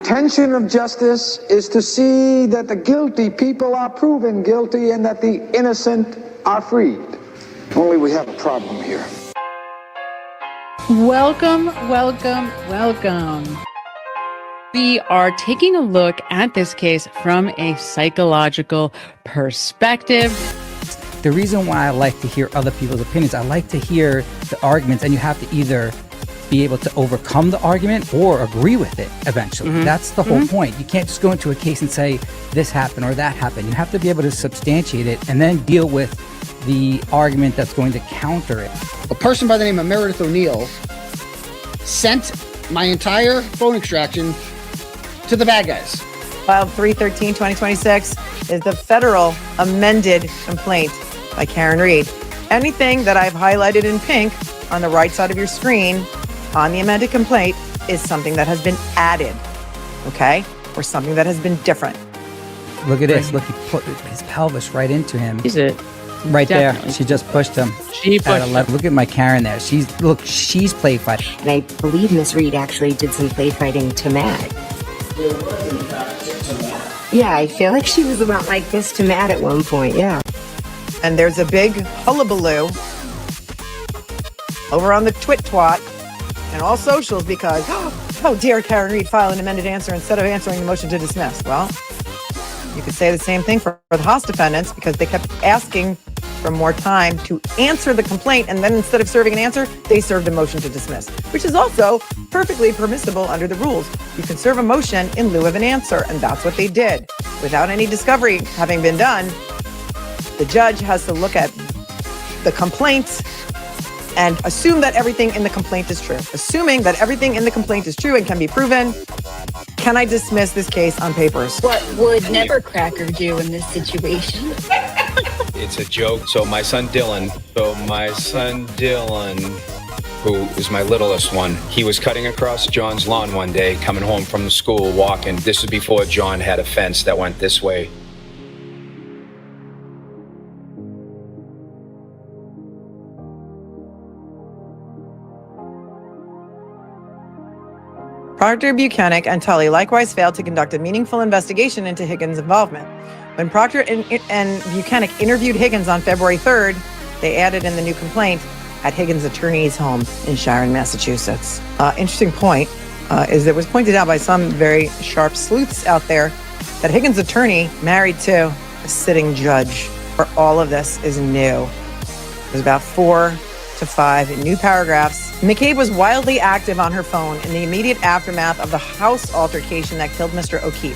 Intention of justice is to see that the guilty people are proven guilty and that the innocent are freed. Only we have a problem here. Welcome. We are taking a look at this case from a psychological perspective. The reason why I like to hear other people's opinions, I like to hear the arguments, and you have to either be able to overcome the argument or agree with it eventually. That's the whole point. You can't just go into a case and say this happened or that happened. You have to be able to substantiate it and then deal with the argument that's going to counter it. A person by the name of Meredith O'Neill sent my entire phone extraction to the bad guys. Filed 3/13/2026 is the federal amended complaint by Karen Reed. Anything that I've highlighted in pink on the right side of your screen on the amended complaint is something that has been added, okay? Or something that has been different. Look at this. Look, he put his pelvis right into him. Is it? Right Definitely. there. She just pushed him. She pushed him. Look at my Karen there. She's play fighting. And I believe Miss Reed actually did some play fighting to Matt. Yeah, I feel like she was about like this to Matt at one point, yeah. And there's a big hullabaloo over on the twit-twat and all socials because, how dare Karen Reed file an amended answer instead of answering the motion to dismiss? Well, you could say the same thing for the Haas defendants because they kept asking for more time to answer the complaint, and then instead of serving an answer, they served a motion to dismiss, which is also perfectly permissible under the rules. You can serve a motion in lieu of an answer, and that's what they did. Without any discovery having been done, the judge has to look at the complaint and assume that everything in the complaint is true. Assuming that everything in the complaint is true and can be proven, can I dismiss this case on papers? What would Nevercracker do in this situation? It's a joke. So my son Dylan, who is my littlest one, he was cutting across John's lawn one day, coming home from the school, walking. This was before John had a fence that went this way. Proctor, Buchanan, and Tully likewise failed to conduct a meaningful investigation into Higgins' involvement. When Proctor and Buchanan interviewed Higgins on February 3rd, they added in the new complaint at Higgins' attorney's home in Sharon, Massachusetts. Interesting point is it was pointed out by some very sharp sleuths out there that Higgins' attorney married to a sitting judge. For all of this is new. There's about 4 to 5 new paragraphs. McCabe was wildly active on her phone in the immediate aftermath of the house altercation that killed Mr. O'Keefe.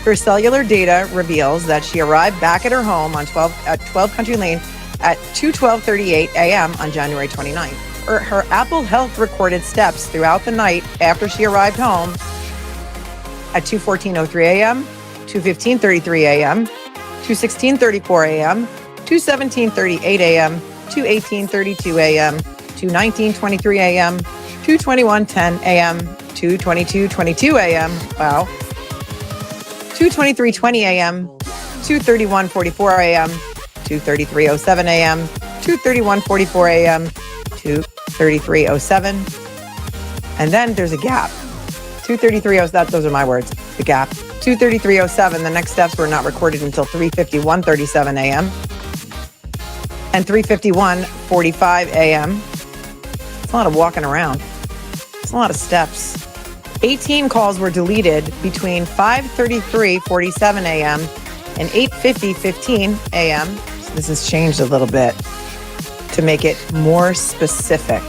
Her cellular data reveals that she arrived back at her home on 12 Country Lane at 2:12:38 a.m. on January 29th. Her Apple Health recorded steps throughout the night after she arrived home at 2:14:03 a.m., 2:15:33 a.m., 2:16:34 a.m., 2:17:38 a.m., 2:18:32 a.m., 2:19:23 a.m., 2:21:10 a.m., 2:22:22 a.m. Wow. 2:23:20 a.m., 2:31:44 a.m., 2:33:07 a.m., 2:31:44 a.m., 2:33:07. And then there's a gap. 2:33:07, those are my words, the gap. 2:33:07, the next steps were not recorded until 3:51:37 a.m. and 3:51:45 a.m. It's a lot of walking around. It's a lot of steps. 18 calls were deleted between 5:33:47 a.m. and 8:50:15 a.m. So this has changed a little bit to make it more specific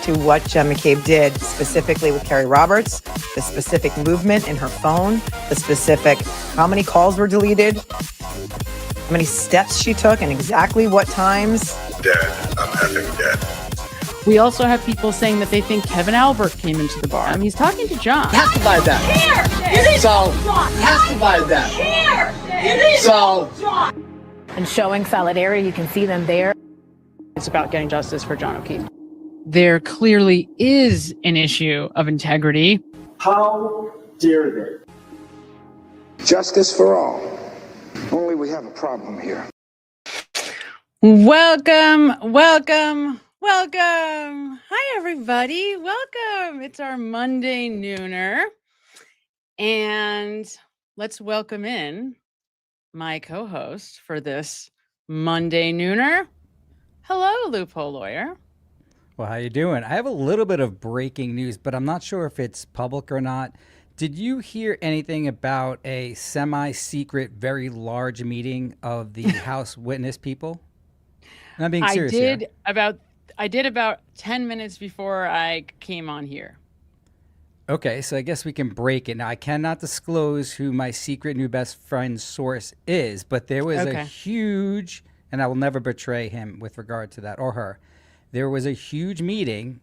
to what Jen McCabe did, specifically with Carrie Roberts, the specific movement in her phone, the specific how many calls were deleted, how many steps she took, and exactly what times. Dead. I'm effing dead. We also have people saying that they think Kevin Albert came into the bar. He's talking to John. Has to buy that. So, has to buy that. So, And showing solidarity, you can see them there. It's about getting justice for John O'Keefe. There clearly is an issue of integrity. How dare they? Justice for all. Only we have a problem here. Welcome. Hi, everybody. Welcome. It's our Monday Nooner. And let's welcome in my co-host for this Monday Nooner. Hello, Loophole Lawyer. Well, how you doing? I have a little bit of breaking news, but I'm not sure if it's public or not. Did you hear anything about a semi-secret, very large meeting of the House witness people? And I'm being serious here. I did about 10 minutes before I came on here. Okay, so I guess we can break it. Now, I cannot disclose who my secret new best friend source is, but there was a huge, and I will never betray him with regard to that or her. There was a huge meeting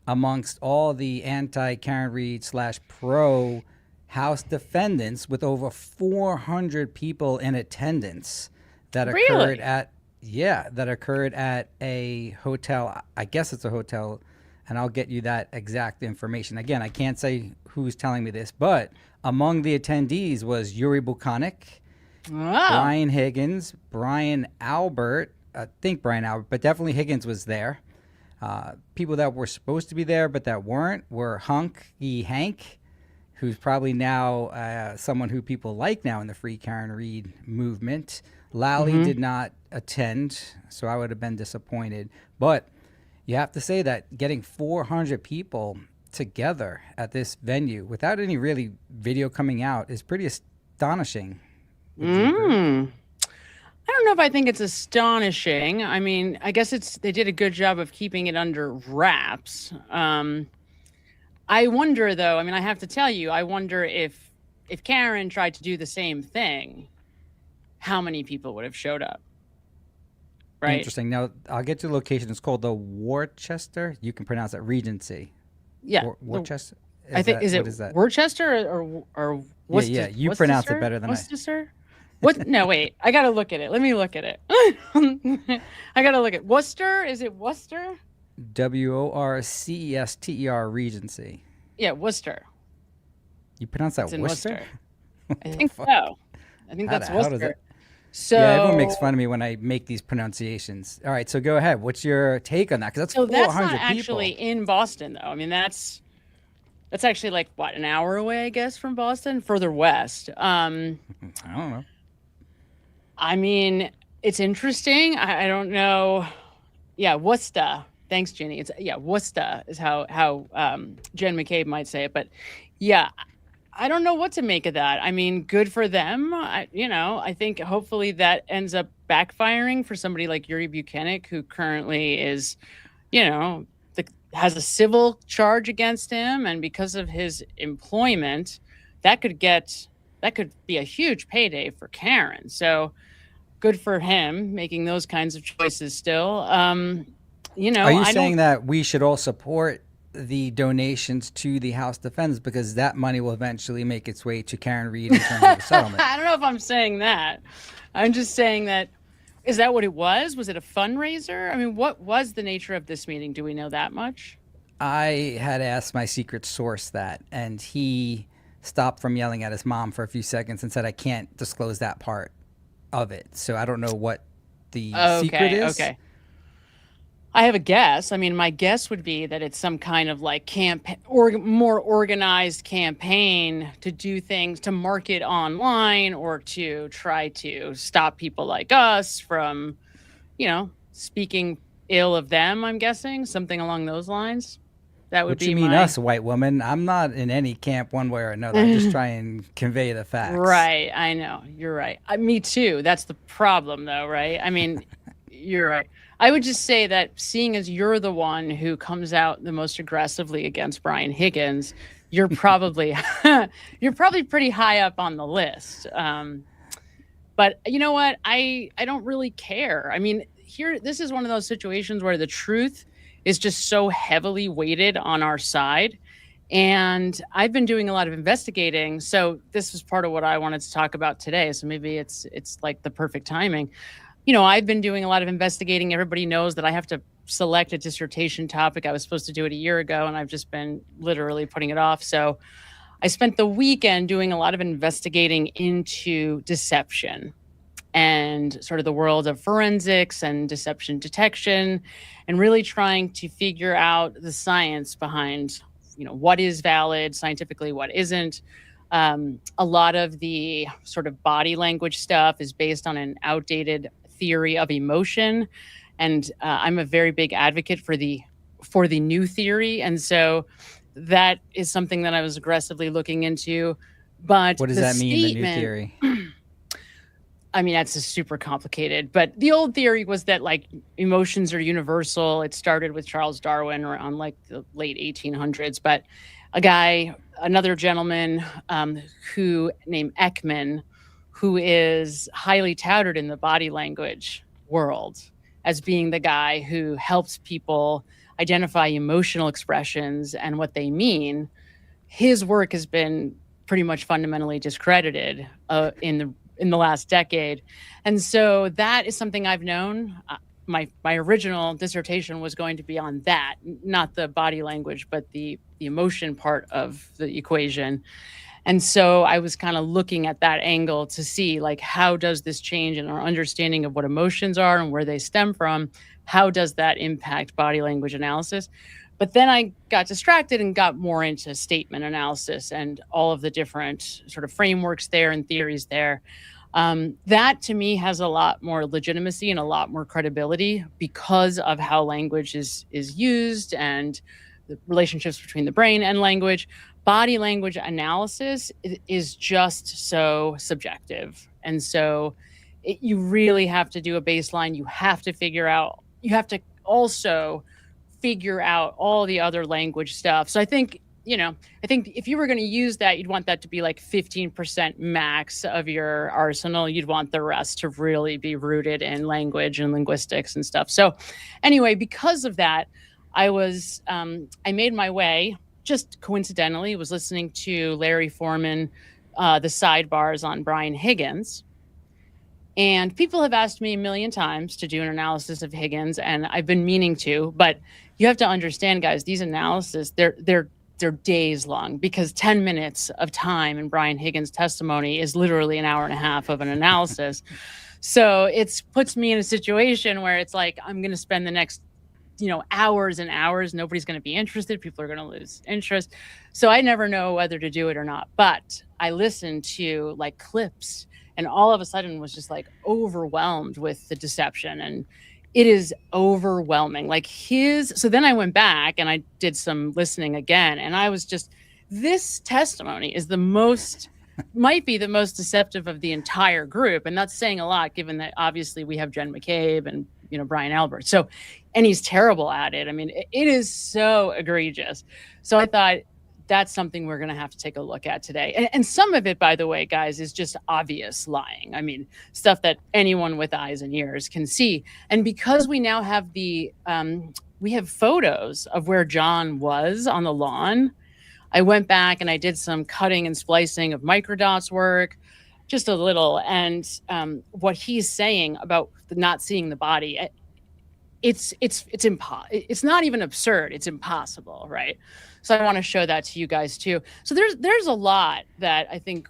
amongst all the anti-Karen Read / pro House defendants with over 400 people in attendance that occurred at a hotel. I guess it's a hotel, and I'll get you that exact information. Again, I can't say who's telling me this, but among the attendees was Yuri Buchanek, Brian Higgins, Brian Albert, I think Brian Albert, but definitely Higgins was there. People that were supposed to be there but that weren't were Hank, who's probably now someone who people like now in the Free Karen Read movement. Lally did not attend, so I would have been disappointed. But you have to say that getting 400 people together at this venue without any really video coming out is pretty astonishing. I don't know if I think it's astonishing. I mean, I guess they did a good job of keeping it under wraps. I wonder, though, I mean, I have to tell you, I wonder if Karen tried to do the same thing, how many people would have showed up. Right? Interesting. Now, I'll get to the location. It's called the Worcester. You can pronounce it Regency. Yeah. Worcester? Is it Worcester or Worcester? Yeah, you pronounce it better than Worcester? What? No, wait. I got to look at it. Let me look at it. I got to look at Worcester. Is it Worcester? Worcester, Regency. Yeah, Worcester. You pronounce that it's in Worcester? I think so. I think that's Worcester. So yeah, everyone makes fun of me when I make these pronunciations. All right, so go ahead. What's your take on that? Because that's 400 that's not people. Actually in Boston, though. I mean, that's actually like what, an hour away, I guess, from Boston, further west. I don't know. I mean, it's interesting. I don't know. Yeah, Worcester. Thanks, Ginny. Worcester is how Jen McCabe might say it. But yeah, I don't know what to make of that. I mean, good for them. I think hopefully that ends up backfiring for somebody like Yuri Buchanek, who currently is, has a civil charge against him. And because of his employment, that could be a huge payday for Karen. So good for him making those kinds of choices still. Are you saying that we should all support the donations to the House Defendants because that money will eventually make its way to Karen Read in terms of the settlement? I don't know if I'm saying that. I'm just saying that, is that what it was? Was it a fundraiser? I mean, what was the nature of this meeting? Do we know that much? I had asked my secret source that, and he stopped from yelling at his mom for a few seconds and said, I can't disclose that part of it. So I don't know what the secret is. Okay. I have a guess. I mean, my guess would be that it's some kind of like campaign or more organized campaign to do things, to market online or to try to stop people like us from, speaking ill of them, I'm guessing, something along those lines. That would what be you mean us, white woman? I'm not in any camp one way or another. I just try and convey the facts. Right. I know. You're right. Me too. That's the problem though, right? I mean, you're right. I would just say that seeing as you're the one who comes out the most aggressively against Brian Higgins, you're probably pretty high up on the list. But you know what? I don't really care. I mean, this is one of those situations where the truth is just so heavily weighted on our side. And I've been doing a lot of investigating. So this was part of what I wanted to talk about today. So maybe it's like the perfect timing. I've been doing a lot of investigating. Everybody knows that I have to select a dissertation topic. I was supposed to do it a year ago, and I've just been literally putting it off. So I spent the weekend doing a lot of investigating into deception and sort of the world of forensics and deception detection, and really trying to figure out the science behind, what is valid scientifically, what isn't. A lot of the sort of body language stuff is based on an outdated theory of emotion, and I'm a very big advocate for the new theory, and so that is something that I was aggressively looking into. But What does the that mean, the new statement- theory? I mean, that's just super complicated. But the old theory was that like emotions are universal. It started with Charles Darwin around like the late 1800s. But another gentleman who named Ekman, who is highly touted in the body language world as being the guy who helps people identify emotional expressions and what they mean. His work has been pretty much fundamentally discredited in the last decade. And so that is something I've known. My original dissertation was going to be on that, not the body language, but the emotion part of the equation. And so I was kind of looking at that angle to see, like, how does this change in our understanding of what emotions are and where they stem from? How does that impact body language analysis? But then I got distracted and got more into statement analysis and all of the different sort of frameworks there and theories there. That to me has a lot more legitimacy and a lot more credibility because of how language is used and the relationships between the brain and language. Body language analysis is just so subjective. And so you really have to do a baseline. You have to also figure out all the other language stuff. So I think if you were going to use that, you'd want that to be like 15% max of your arsenal. You'd want the rest to really be rooted in language and linguistics and stuff. So anyway, because of that, I made my way, just coincidentally, was listening to Larry Foreman, the sidebars on Brian Higgins. And people have asked me a million times to do an analysis of Higgins, and I've been meaning to, but you have to understand, guys, these analyses, they're days long, because 10 minutes of time in Brian Higgins' testimony is literally an hour and a half of an analysis. So it puts me in a situation where it's like, I'm going to spend the next, hours and hours. Nobody's going to be interested. People are going to lose interest. So I never know whether to do it or not. But I listened to like clips and all of a sudden was just like overwhelmed with the deception. And it is overwhelming. So then I went back and I did some listening again. And I was just, this testimony is might be the most deceptive of the entire group. And that's saying a lot, given that obviously we have Jen McCabe and, Brian Albert. So, and he's terrible at it. I mean, it is so egregious. So I thought that's something we're going to have to take a look at today. And some of it, by the way, guys, is just obvious lying. I mean, stuff that anyone with eyes and ears can see. And because we now have we have photos of where John was on the lawn, I went back and I did some cutting and splicing of microdots work, just a little. And what he's saying about not seeing the body, it's not even absurd. It's impossible, right? So I want to show that to you guys too. So there's a lot that I think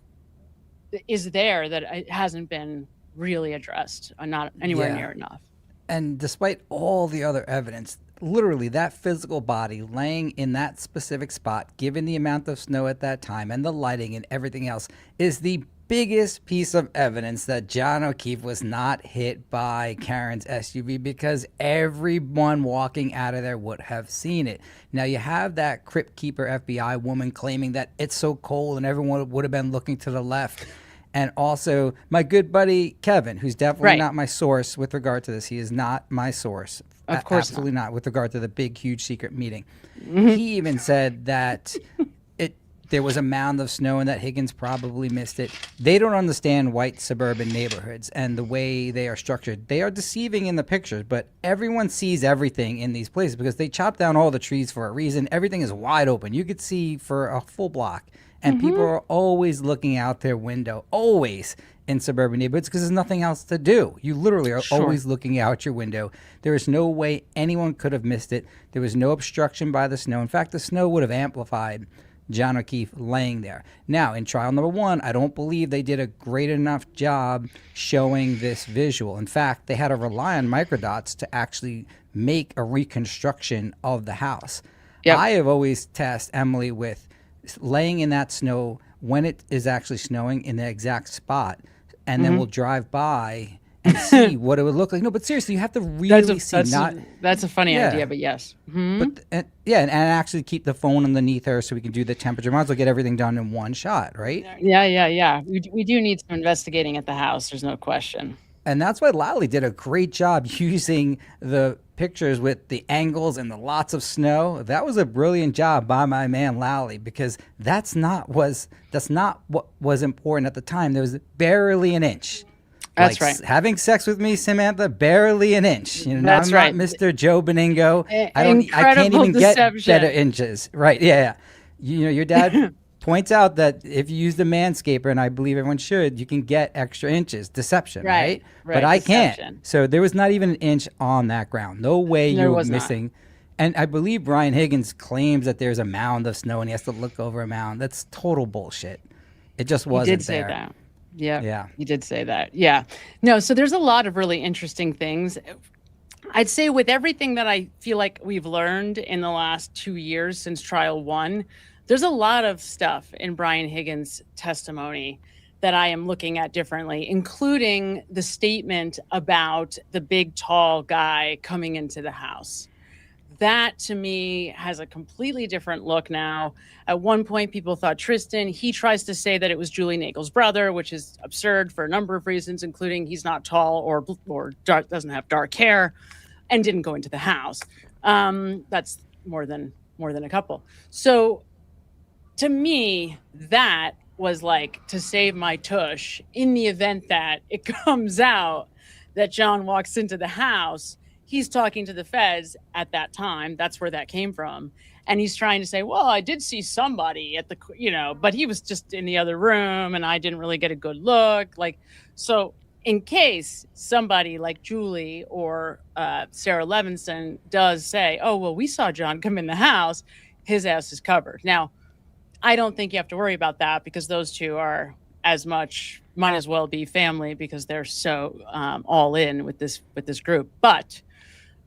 is there that it hasn't been really addressed, not anywhere near enough. And despite all the other evidence, literally that physical body laying in that specific spot, given the amount of snow at that time and the lighting and everything else, is the biggest piece of evidence that John O'Keefe was not hit by Karen's SUV, because everyone walking out of there would have seen it. Now you have that Crypt Keeper FBI woman claiming that it's so cold and everyone would have been looking to the left. And also my good buddy Kevin, who's definitely not my source with regard to this. He is not my source. Of course absolutely not with regard to the big, huge secret meeting. He even said that there was a mound of snow and that Higgins probably missed it. They don't understand white suburban neighborhoods and the way they are structured. They are deceiving in the pictures, but everyone sees everything in these places because they chop down all the trees for a reason. Everything is wide open. You could see for a full block. And people are always looking out their window, always in suburban neighborhoods, because there's nothing else to do. You literally are always looking out your window. There is no way anyone could have missed it. There was no obstruction by the snow. In fact, the snow would have amplified John O'Keefe laying there. Now, in trial number 1, I don't believe they did a great enough job showing this visual. In fact, they had to rely on microdots to actually make a reconstruction of the house. Yep. I have always tasked Emily with laying in that snow when it is actually snowing in the exact spot, and then we'll drive by and see what it would look like. No, but seriously, you have to really see. That's a funny Yeah. idea, but yes. But and actually keep the phone underneath her so we can do the temperature. Might as well get everything done in one shot, right? Yeah. We do need some investigating at the house. There's no question. And that's why Lally did a great job using the pictures with the angles and the lots of snow. That was a brilliant job by my man Lally, because that's not what was important at the time. There was barely an inch. That's like, right. Having sex with me, Samantha, barely an inch. You know, That's I'm right. not Mr. Joe Benigno. I can't Incredible even deception. get better inches. Right? Yeah. You know, your dad points out that if you use the Manscaper, and I believe everyone should, you can get extra inches. Deception, right? But I deception. can't. So there was not even an inch on that ground. No way There you were was not. missing. And I believe Brian Higgins claims that there's a mound of snow and he has to look over a mound. That's total bullshit. It just wasn't He did say there. that. Yeah. Yeah. He did say that. Yeah. No, so there's a lot of really interesting things. I'd say with everything that I feel like we've learned in the last 2 years since trial 1, there's a lot of stuff in Brian Higgins' testimony that I am looking at differently, including the statement about the big, tall guy coming into the house. That to me has a completely different look now. At one point, people thought Tristan. He tries to say that it was Julie Nagel's brother, which is absurd for a number of reasons, including he's not tall or dark, doesn't have dark hair, and didn't go into the house. That's more than a couple. So to me, that was like to save my tush in the event that it comes out that John walks into the house. He's talking to the feds at that time. That's where that came from. And he's trying to say, well, I did see somebody at the, but he was just in the other room and I didn't really get a good look. Like, so in case somebody like Julie or Sarah Levinson does say, oh, well, we saw John come in the house, his ass is covered. Now, I don't think you have to worry about that because those two are might as well be family because they're so all in with this group. But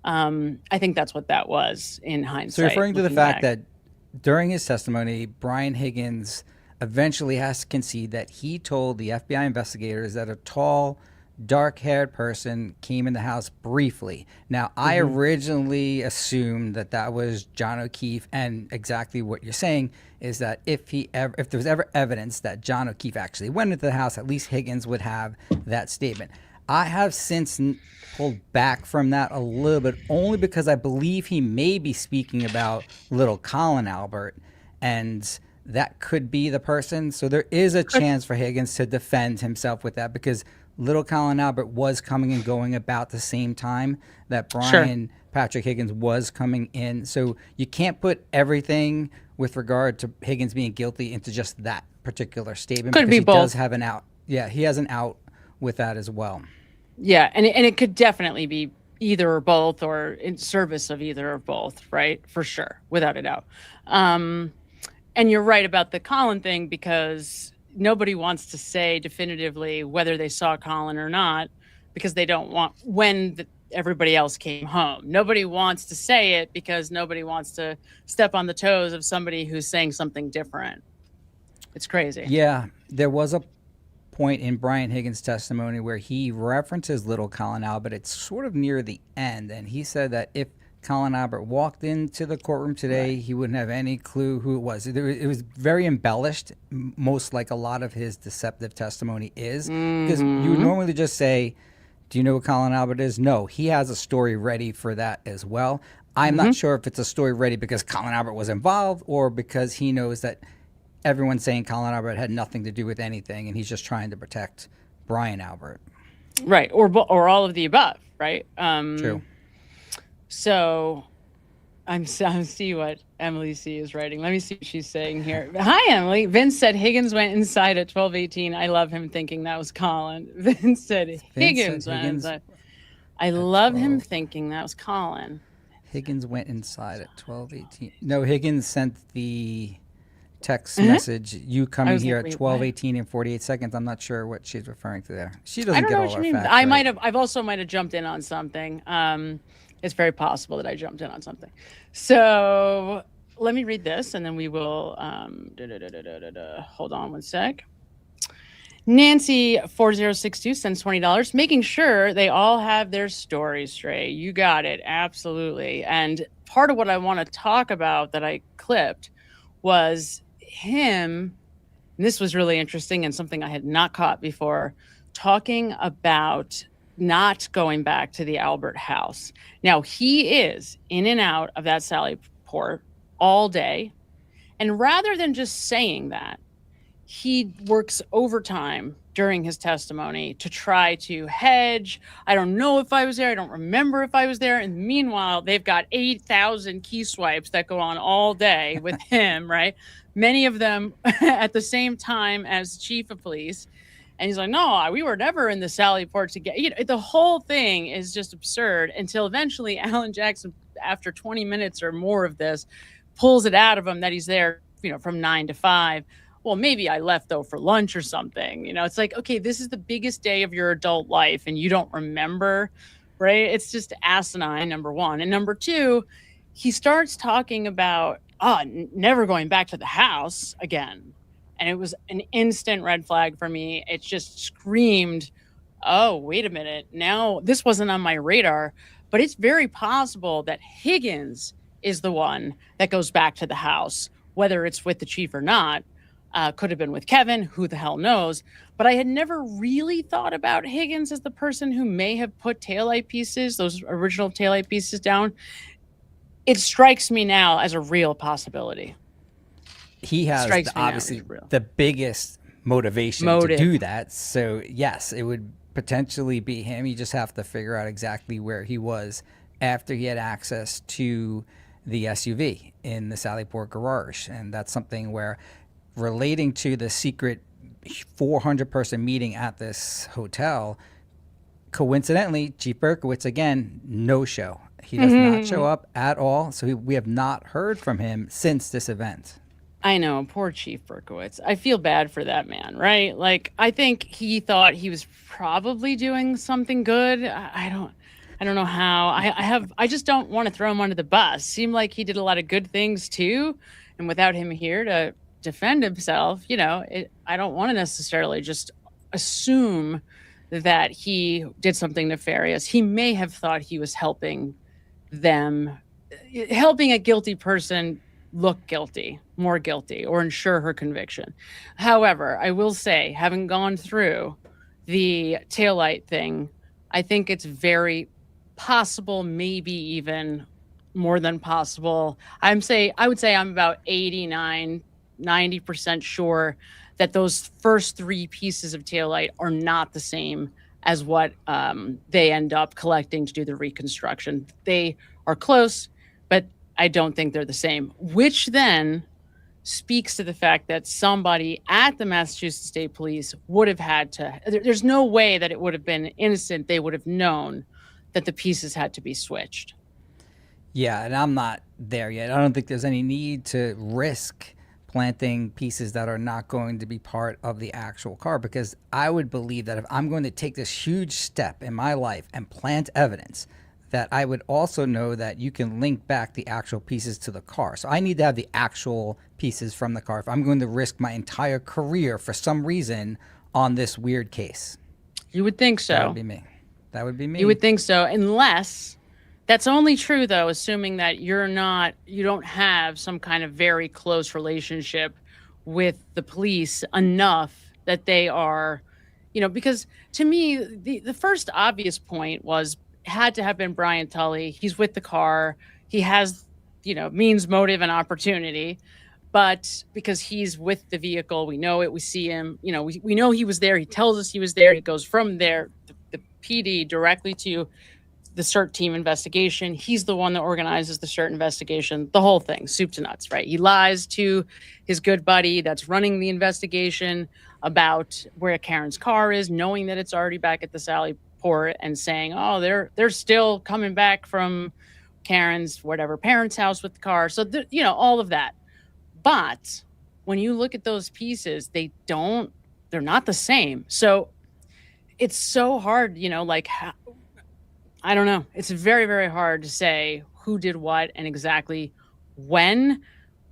I think that's what that was in hindsight. So referring to the looking fact back. that during his testimony, Brian Higgins eventually has to concede that he told the FBI investigators that a tall, dark-haired person came in the house briefly. Now, I originally assumed that was John O'Keefe, and exactly what you're saying is that if there was ever evidence that John O'Keefe actually went into the house, at least Higgins would have that statement. I have since pulled back from that a little bit, only because I believe he may be speaking about little Colin Albert, and that could be the person. So there is a chance for Higgins to defend himself with that, because little Colin Albert was coming and going about the same time that Brian Patrick Higgins was coming in. So you can't put everything with regard to Higgins being guilty into just that particular statement. Could be he both. does have an out. Yeah, he has an out with that as well. Yeah, and it could definitely be either or both, or in service of either or both, right? For sure, without a doubt. And you're right about the Colin thing, because nobody wants to say definitively whether they saw Colin or not, because they don't want everybody else came home. Nobody wants to say it because nobody wants to step on the toes of somebody who's saying something different. It's crazy. Yeah, there was a point in Brian Higgins' testimony where he references little Colin Albert. It's sort of near the end, and he said that if Colin Albert walked into the courtroom today, he wouldn't have any clue who it was. It was very embellished, most like a lot of his deceptive testimony is, because you would normally just say, do you know who Colin Albert is? No, he has a story ready for that as well. I'm not sure if it's a story ready because Colin Albert was involved or because he knows that everyone's saying Colin Albert had nothing to do with anything and he's just trying to protect Brian Albert. Right, or all of the above, right? True. So I'm see what Emily C is writing. Let me see what she's saying here. Hi, Emily. Vince said Higgins went inside at 12:18. I love him thinking that was Colin. Vince said Higgins went inside. I love him thinking that was Colin. Higgins went inside at 12:18. No, Higgins sent the text message, you coming here at 12:18 and 48 seconds. I'm not sure what she's referring to there. She doesn't get all our facts I right. might have. I've also might have jumped in on something. It's very possible that I jumped in on something. So let me read this, and then we will. Hold on one sec. Nancy 4062 sends $20, making sure they all have their story straight. You got it, absolutely. And part of what I want to talk about that I clipped was him. And this was really interesting and something I had not caught before, talking about not going back to the Albert house. Now, he is in and out of that Sally Port all day. And rather than just saying that, he works overtime during his testimony to try to hedge. I don't know if I was there. I don't remember if I was there. And meanwhile, they've got 8,000 key swipes that go on all day with him, right? Many of them at the same time as chief of police. And he's like, no, we were never in the Sally Port together. You know, the whole thing is just absurd until eventually Alan Jackson, after 20 minutes or more of this, pulls it out of him that he's there, from 9 to 5. Well, maybe I left though for lunch or something. It's like, okay, this is the biggest day of your adult life and you don't remember, right? It's just asinine, number one. And number two, he starts talking about, never going back to the house again. And it was an instant red flag for me. It just screamed, oh, wait a minute. Now, this wasn't on my radar, but it's very possible that Higgins is the one that goes back to the house, whether it's with the chief or not. Could have been with Kevin, who the hell knows. But I had never really thought about Higgins as the person who may have put taillight pieces, those original taillight pieces down. It strikes me now as a real possibility. He has obviously the biggest motivation to do that. So yes, it would potentially be him. You just have to figure out exactly where he was after he had access to the SUV in the Sally Port garage. And that's something where, relating to the secret 400-person meeting at this hotel, coincidentally, Chief Berkowitz, again, no show. He does not show up at all. So we have not heard from him since this event. I know, poor Chief Berkowitz. I feel bad for that man, right? Like, I think he thought he was probably doing something good. I don't know how. I just don't want to throw him under the bus. Seemed like he did a lot of good things too, and without him here to defend himself, I don't want to necessarily just assume that he did something nefarious. He may have thought he was helping a guilty person look guilty, more guilty, or ensure her conviction. However, I will say, having gone through the taillight thing, I think it's very possible, maybe even more than possible. I would say I'm about 90% sure that those first three pieces of taillight are not the same as what they end up collecting to do the reconstruction. They are close, but I don't think they're the same, which then speaks to the fact that somebody at the Massachusetts State Police would have had to, there's no way that it would have been innocent. They would have known that the pieces had to be switched. Yeah, and I'm not there yet. I don't think there's any need to risk planting pieces that are not going to be part of the actual car, because I would believe that if I'm going to take this huge step in my life and plant evidence, that I would also know that you can link back the actual pieces to the car. So I need to have the actual pieces from the car if I'm going to risk my entire career for some reason on this weird case. You would think so. That would be me. That would be me. You would think so, unless that's only true, though, assuming that you don't have some kind of very close relationship with the police enough that they are, because to me, the first obvious point had to have been Brian Tully. He's with the car. He has, means, motive, and opportunity. But because he's with the vehicle, we know it, we see him, we know he was there. He tells us he was there. He goes from there, the PD, directly to the CERT team investigation. He's the one that organizes the CERT investigation, the whole thing, soup to nuts, right? He lies to his good buddy that's running the investigation about where Karen's car is, knowing that it's already back at the Sally Port, and saying, oh, they're still coming back from Karen's parents' house with the car. So, all of that. But when you look at those pieces, they're not the same. So it's so hard, I don't know. It's very, very hard to say who did what and exactly when.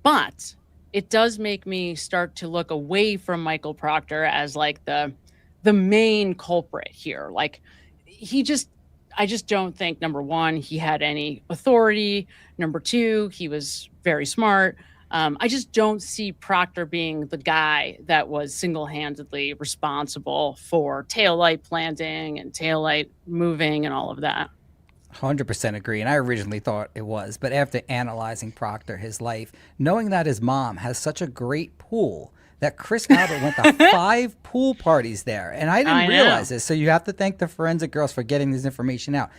But it does make me start to look away from Michael Proctor as like the main culprit here. Like I just don't think, number one, he had any authority. Number two, he was very smart. I just don't see Proctor being the guy that was single-handedly responsible for taillight planting and taillight moving and all of that. 100% agree. And I originally thought it was. But after analyzing Proctor, his life, knowing that his mom has such a great pool, that Chris Albert went to 5 pool parties there. And I didn't realize this. So you have to thank the forensic girls for getting this information out.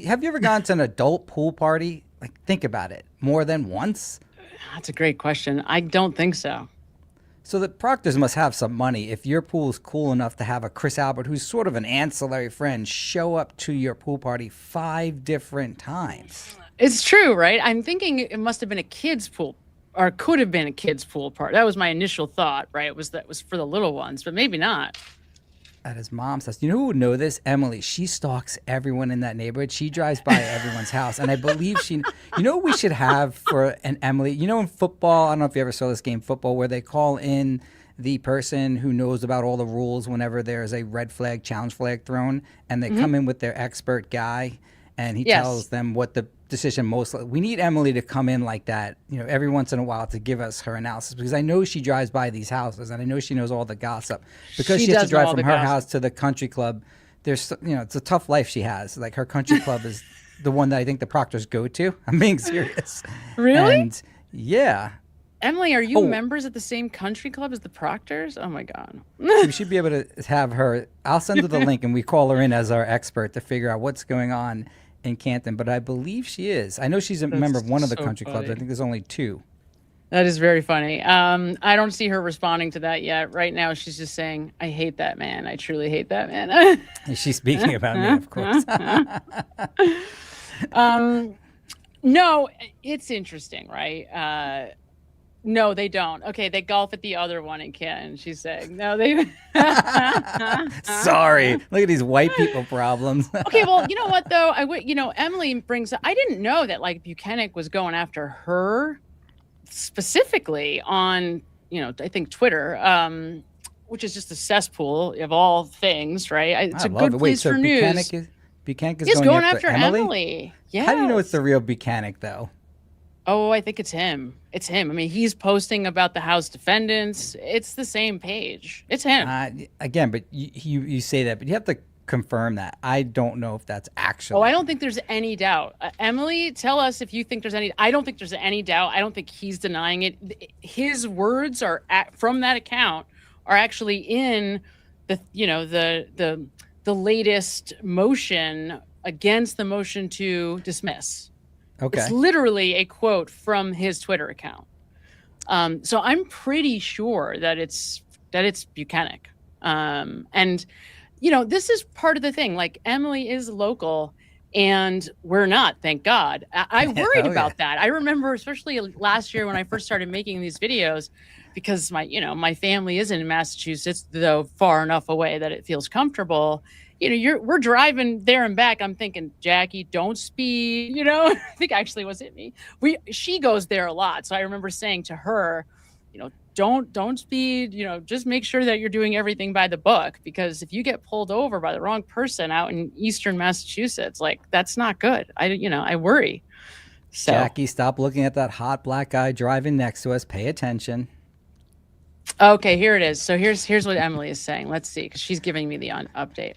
Have you ever gone to an adult pool party? Like, think about it. More than once? That's a great question. I don't think so. So the Proctors must have some money if your pool is cool enough to have a Chris Albert, who's sort of an ancillary friend, show up to your pool party 5 different times. It's true, right? I'm thinking it must have been a kid's pool, or could have been a kid's pool party. That was my initial thought, right? That was for the little ones, but maybe not. At his mom's house. You know who would know this? Emily. She stalks everyone in that neighborhood. She drives by everyone's house. And I believe you know what we should have for an Emily? You know in football, I don't know if you ever saw this game, football, where they call in the person who knows about all the rules whenever there's a red flag, challenge flag thrown, and they come in with their expert guy, and he tells them what the decision we need Emily to come in like that, you know, every once in a while to give us her analysis, because I know she drives by these houses and I know she knows all the gossip, because she has to drive from her house to the country club. There's, you know, it's a tough life she has. Like, her country club is the one that I think the Proctors go to. I'm being serious. Really? And yeah. Emily, are you members at the same country club as the Proctors? Oh my God. We should be able to have her. I'll send her the link and we call her in as our expert to figure out what's going on in Canton, but I believe she is. I know she's a member of one of the country clubs. I think there's only 2. That is very funny. I don't see her responding to that yet. Right now, she's just saying, I hate that man. I truly hate that man. She's speaking about me, of course. No, it's interesting, right? No, they don't. Okay, they golf at the other one in Canton, she's saying. No, they... Sorry. Look at these white people problems. Okay, well, you know what, though? Emily brings up... I didn't know that, like, Buchanan was going after her specifically on, I think Twitter, which is just a cesspool of all things, right? It's a good place for news. Buchanan is going after Emily? Yes. How do you know it's the real Buchanan, though? Oh, I think it's him. It's him. I mean, he's posting about the House defendants. It's the same page. It's him. Again, but you say that, but you have to confirm that. I don't know if that's actually. Oh, I don't think there's any doubt. Emily, tell us if you think there's any. I don't think there's any doubt. I don't think he's denying it. His words are from that account are actually in the latest motion against the motion to dismiss. Okay. It's literally a quote from his Twitter account. So I'm pretty sure that it's Buchanan. And this is part of the thing. Like, Emily is local and we're not, thank God. I worried about that. I remember, especially last year when I first started making these videos, because my family isn't in Massachusetts, though far enough away that it feels comfortable. We're driving there and back. I'm thinking, Jackie, don't speed. I think actually was it me. She goes there a lot, so I remember saying to her, don't speed. Just make sure that you're doing everything by the book, because if you get pulled over by the wrong person out in Eastern Massachusetts, like, that's not good. I worry. So, Jackie, stop looking at that hot black guy driving next to us. Pay attention. Okay, here it is. So here's what Emily is saying. Let's see, because she's giving me the update.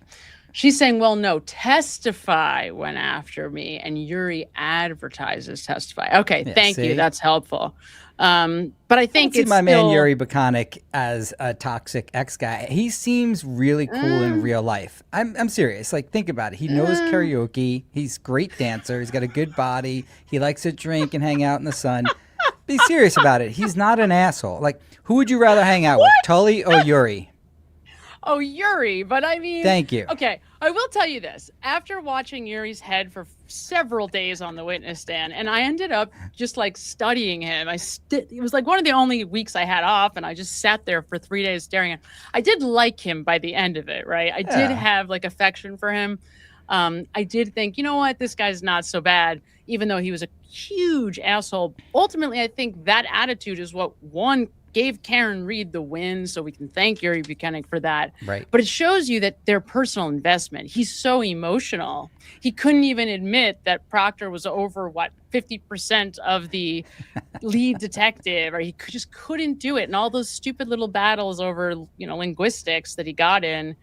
She's saying, well, no, Testify went after me and Yuri advertises Testify. Okay, yeah, thank you. That's helpful. But I think it's my man Yuri Buchanan as a toxic ex-guy. He seems really cool in real life. I'm serious. Like, think about it. He knows karaoke. He's a great dancer. He's got a good body. He likes to drink and hang out in the sun. Be serious about it. He's not an asshole. Like, who would you rather hang out with, Tully or Yuri? Oh, Yuri, but I mean... Thank you. Okay, I will tell you this. After watching Yuri's head for several days on the witness stand, and I ended up just, like, studying him. It was, like, one of the only weeks I had off, and I just sat there for 3 days staring at him. I did like him by the end of it, right? I did have, like, affection for him. I did think, you know what, this guy's not so bad, even though he was a huge asshole. Ultimately, I think that attitude is what gave Karen Reed the win, so we can thank Yuri Buchanan for that. Right. But it shows you that their personal investment. He's so emotional. He couldn't even admit that Proctor was over 50% of the lead detective, or he just couldn't do it. And all those stupid little battles over, linguistics that he got in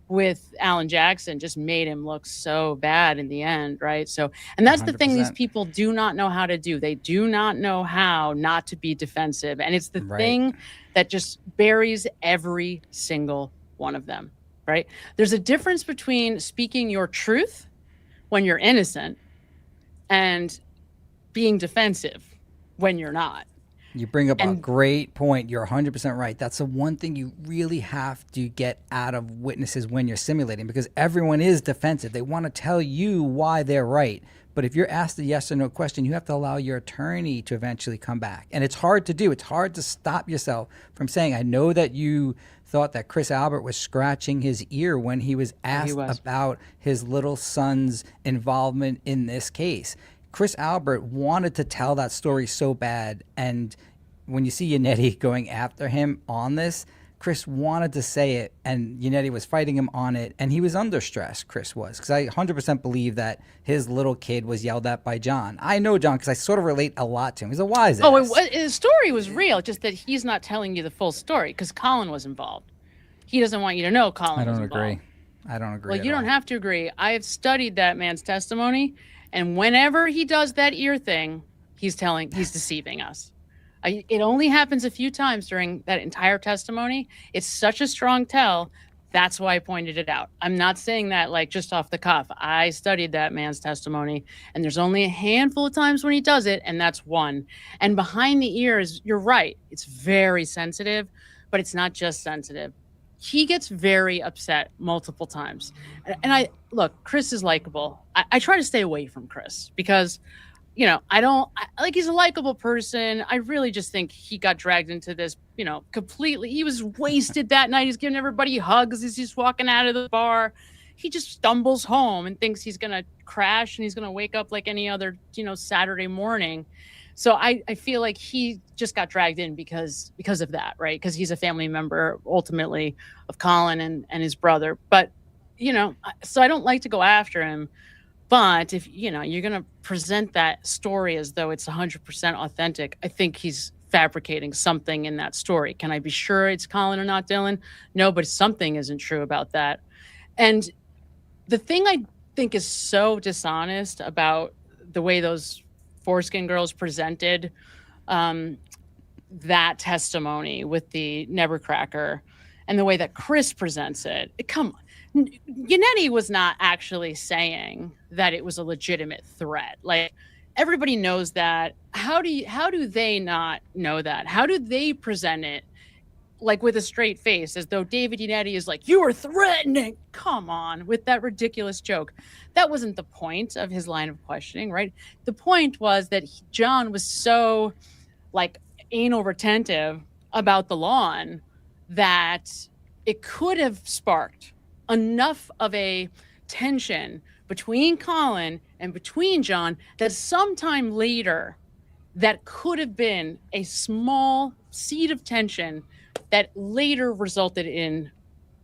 with Alan Jackson just made him look so bad in the end, right? So, and that's the thing 100%. these people do not know how to do. They do not know how not to be defensive. And it's the thing that just buries every single one of them, right? There's a difference between speaking your truth when you're innocent and being defensive when you're not. You bring up a great point. You're 100% right. That's the one thing you really have to get out of witnesses when you're simulating, because everyone is defensive. They want to tell you why they're right. But if you're asked a yes or no question, you have to allow your attorney to eventually come back. And it's hard to do. It's hard to stop yourself from saying, I know that you thought that Chris Albert was scratching his ear when he was asked about his little son's involvement in this case. Chris Albert wanted to tell that story so bad, and when you see Yannetti going after him on this, Chris wanted to say it, and Yannetti was fighting him on it, and he was under stress, Chris was, because I 100% believe that his little kid was yelled at by John. I know John because I sort of relate a lot to him. He's a wise ass. His story was real, just that he's not telling you the full story because Colin was involved. He doesn't want you to know Colin was involved. I don't agree. Well, you don't have to agree. I have studied that man's testimony, and whenever he does that ear thing, he's deceiving us. It only happens a few times during that entire testimony. It's such a strong tell. That's why I pointed it out. I'm not saying that like just off the cuff. I studied that man's testimony, and there's only a handful of times when he does it, and that's one. And behind the ears, you're right. It's very sensitive, but it's not just sensitive. He gets very upset multiple times. And Chris is likable. I try to stay away from Chris because, he's a likable person. I really just think he got dragged into this, completely. He was wasted that night. He's giving everybody hugs as he's walking out of the bar. He just stumbles home and thinks he's going to crash and he's going to wake up like any other, Saturday morning. So I feel like he just got dragged in because of that, right? Because he's a family member, ultimately, of Colin and his brother. But, so I don't like to go after him. But if, you're going to present that story as though it's 100% authentic, I think he's fabricating something in that story. Can I be sure it's Colin or not Dylan? No, but something isn't true about that. And the thing I think is so dishonest about the way those Foreskin girls presented that testimony with the Nevercracker and the way that Chris presents it. Come on. Yannetti was not actually saying that it was a legitimate threat. Like, everybody knows that. How do they not know that? How do they present it like with a straight face, as though David Yannetti is like, you were threatening? Come on, with that ridiculous joke. That wasn't the point of his line of questioning, right? The point was that John was so anal retentive about the lawn that it could have sparked enough of a tension between Colin and between John that sometime later that could have been a small seed of tension that later resulted in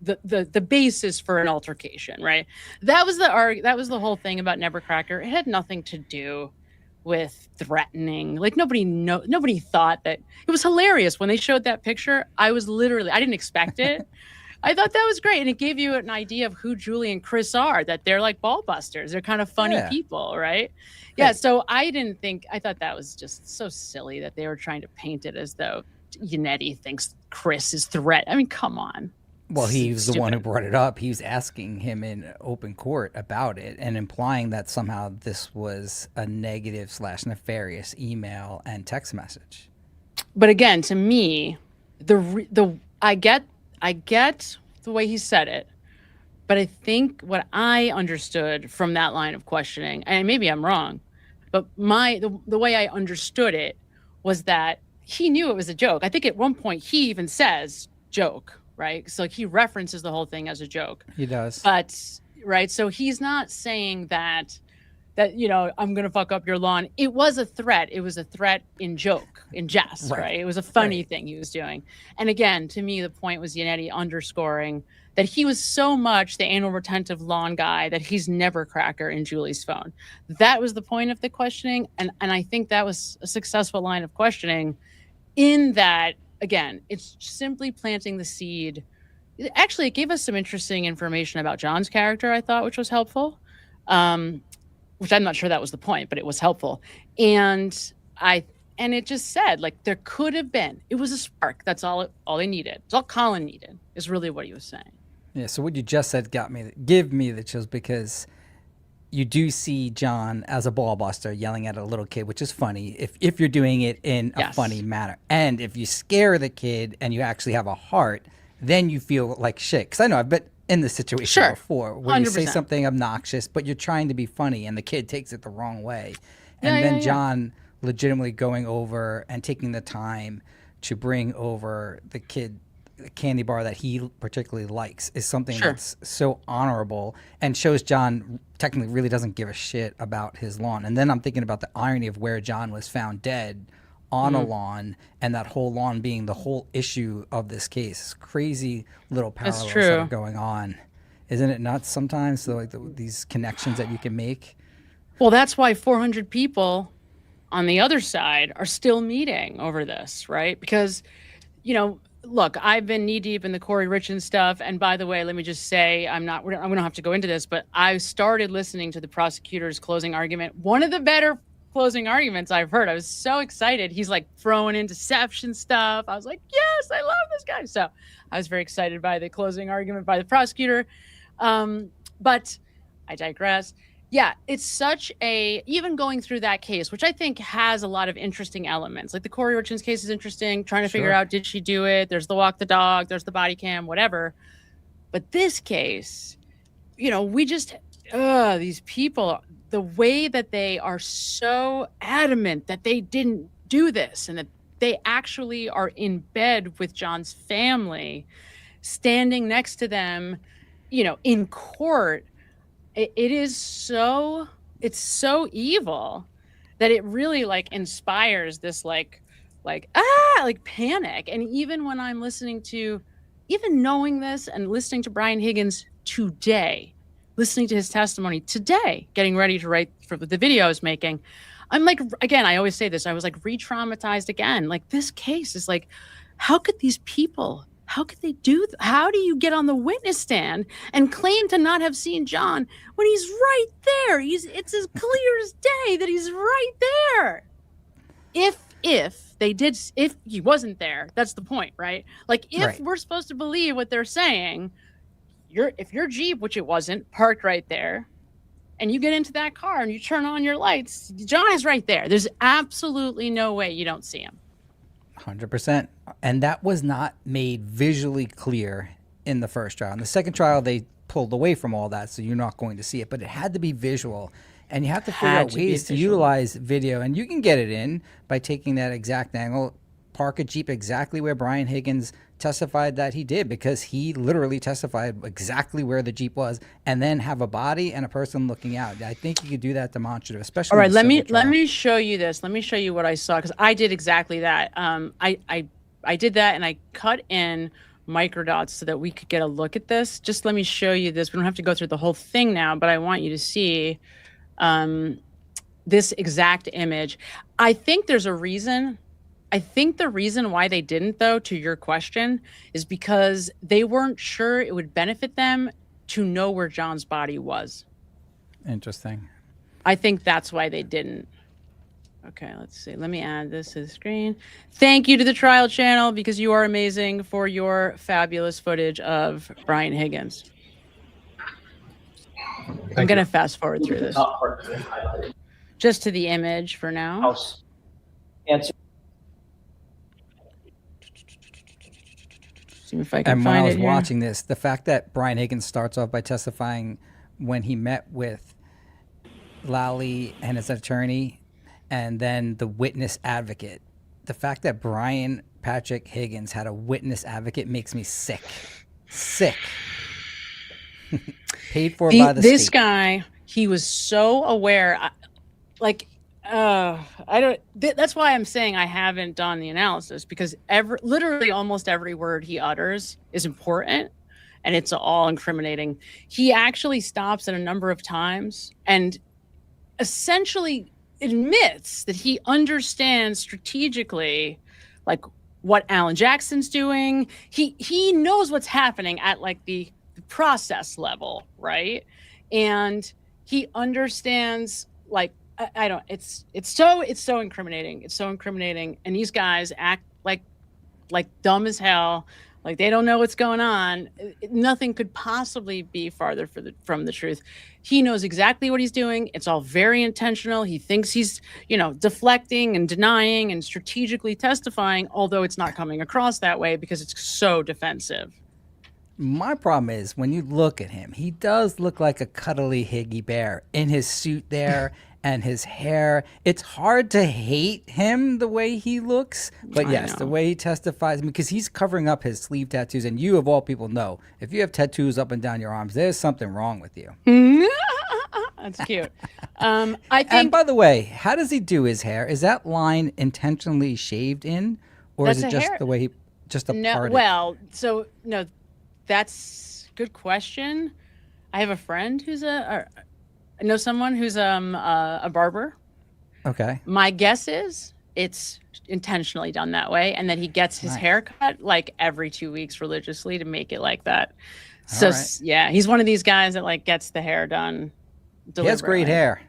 the basis for an altercation, right? That was the whole thing about Nevercracker. It had nothing to do with threatening. Like, nobody thought that. It was hilarious when they showed that picture. I didn't expect it. I thought that was great, and it gave you an idea of who Julie and Chris are, that they're like ball busters. They're kind of funny people, right? Yeah, so I thought that was just so silly that they were trying to paint it as though Yannetti thinks Chris is threat. I mean, come on. Well, he was the one who brought it up. He was asking him in open court about it and implying that somehow this was a negative / nefarious email and text message. But again, to me, I get the way he said it, but I think what I understood from that line of questioning, and maybe I'm wrong, but the way I understood it was that he knew it was a joke. I think at one point he even says joke, right? So he references the whole thing as a joke. He does. But right? So he's not saying that I'm going to fuck up your lawn. It was a threat. It was a threat in joke, in jest, right? It was a funny thing he was doing. And again, to me, the point was Yannetti underscoring that he was so much the anal retentive lawn guy that he's never cracker in Julie's phone. That was the point of the questioning. And I think that was a successful line of questioning in that, again, it's simply planting the seed. Actually, it gave us some interesting information about John's character, I thought, which was helpful. Which I'm not sure that was the point, but it was helpful. And it just said, like, there could have been, it was a spark. That's all they needed. It's all Colin needed, is really what he was saying. Yeah, so what you just said give me the chills, because you do see John as a ball buster yelling at a little kid, which is funny if you're doing it in a funny manner. And if you scare the kid and you actually have a heart, then you feel like shit. Because I know I've been in this situation before where 100%. You say something obnoxious, but you're trying to be funny and the kid takes it the wrong way. And then John legitimately going over and taking the time to bring over the kid a candy bar that he particularly likes is something that's so honorable and shows John technically really doesn't give a shit about his lawn. And then I'm thinking about the irony of where John was found dead on a lawn, and that whole lawn being the whole issue of this case. Crazy little parallels that are going on. Isn't it nuts sometimes? So like these connections that you can make. Well, that's why 400 people on the other side are still meeting over this, right? Because, look, I've been knee deep in the Corey Richins stuff. And by the way, let me just say, I'm going to have to go into this, but I started listening to the prosecutor's closing argument. One of the better closing arguments I've heard. I was so excited. He's like throwing in deception stuff. I was like, yes, I love this guy. So I was very excited by the closing argument by the prosecutor. But I digress. Yeah, it's such even going through that case, which I think has a lot of interesting elements. Like the Corey Richins case is interesting, trying to figure out, did she do it? There's the walk the dog, there's the body cam, whatever. But this case, we just, these people, the way that they are so adamant that they didn't do this and that they actually are in bed with John's family, standing next to them, in court. It's so evil that it really inspires this panic. And even when I'm even knowing this and listening to Brian Higgins today, listening to his testimony today, getting ready to write for the video I was making, I'm again, I always say this, I was re-traumatized again. This case is how could these people, how could they how do you get on the witness stand and claim to not have seen John when he's right there? It's as clear as day that he's right there. If he wasn't there, that's the point, right? If we're supposed to believe what they're saying, if your Jeep, which it wasn't, parked right there, and you get into that car and you turn on your lights, John is right there. There's absolutely no way you don't see him. 100%. And that was not made visually clear in the first trial. In the second trial, they pulled away from all that, so you're not going to see it. But it had to be visual. And you have to figure out ways to utilize video. And you can get it in by taking that exact angle, park a Jeep exactly where Brian Higgins testified that he did, because he literally testified exactly where the Jeep was, and then have a body and a person looking out. I think you could do that demonstrative, especially. All right, let me show you this. Let me show you what I saw, because I did exactly that. I did that, and I cut in microdots so that we could get a look at this. Just let me show you this. We don't have to go through the whole thing now, but I want you to see this exact image. I think there's a reason. I think the reason why they didn't, though, to your question, is because they weren't sure it would benefit them to know where John's body was. Interesting. I think that's why they didn't. Okay, let's see. Let me add this to the screen. Thank you to the trial channel, because you are amazing, for your fabulous footage of Brian Higgins. I'm going to fast forward through this. Just to the image for now. Answer. And when I was watching this, the fact that Brian Higgins starts off by testifying when he met with Lally and his attorney, and then the witness advocate, the fact that Brian Patrick Higgins had a witness advocate makes me sick. Sick. Paid for by the This state. guy, he was so aware. That's why I'm saying I haven't done the analysis, because literally almost every word he utters is important, and it's all incriminating. He actually stops at a number of times and essentially admits that he understands strategically, like, what Alan Jackson's doing. He knows what's happening at like the process level, right? And he understands, like, I don't. It's so incriminating. It's so incriminating, and these guys act like dumb as hell. Like they don't know what's going on. Nothing could possibly be farther from the truth. He knows exactly what he's doing. It's all very intentional. He thinks he's, deflecting and denying and strategically testifying, although it's not coming across that way because it's so defensive. My problem is when you look at him, he does look like a cuddly Higgy bear in his suit there and his hair. It's hard to hate him the way he looks, but yes, the way he testifies, because he's covering up his sleeve tattoos, and you of all people know, if you have tattoos up and down your arms, there's something wrong with you. That's cute. I think. And by the way, how does he do his hair? Is that line intentionally shaved in, or is it just the way he part? Well, so no. That's a good question. I have a friend who's I know someone who's a barber. Okay. My guess is it's intentionally done that way, and that he gets his hair cut like every 2 weeks religiously to make it like that. So yeah, he's one of these guys that like gets the hair done. He has great hair.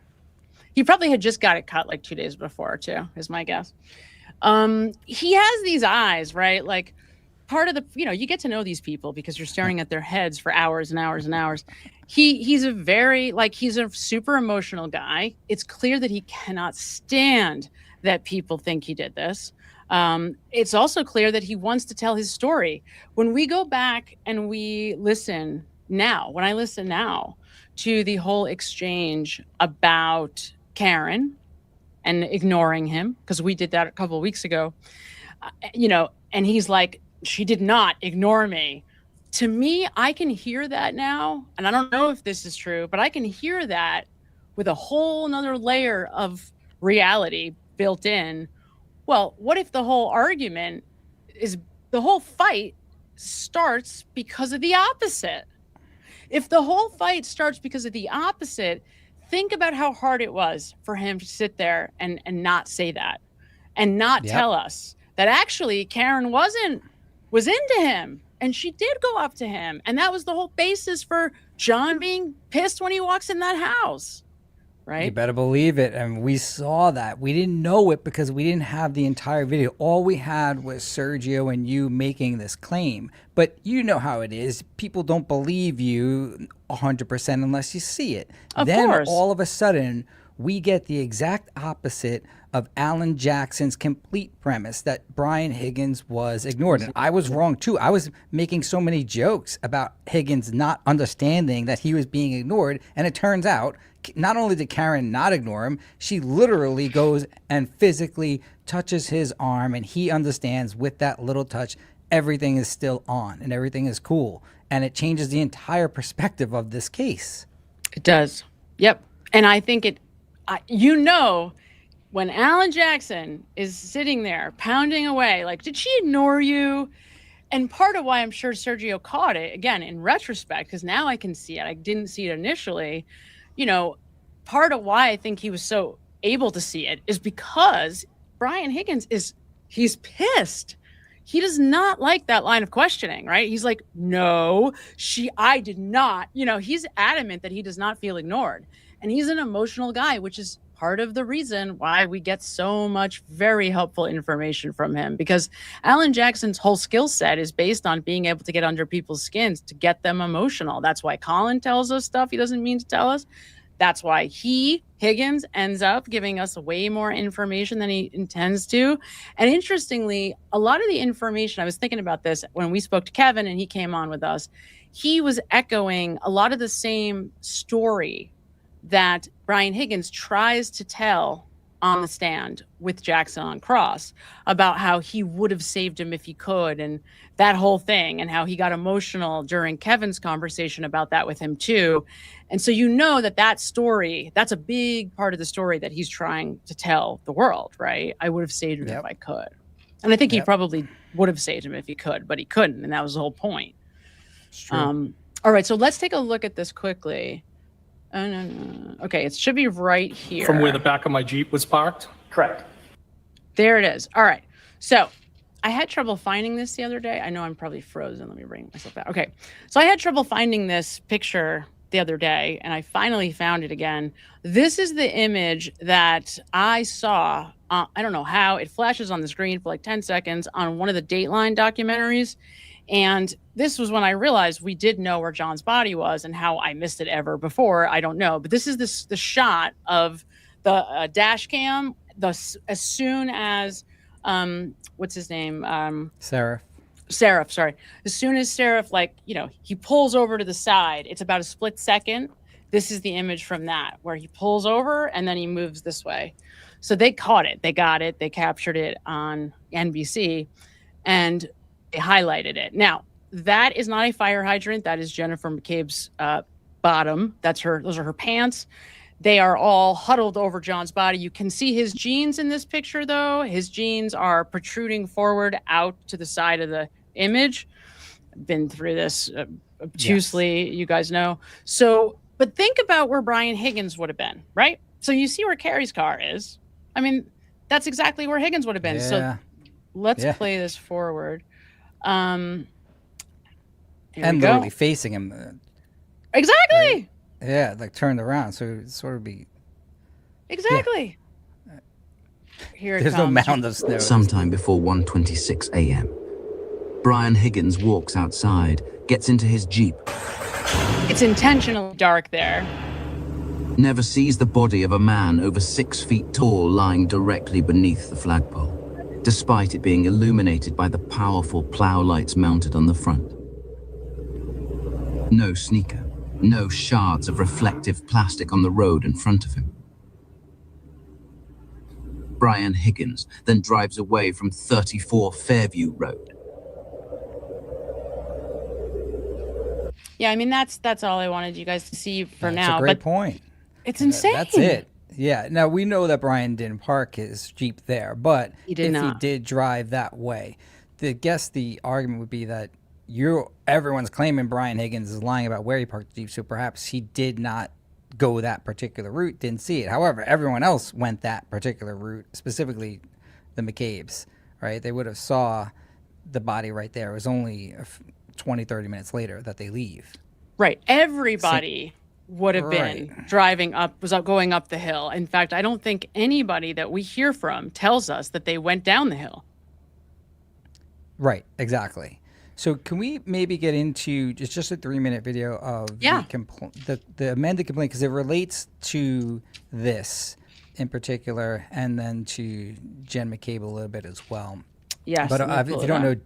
He probably had just got it cut like 2 days before too, is my guess. He has these eyes, right? Like, part of the, you get to know these people because you're staring at their heads for hours and hours and hours. He's a super emotional guy. It's clear that he cannot stand that people think he did this. It's also clear that he wants to tell his story. When we go back and we listen now, when I listen now to the whole exchange about Karen and ignoring him, because we did that a couple of weeks ago, and he's like, she did not ignore me. To me, I can hear that now. And I don't know if this is true, but I can hear that with a whole nother layer of reality built in. Well, what if the whole argument is the whole fight starts because of the opposite? If the whole fight starts because of the opposite, think about how hard it was for him to sit there and not say that and not tell us that actually Karen was into him, and she did go up to him, and that was the whole basis for John being pissed when he walks in that house, right? You better believe it. And we saw that. We didn't know it because we didn't have the entire video. All we had was Sergio and you making this claim. But you know how it is. People don't believe you 100% unless you see it. Of course. All of a sudden, we get the exact opposite of Alan Jackson's complete premise that Brian Higgins was ignored. And I was wrong too. I was making so many jokes about Higgins not understanding that he was being ignored. And it turns out, not only did Karen not ignore him, she literally goes and physically touches his arm, and he understands with that little touch, everything is still on and everything is cool. And it changes the entire perspective of this case. It does. Yep. And I think when Alan Jackson is sitting there pounding away, like, did she ignore you? And part of why I'm sure Sergio caught it, again, in retrospect, because now I can see it. I didn't see it initially. Part of why I think he was so able to see it is because Brian Higgins he's pissed. He does not like that line of questioning, right? He's like, no, I did not. He's adamant that he does not feel ignored. And he's an emotional guy, which is part of the reason why we get so much very helpful information from him, because Alan Jackson's whole skill set is based on being able to get under people's skins to get them emotional. That's why Colin tells us stuff he doesn't mean to tell us. That's why Higgins, ends up giving us way more information than he intends to. And interestingly, a lot of the information, I was thinking about this when we spoke to Kevin and he came on with us, he was echoing a lot of the same story that Brian Higgins tries to tell on the stand with Jackson on cross about how he would have saved him if he could, and that whole thing, and how he got emotional during Kevin's conversation about that with him too. And so that story, that's a big part of the story that he's trying to tell the world, right? I would have saved him if I could. And I think he probably would have saved him if he could, but he couldn't, and that was the whole point. All right, so let's take a look at this quickly. No. Okay, it should be right here. From where the back of my Jeep was parked? Correct. There it is. All right. So I had trouble finding this the other day. I know I'm probably frozen. Let me bring myself back. Okay. So I had trouble finding this picture the other day, and I finally found it again. This is the image that I saw. I don't know how. It flashes on the screen for like 10 seconds on one of the Dateline documentaries. And this was when I realized we did know where John's body was, and how I missed it ever before, I don't know. But this is the shot of the dash cam as soon as, what's his name? Seraph, sorry. As soon as Seraph, he pulls over to the side, it's about a split second. This is the image from that, where he pulls over and then he moves this way. So they caught it. They got it. They captured it on NBC. And they highlighted it. Now, that is not a fire hydrant. That is Jennifer McCabe's bottom. Those are her pants. They are all huddled over John's body. You can see his jeans in this picture, though. His jeans are protruding forward out to the side of the image. I've been through this obtusely, you guys know. So, but think about where Brian Higgins would have been, right? So you see where Carrie's car is. I mean, that's exactly where Higgins would have been. Yeah. So let's play this forward. And literally facing him. Exactly. Right? Yeah, like turned around, so it sort of be. Exactly. Yeah. Here it There's comes. no mound of snow. Sometime before 1:26 a.m., Brian Higgins walks outside, gets into his Jeep. It's intentionally dark there. Never sees the body of a man over 6 feet tall lying directly beneath the flagpole, despite it being illuminated by the powerful plow lights mounted on the front. No sneaker, no shards of reflective plastic on the road in front of him. Brian Higgins then drives away from 34 Fairview Road. Yeah, I mean, that's all I wanted you guys to see for now. That's a great point. It's insane. That's it. Yeah. Now, we know that Brian didn't park his Jeep there, but he did drive that way, the argument would be that everyone's claiming Brian Higgins is lying about where he parked the Jeep, so perhaps he did not go that particular route, didn't see it. However, everyone else went that particular route, specifically the McCabes, right? They would have saw the body right there. It was only 20, 30 minutes later that they leave. Right. Everybody would have been going up the hill. In fact, I don't think anybody that we hear from tells us that they went down the hill. Right, exactly. So can we maybe get into just a 3-minute video of the amended complaint, because it relates to this in particular, and then to Jen McCabe a little bit as well. Yes. But if you don't know,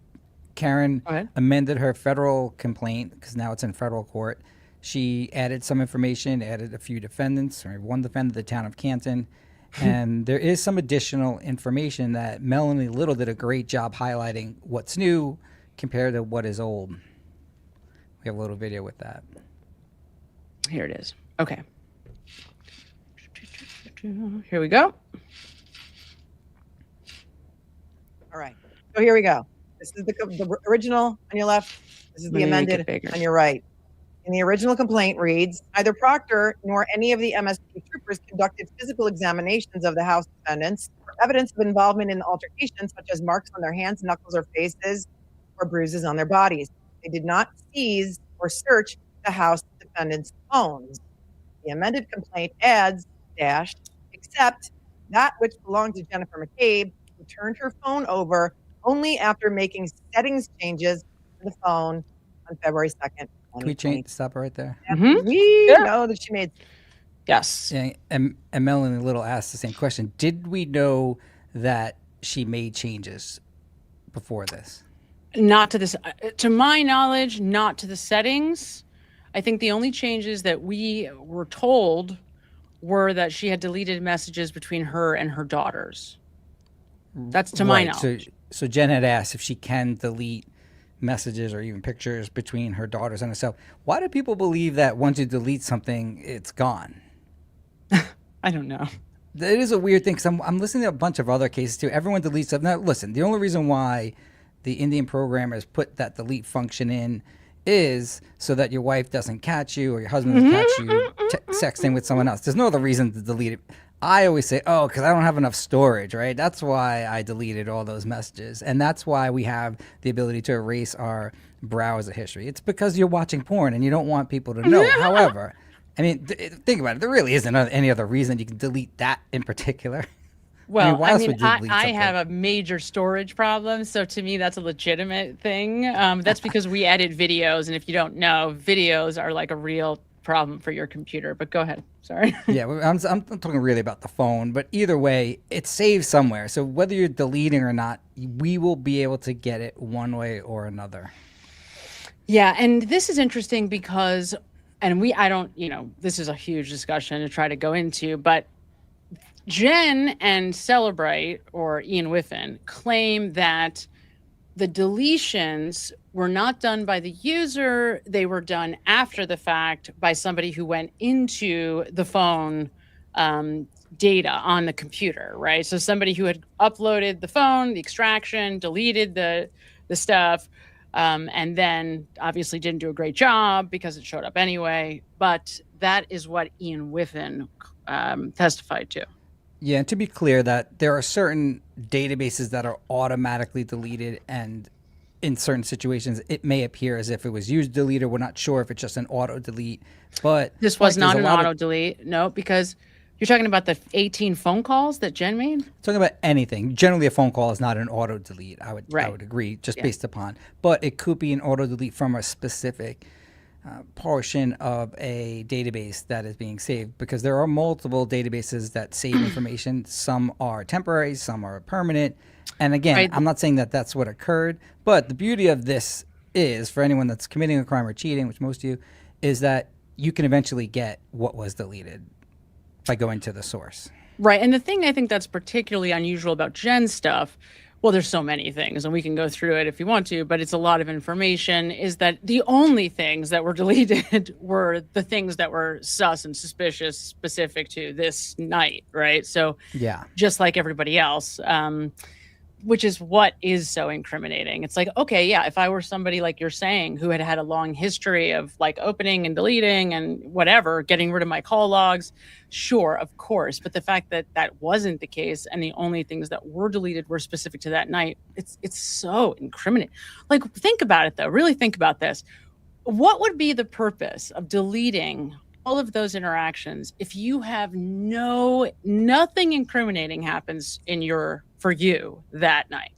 Karen amended her federal complaint because now it's in federal court. She added some information, added a few defendants, or one defendant, the town of Canton. And there is some additional information that Melanie Little did a great job highlighting what's new compared to what is old. We have a little video with that. Here it is. Okay. Here we go. All right. So here we go. This is the original on your left. This is the amended on your right. And the original complaint reads, neither Proctor nor any of the MSP troopers conducted physical examinations of the House defendants for evidence of involvement in the altercation, such as marks on their hands, knuckles, or faces, or bruises on their bodies. They did not seize or search the House defendants' phones. The amended complaint adds, except that which belonged to Jennifer McCabe, who turned her phone over only after making settings changes to the phone on February 2nd. Can we stop right there? We know that she made. Yes. Yeah, and Melanie Little asked the same question. Did we know that she made changes before this? Not to this, to my knowledge, not to the settings. I think the only changes that we were told were that she had deleted messages between her and her daughters. That's to my knowledge. So Jen had asked if she can delete messages or even pictures between her daughters and herself. Why do people believe that once you delete something, it's gone? I don't know. It is a weird thing, because I'm listening to a bunch of other cases too. Everyone deletes stuff. Now, listen, the only reason why the Indian programmers put that delete function in is so that your wife doesn't catch you or your husband doesn't catch you sexting with someone else. There's no other reason to delete it. I always say, oh, because I don't have enough storage, right? That's why I deleted all those messages. And that's why we have the ability to erase our browser history. It's because you're watching porn and you don't want people to know. However, I mean, think about it. There really isn't any other reason you can delete that in particular. Well, why else would you delete I something? have a major storage problem, so to me that's a legitimate thing. That's because we edit videos, and if you don't know, videos are like a real problem for your computer. But go ahead. Sorry. Yeah, I'm talking really about the phone, but either way, it's saved somewhere. So whether you're deleting or not, we will be able to get it one way or another. Yeah, and this is interesting because, and this is a huge discussion to try to go into, but Jen and Celebrate, or Ian Whiffen, claim that the deletions were not done by the user. They were done after the fact by somebody who went into the phone data on the computer, right? So somebody who had uploaded the phone, the extraction, deleted the stuff, and then obviously didn't do a great job because it showed up anyway. But that is what Ian Whiffen testified to. Yeah, and to be clear, that there are certain databases that are automatically deleted, and in certain situations, it may appear as if it was used deleted. We're not sure if it's just an auto delete, but this was not an auto delete. No, because you're talking about the 18 phone calls that Jen made. Talking about anything. Generally, a phone call is not an auto delete. I would agree, just based upon, but it could be an auto delete from a specific portion of a database that is being saved, because there are multiple databases that save information. Some are temporary, some are permanent. And again, I'm not saying that that's what occurred, but the beauty of this is, for anyone that's committing a crime or cheating, which most of you, is that you can eventually get what was deleted by going to the source. Right. And the thing I think that's particularly unusual about Jen's stuff, well, there's so many things, and we can go through it if you want to, but it's a lot of information, is that the only things that were deleted were the things that were sus and suspicious specific to this night, right? So yeah, just like everybody else, which is what is so incriminating. It's like, okay, yeah, if I were somebody like you're saying who had had a long history of like opening and deleting and whatever, getting rid of my call logs, sure, of course. But the fact that that wasn't the case and the only things that were deleted were specific to that night, it's so incriminating. Like, think about it though, really think about this. What would be the purpose of deleting all of those interactions if you have nothing incriminating happens for you that night?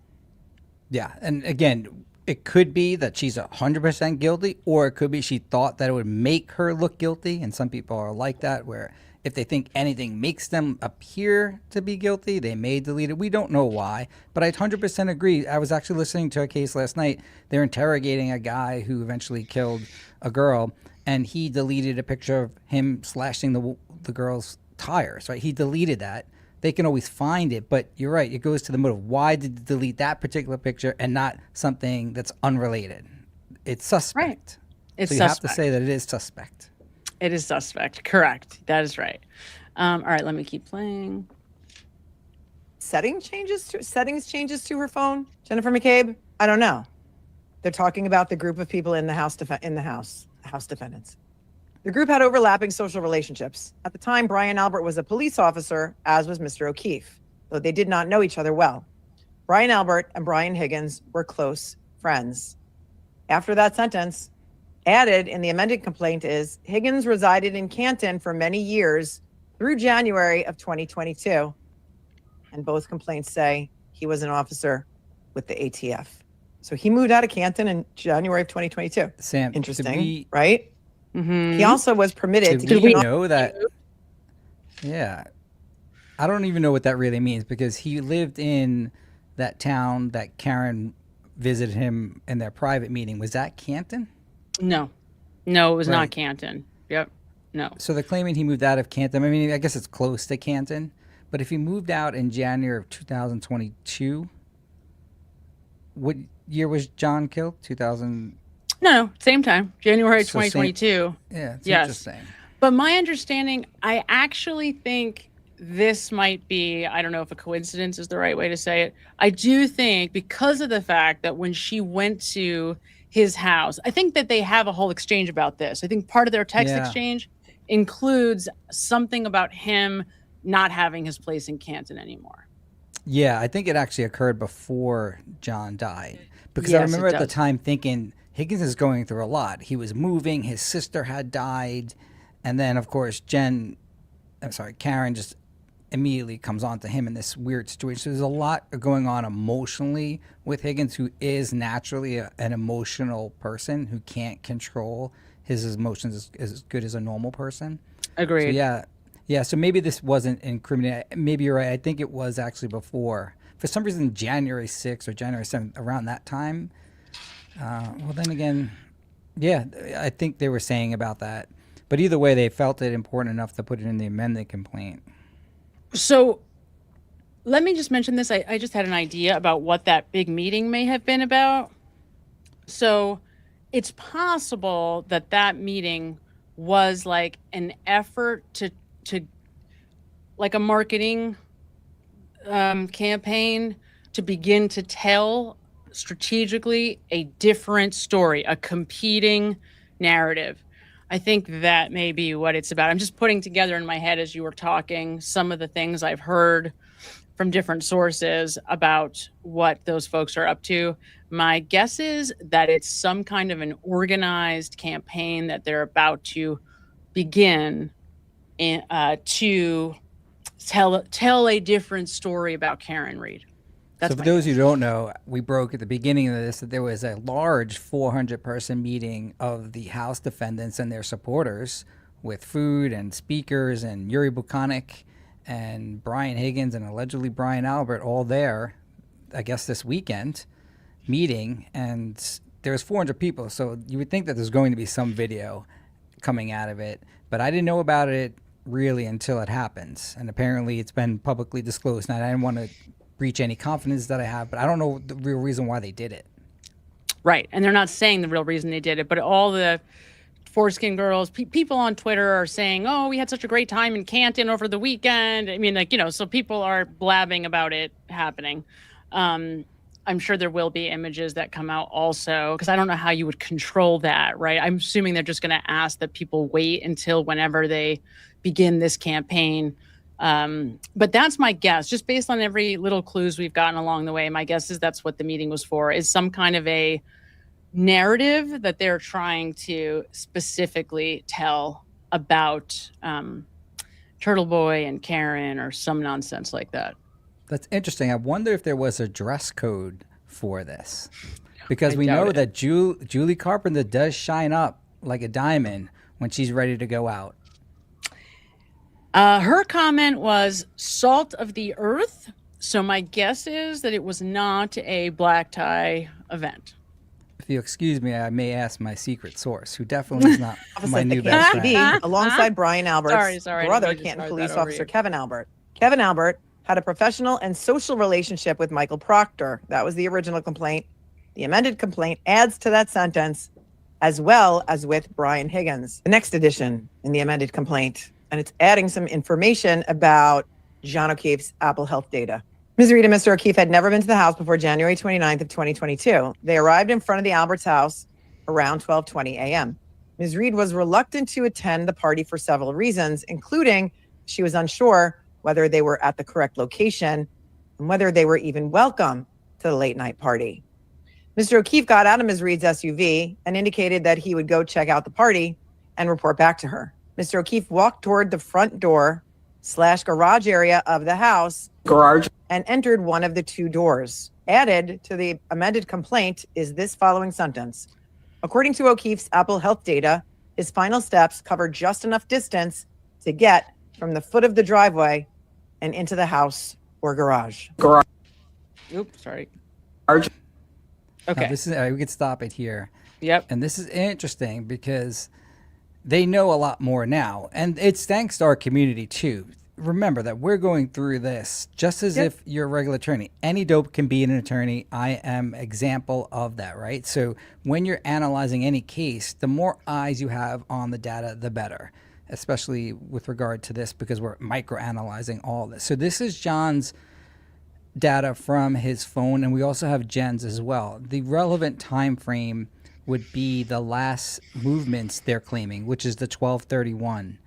Yeah. And again, it could be that she's 100% guilty, or it could be she thought that it would make her look guilty. And some people are like that, where if they think anything makes them appear to be guilty, they may delete it. We don't know why, but I 100% agree. I was actually listening to a case last night. They're interrogating a guy who eventually killed a girl, and he deleted a picture of him slashing the girl's tires, right? He deleted that. They can always find it, but you're right. It goes to the motive. Why did you delete that particular picture and not something that's unrelated? It's suspect. Right. It's so you have to say that it is suspect. It is suspect. Correct. That is right. All right, let me keep playing. Settings changes to her phone, Jennifer McCabe? I don't know. They're talking about the group of people in the house defendants. The group had overlapping social relationships. At the time, Brian Albert was a police officer, as was Mr. O'Keefe, though they did not know each other well. Brian Albert and Brian Higgins were close friends. After that sentence, added in the amended complaint is Higgins resided in Canton for many years through January of 2022. And both complaints say he was an officer with the ATF. So he moved out of Canton in January of 2022. Sam, interesting, right? Mm-hmm. He also was permitted to we know that. Yeah, I don't even know what that really means, because he lived in that town that Karen visited him in their private meeting. Was that Canton? No, it was not Canton. Yep. No. So they're claiming he moved out of Canton. I mean, I guess it's close to Canton, but if he moved out in January of 2022, what year was John killed? 2000. No, same time, January So same- 2022. Yeah, it's Yes. interesting. But my understanding, I actually think this might be, I don't know if a coincidence is the right way to say it. I do think because of the fact that when she went to his house, I think that they have a whole exchange about this. I think part of their text Yeah. exchange includes something about him not having his place in Canton anymore. Yeah, I think it actually occurred before John died. Because I Yes, remember it at the does. time thinking Higgins is going through a lot. He was moving, his sister had died, and then of course Karen just immediately comes on to him in this weird situation. So there's a lot going on emotionally with Higgins, who is naturally an emotional person who can't control his emotions as good as a normal person. Agreed. So yeah. So maybe this wasn't incriminating. Maybe you're right. I think it was actually before. For some reason, January 6th or January 7th, around that time. Well, then again, yeah, I think they were saying about that. But either way, they felt it important enough to put it in the amended complaint. So let me just mention this. I just had an idea about what that big meeting may have been about. So it's possible that that meeting was like an effort to like a marketing campaign to begin to tell strategically a different story, a competing narrative. I think that may be what it's about. I'm just putting together in my head as you were talking some of the things I've heard from different sources about what those folks are up to. My guess is that it's some kind of an organized campaign that they're about to begin to tell a different story about Karen Reed. That's So for my those guess. who don't know, we broke at the beginning of this that there was a large 400-person meeting of the House defendants and their supporters with food and speakers and Yuri Buchanan and Brian Higgins and allegedly Brian Albert all there, I guess this weekend, meeting. And there was 400 people. So you would think that there's going to be some video coming out of it. But I didn't know about it really until it happens. And apparently it's been publicly disclosed. And I didn't want to breach any confidence that I have, but I don't know the real reason why they did it. Right. And they're not saying the real reason they did it, but all the foreskin girls, people on Twitter are saying, oh, we had such a great time in Canton over the weekend. I mean, like, you know, so people are blabbing about it happening. I'm sure there will be images that come out also, because I don't know how you would control that, right? I'm assuming they're just going to ask that people wait until whenever they begin this campaign. But that's my guess, just based on every little clues we've gotten along the way. My guess is that's what the meeting was for, is some kind of a narrative that they're trying to specifically tell about Turtle Boy and Karen or some nonsense like that. That's interesting. I wonder if there was a dress code for this, because we doubt know it. that Julie Carpenter does shine up like a diamond when she's ready to go out. Her comment was salt of the earth. So my guess is that it was not a black tie event. If you excuse me, I may ask my secret source, who definitely is not Office my at the new best Canton friend. PD, alongside Brian Albert's Sorry, I brother, didn't mean to Canton start police that over officer you. Kevin Albert. Kevin Albert had a professional and social relationship with Michael Proctor. That was the original complaint. The amended complaint adds to that sentence, as well as with Brian Higgins. The next addition in the amended complaint, and it's adding some information about John O'Keefe's Apple Health data. Ms. Reed and Mr. O'Keefe had never been to the house before January 29th of 2022. They arrived in front of the Alberts house around 12:20 a.m. Ms. Reed was reluctant to attend the party for several reasons, including she was unsure whether they were at the correct location and whether they were even welcome to the late night party. Mr. O'Keefe got out of Ms. Reed's SUV and indicated that he would go check out the party and report back to her. Mr. O'Keefe walked toward the front door / garage area of the house and entered one of the two doors. Added to the amended complaint is this following sentence. According to O'Keefe's Apple Health data, his final steps covered just enough distance to get from the foot of the driveway and into the house or garage. Oops, sorry. Now, Okay. this is we could stop it here. Yep. And this is interesting because they know a lot more now. And it's thanks to our community too. Remember that we're going through this just as if you're a regular attorney. Any dope can be an attorney. I am example of that, right? So when you're analyzing any case, the more eyes you have on the data, the better, especially with regard to this, because we're microanalyzing all this. So this is John's data from his phone, and we also have Jen's as well. The relevant time frame would be the last movements they're claiming, which is the 12:31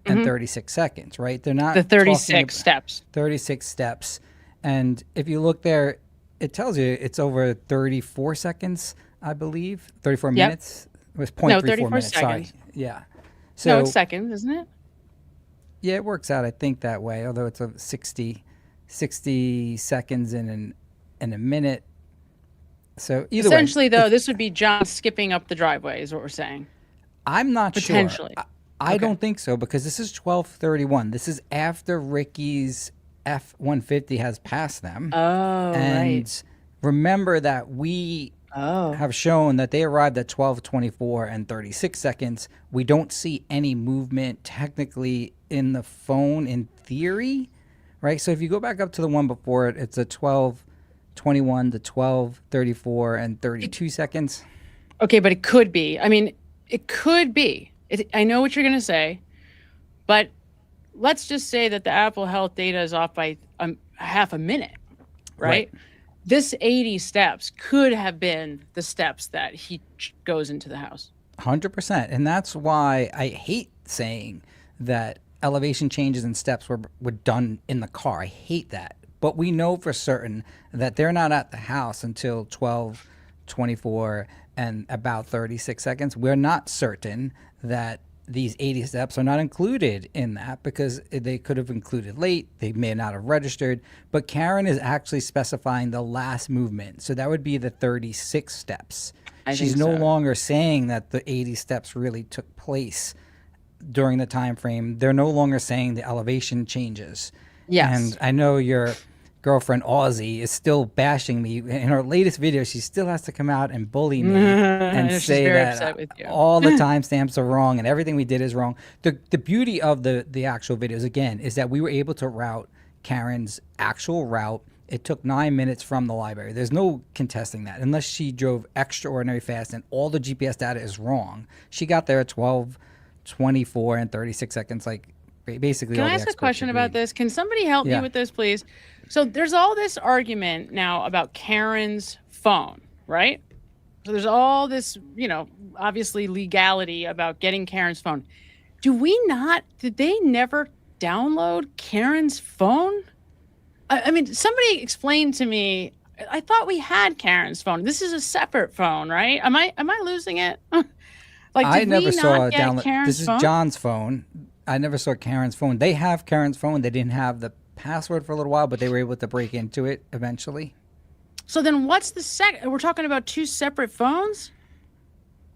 and 36 seconds, right? They're not the 36 steps. 36 steps. And if you look there, it tells you it's over 34 seconds, I believe. 34 minutes. It was 0.34 minutes. Seconds. Sorry. Yeah. So No, it's seconds, isn't it? yeah, it works out, I think, that way, although it's a 60 seconds in a minute. So either Essentially, way, though, this would be John skipping up the driveway, is what we're saying. I'm not Potentially. sure. I don't think so, because this is 12:31. This is after Ricky's F-150 has passed them. Oh, and right. remember that we have shown that they arrived at 12:24 and 36 seconds. We don't see any movement technically in the phone in theory, right? So if you go back up to the one before it, it's a 12:21 to 12:34 and 32 seconds. Okay, but it could be. I mean, it could be. I know what you're going to say, but let's just say that the Apple Health data is off by half a minute, right? This 80 steps could have been the steps that he goes into the house. 100%. And that's why I hate saying that elevation changes and steps were done in the car. I hate that. But we know for certain that they're not at the house until 12:24 and about 36 seconds. We're not certain that these 80 steps are not included in that, because they could have included late. They may not have registered. But Karen is actually specifying the last movement. So that would be the 36 steps. She's no longer saying that the 80 steps really took place during the time frame. They're no longer saying the elevation changes. Yes. And I know your girlfriend Aussie is still bashing me. In her latest video, she still has to come out and bully me and say that all the timestamps are wrong and everything we did is wrong. The beauty of the actual videos, again, is that we were able to route Karen's actual route. It took 9 minutes from the library. There's no contesting that, unless she drove extraordinary fast and all the GPS data is wrong. She got there at 12:24 and 36 seconds, like basically. Can all I the ask a question about this? Can somebody help me with this, please? So there's all this argument now about Karen's phone, right? So there's all this, obviously legality about getting Karen's phone. Did they never download Karen's phone? I mean, somebody explained to me, I thought we had Karen's phone. This is a separate phone, right? Am I losing it? I never saw a download. Karen's This phone? is John's phone. I never saw Karen's phone. They have Karen's phone. They didn't have the password for a little while, but they were able to break into it eventually. So then what's the second? We're talking about two separate phones?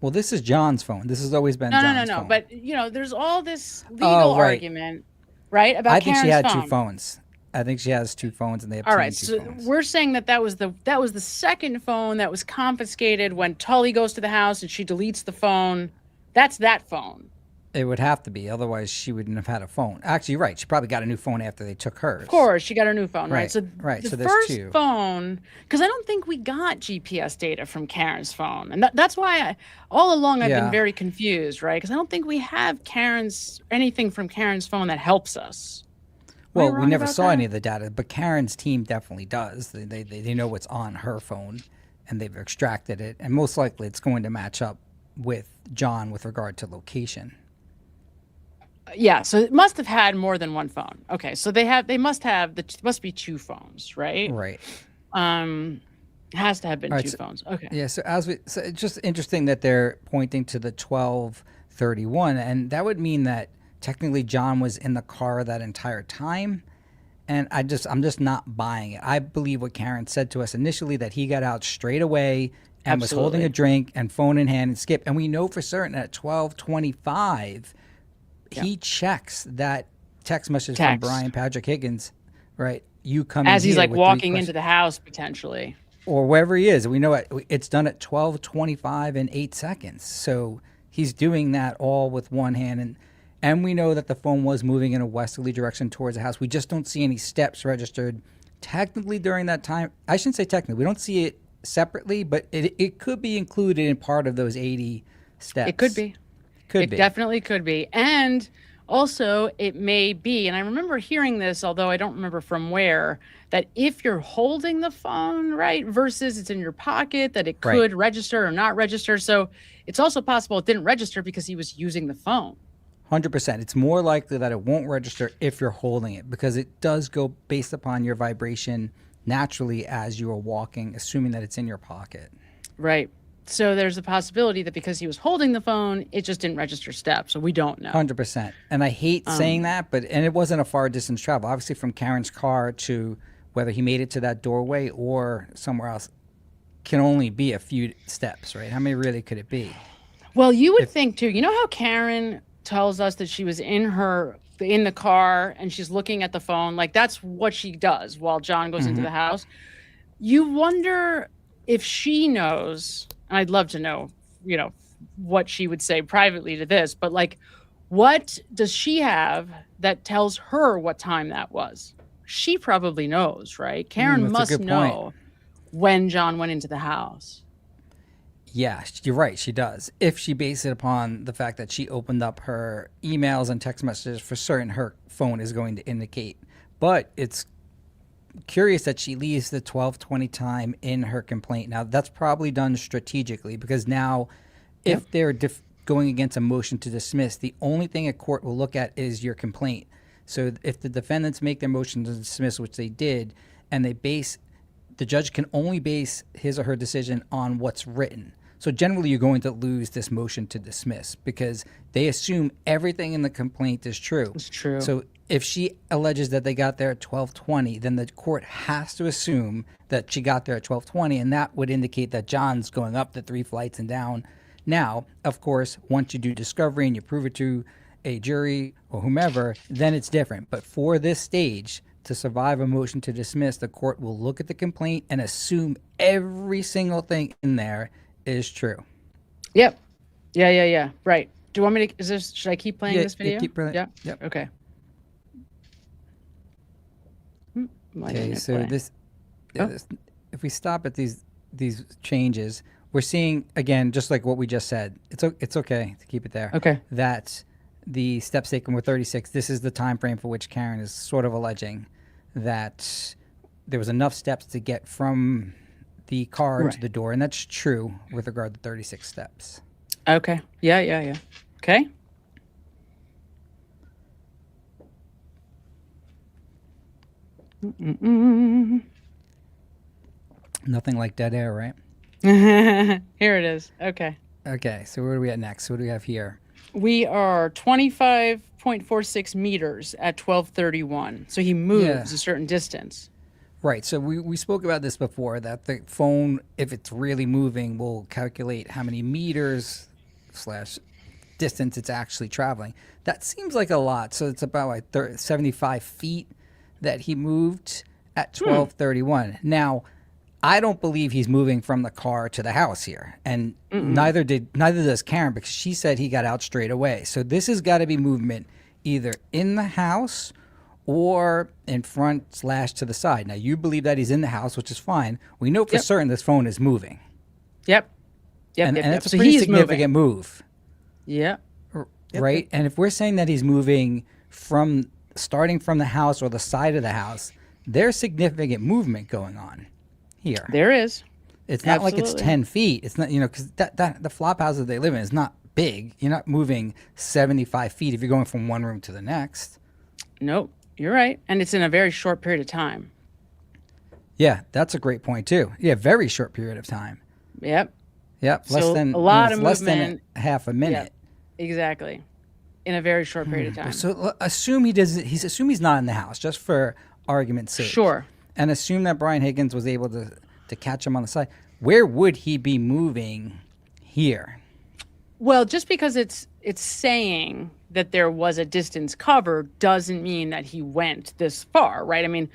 Well, this is John's phone. This has always been John's phone. But, there's all this legal argument, right, about Karen's phone. I think she had two phones. I think she has two phones, and they have all right, two so phones. we're saying that was the second phone that was confiscated when Tully goes to the house and she deletes the phone. That's that phone. It would have to be, otherwise she wouldn't have had a phone. Actually, you're right. She probably got a new phone after they took hers. Of course, she got her new phone, right? So so the there's first two. phone, because I don't think we got GPS data from Karen's phone, and that's why all along I've been very confused, right? Because I don't think we have anything from Karen's phone that helps us. Well, we never saw any of the data, but Karen's team definitely does. They know what's on her phone, and they've extracted it, and most likely it's going to match up with John with regard to location. Yeah, so it must have had more than one phone. Okay, so they must be two phones, right? Right. It has to have been two phones. Okay. Yeah, so it's just interesting that they're pointing to the 12:31, and that would mean that technically John was in the car that entire time. And I'm just not buying it. I believe what Karen said to us initially, that he got out straight away and was holding a drink and phone in hand and skipped. And we know for certain at 12:25, he checks that text message from Brian Patrick Higgins, right? You come as he's like walking into the house potentially, or wherever he is. We know it's done at 12:25 and 8 seconds. So he's doing that all with one hand. And we know that the phone was moving in a westerly direction towards the house. We just don't see any steps registered technically during that time. I shouldn't say technically. We don't see it separately, but it could be included in part of those 80 steps. It could be. It definitely could be. And also, it may be, and I remember hearing this, although I don't remember from where, that if you're holding the phone, right, versus it's in your pocket, that it could register or not register. So it's also possible it didn't register because he was using the phone. 100%. It's more likely that it won't register if you're holding it, because it does go based upon your vibration naturally as you are walking, assuming that it's in your pocket. Right. So there's a possibility that because he was holding the phone, it just didn't register steps. So we don't know. 100%. And I hate saying that, and it wasn't a far distance travel. Obviously, from Karen's car to whether he made it to that doorway or somewhere else can only be a few steps, right? How many really could it be? Well, you would think too. You know how Karen tells us that she was in the car and she's looking at the phone? Like, that's what she does while John goes into the house. You wonder if she knows, and I'd love to know, what she would say privately to this, but like, what does she have that tells her what time that was? She probably knows, right? Karen must know when John went into the house. Yeah, you're right. She does. If she bases it upon the fact that she opened up her emails and text messages, for certain her phone is going to indicate. But it's curious that she leaves the 12:20 time in her complaint. Now, that's probably done strategically, because now if they're going against a motion to dismiss, the only thing a court will look at is your complaint. So if the defendants make their motion to dismiss, which they did, and the judge can only base his or her decision on what's written. So generally, you're going to lose this motion to dismiss because they assume everything in the complaint is true. It's true. So if she alleges that they got there at 12:20, then the court has to assume that she got there at 12:20, and that would indicate that John's going up the 3 flights and down. Now, of course, once you do discovery and you prove it to a jury or whomever, then it's different. But for this stage, to survive a motion to dismiss, the court will look at the complaint and assume every single thing in there is true. Yep. Yeah. Right. Do you want me to, should I keep playing this video? Yeah, keep playing. Yeah. Yep. Okay. Okay, so this, if we stop at these changes, we're seeing, again, just like what we just said, it's okay to keep it there. Okay. That the steps taken were 36. This is the time frame for which Karen is sort of alleging that there was enough steps to get from the car to the door, and that's true with regard to 36 steps. Okay. Yeah. Okay. Nothing like dead air, right? Here it is. Okay. Okay, so where do we at next? What do we have here? We are 25.46 meters at 12:31. So he moves a certain distance. Right. So we spoke about this before, that the phone, if it's really moving, will calculate how many meters / distance it's actually traveling. That seems like a lot. So it's about like 75 feet that he moved at 12:31. Now, I don't believe he's moving from the car to the house here, and neither does Karen, because she said he got out straight away. So this has got to be movement either in the house or in front / to the side. Now, you believe that he's in the house, which is fine. We know for certain this phone is moving. Yep. And it's a pretty significant move. Yeah. Right? And if we're saying that he's moving starting from the house or the side of the house, there's significant movement going on here. There is. It's not like it's 10 feet. It's not, because that the flop houses they live in is not big. You're not moving 75 feet if you're going from one room to the next. Nope. You're right. And it's in a very short period of time. Yeah, that's a great point too. Yeah, very short period of time. Yep. Less than a lot of less movement. than half a minute. Yep. Exactly. In a very short period of time. So assume he's not in the house, just for argument's sake. Sure. And assume that Brian Higgins was able to catch him on the side. Where would he be moving here? Well, just because it's saying that there was a distance covered doesn't mean that he went this far, right? I mean,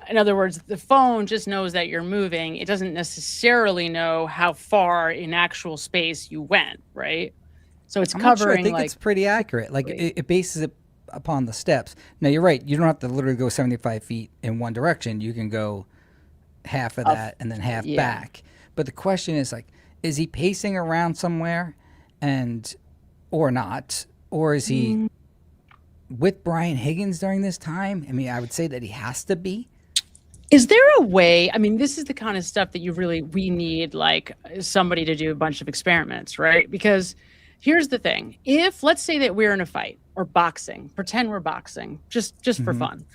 in other words, the phone just knows that you're moving. It doesn't necessarily know how far in actual space you went, right? So it's I'm not sure. covering I think like it's pretty accurate. Like it bases it upon the steps. Now you're right. You don't have to literally go 75 feet in one direction. You can go half of that and then half back. But the question is like, is he pacing around somewhere, or not, or is he with Brian Higgins during this time? I mean, I would say that he has to be. Is there a way? I mean, this is the kind of stuff that we need like somebody to do a bunch of experiments, right? Because here's the thing. If let's say that we're in a fight or boxing, pretend we're boxing just for fun.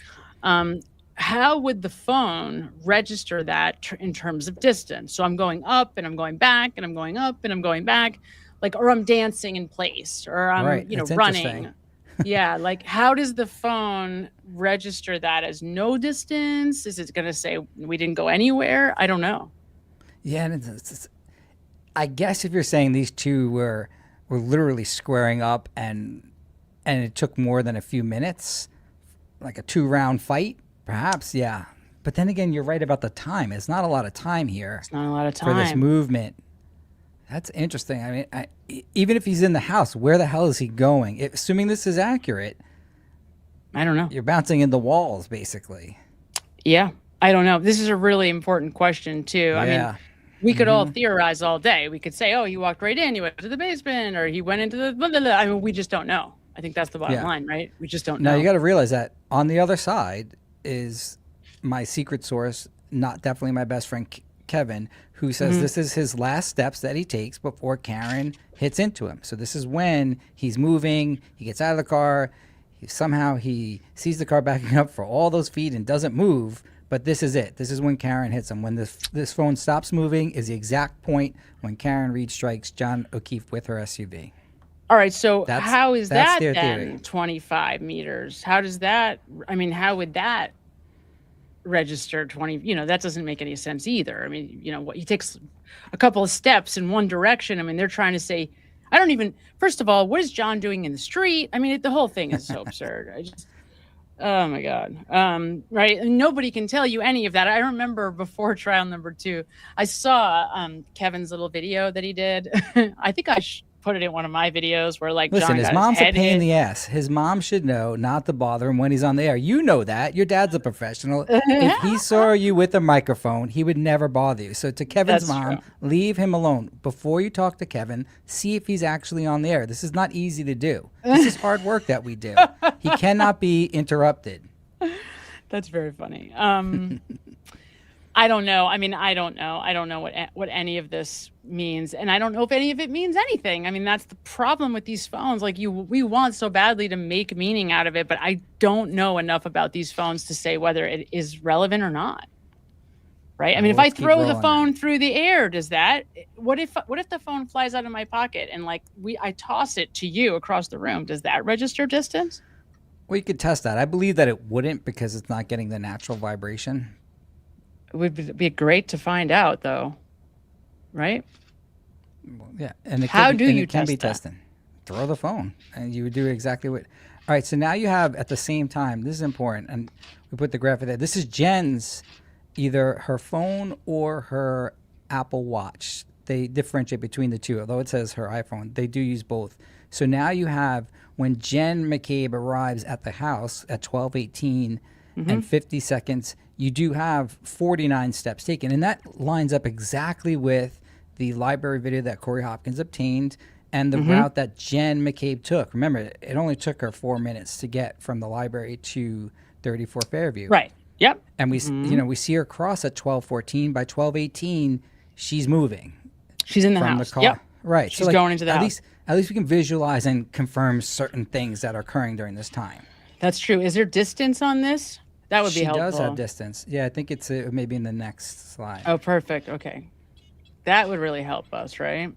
How would the phone register that in terms of distance? So I'm going up and I'm going back and I'm going up and I'm going back, like, or I'm dancing in place or I'm, running. Yeah. Like, how does the phone register that as no distance? Is it going to say we didn't go anywhere? I don't know. Yeah. And I guess if you're saying these two were literally squaring up and it took more than a few minutes, like a 2-round fight, perhaps, yeah. But then again, you're right about the time. It's not a lot of time here. It's not a lot of time for this movement. That's interesting. I mean, even if he's in the house, where the hell is he going? Assuming this is accurate, I don't know. You're bouncing into walls, basically. Yeah, I don't know. This is a really important question, too. Yeah. I mean, we could all theorize all day. We could say, oh, he walked right in, he went to the basement, or he went into the blah, blah, blah. I mean, we just don't know. I think that's the bottom line, right? We just don't know. Now, you got to realize that on the other side is my secret source, not definitely my best friend Kevin, who says this is his last steps that he takes before Karen hits into him. So this is when he's moving, he gets out of the car, somehow he sees the car backing up for all those feet and doesn't move, but this is it. This is when Karen hits him. When this phone stops moving is the exact point when Karen Reed strikes John O'Keefe with her SUV. All right, so how is that then theory. 25 meters? How does that, I mean, how would that register 20, that doesn't make any sense either. I mean, he takes a couple of steps in one direction. I mean, they're trying to say, first of all, what is John doing in the street? I mean, the whole thing is so absurd. Oh my God. Right. And nobody can tell you any of that. I remember before trial number 2, I saw Kevin's little video that he did. I think I put it in one of my videos where listen, John his got mom's his head a pain in hit. the ass. His mom should know not to bother him when he's on the air. You know that. Your dad's a professional. If he saw you with a microphone, he would never bother you. So to Kevin's That's mom, true. leave him alone. Before you talk to Kevin, see if he's actually on the air. This is not easy to do. This is hard work that we do. He cannot be interrupted. That's very funny. I don't know. I mean, I don't know. I don't know what any of this means, and I don't know if any of it means anything. I mean, that's the problem with these phones. Like we want so badly to make meaning out of it, but I don't know enough about these phones to say whether it is relevant or not. Right? I mean, if I throw the phone through the air, does that? What if the phone flies out of my pocket and I toss it to you across the room? Does that register distance? Well, you could test that. I believe that it wouldn't because it's not getting the natural vibration. It would be great to find out, though, right? Well, yeah, and it How can, do and you it can test be that? testing. Throw the phone, and you would do exactly what. All right, so now you have at the same time. This is important, and we put the graphic there. This is Jen's, either her phone or her Apple Watch. They differentiate between the two, although it says her iPhone. They do use both. So now you have when Jen McCabe arrives at the house at 12:18 and 50 seconds. You do have 49 steps taken, and that lines up exactly with the library video that Corey Hopkins obtained and the route that Jen McCabe took. Remember, it only took her 4 minutes to get from the library to 34 Fairview. Right. Yep. And we see her cross at 12:14. By 12:18, she's moving. She's in the from house. The car. Yep. Right. She's going into the house. At least we can visualize and confirm certain things that are occurring during this time. That's true. Is there distance on this? That would be helpful. She does have distance. Yeah, I think it's maybe in the next slide. Oh, perfect. Okay. That would really help us, right?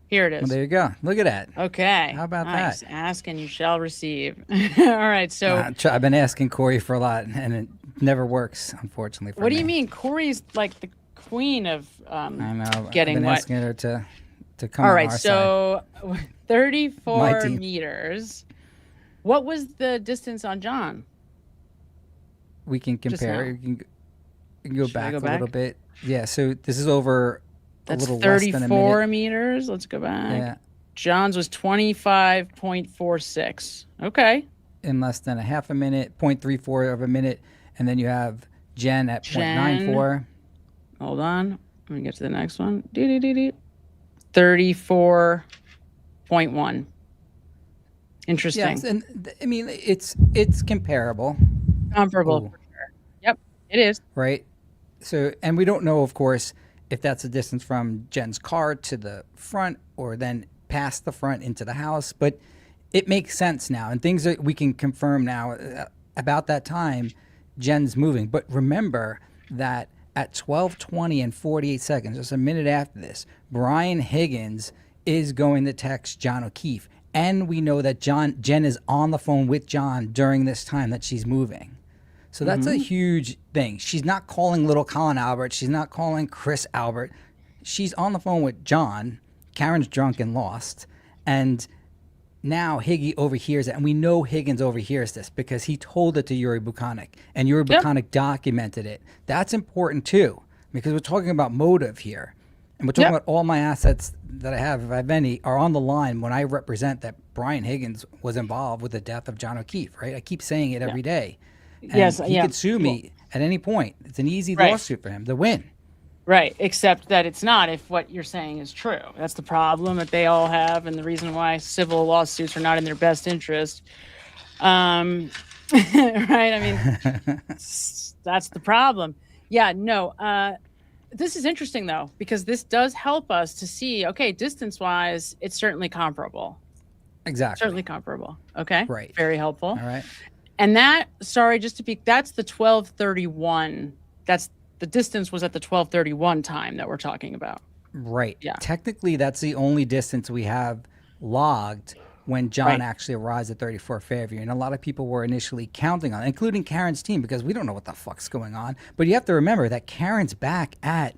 Here it is. Well, there you go. Look at that. Okay. How about nice. that? Ask and you shall receive. All right. So I've been asking Corey for a lot, and it never works, unfortunately. For what do me. you mean? Corey's like the queen of I know. getting I've been what? asking her to come All on right. our So side. 34 meters. What was the distance on John? We can compare. now. You can go Should I back go a back? little bit. Yeah, so this is over That's a little less than a 34 minute. meters. Let's go back. Yeah. John's was 25.46. Okay. In less than a half a minute, 0.34 of a minute, and then you have Jen at 0.94. Hold on. Let me get to the next one. 34.1. Interesting. Yes, and I mean it's comparable. Comparable for sure. Yep, it is. Right. So, and we don't know, of course, if that's the distance from Jen's car to the front or then past the front into the house, but it makes sense now, and things that we can confirm now about that time. Jen's moving, but remember that at 12:20 and 48 seconds, just a minute after this, Brian Higgins is going to text John O'Keefe, and we know that Jen is on the phone with John during this time that she's moving. So that's a huge thing. She's not calling little Colin Albert. She's not calling Chris Albert. She's on the phone with John. Karen's drunk and lost, and now Higgy overhears it, and we know Higgins overhears this because he told it to Yuri Buchanek, and Yuri Buchanek documented it. That's important too, because we're talking about motive here, and we're talking about all my assets that I have, if I have any, are on the line when I represent that Brian Higgins was involved with the death of John O'Keefe, right? I keep saying it every day. And he could sue me at any point. It's an easy lawsuit for him to win. Right, except that it's not if what you're saying is true. That's the problem that they all have, and the reason why civil lawsuits are not in their best interest. Right? I mean, that's the problem. Yeah, no. This is interesting, though, because this does help us to see, okay, distance-wise, it's certainly comparable. Exactly. Certainly comparable. Okay? Right. Very helpful. All right. And that, sorry, just to be, that's the 12:31. That's the distance was at the 12:31 time that we're talking about. Right. Yeah. Technically, that's the only distance we have logged when John actually arrives at 34 Fairview. And a lot of people were initially counting on it, including Karen's team, because we don't know what the fuck's going on. But you have to remember that Karen's back at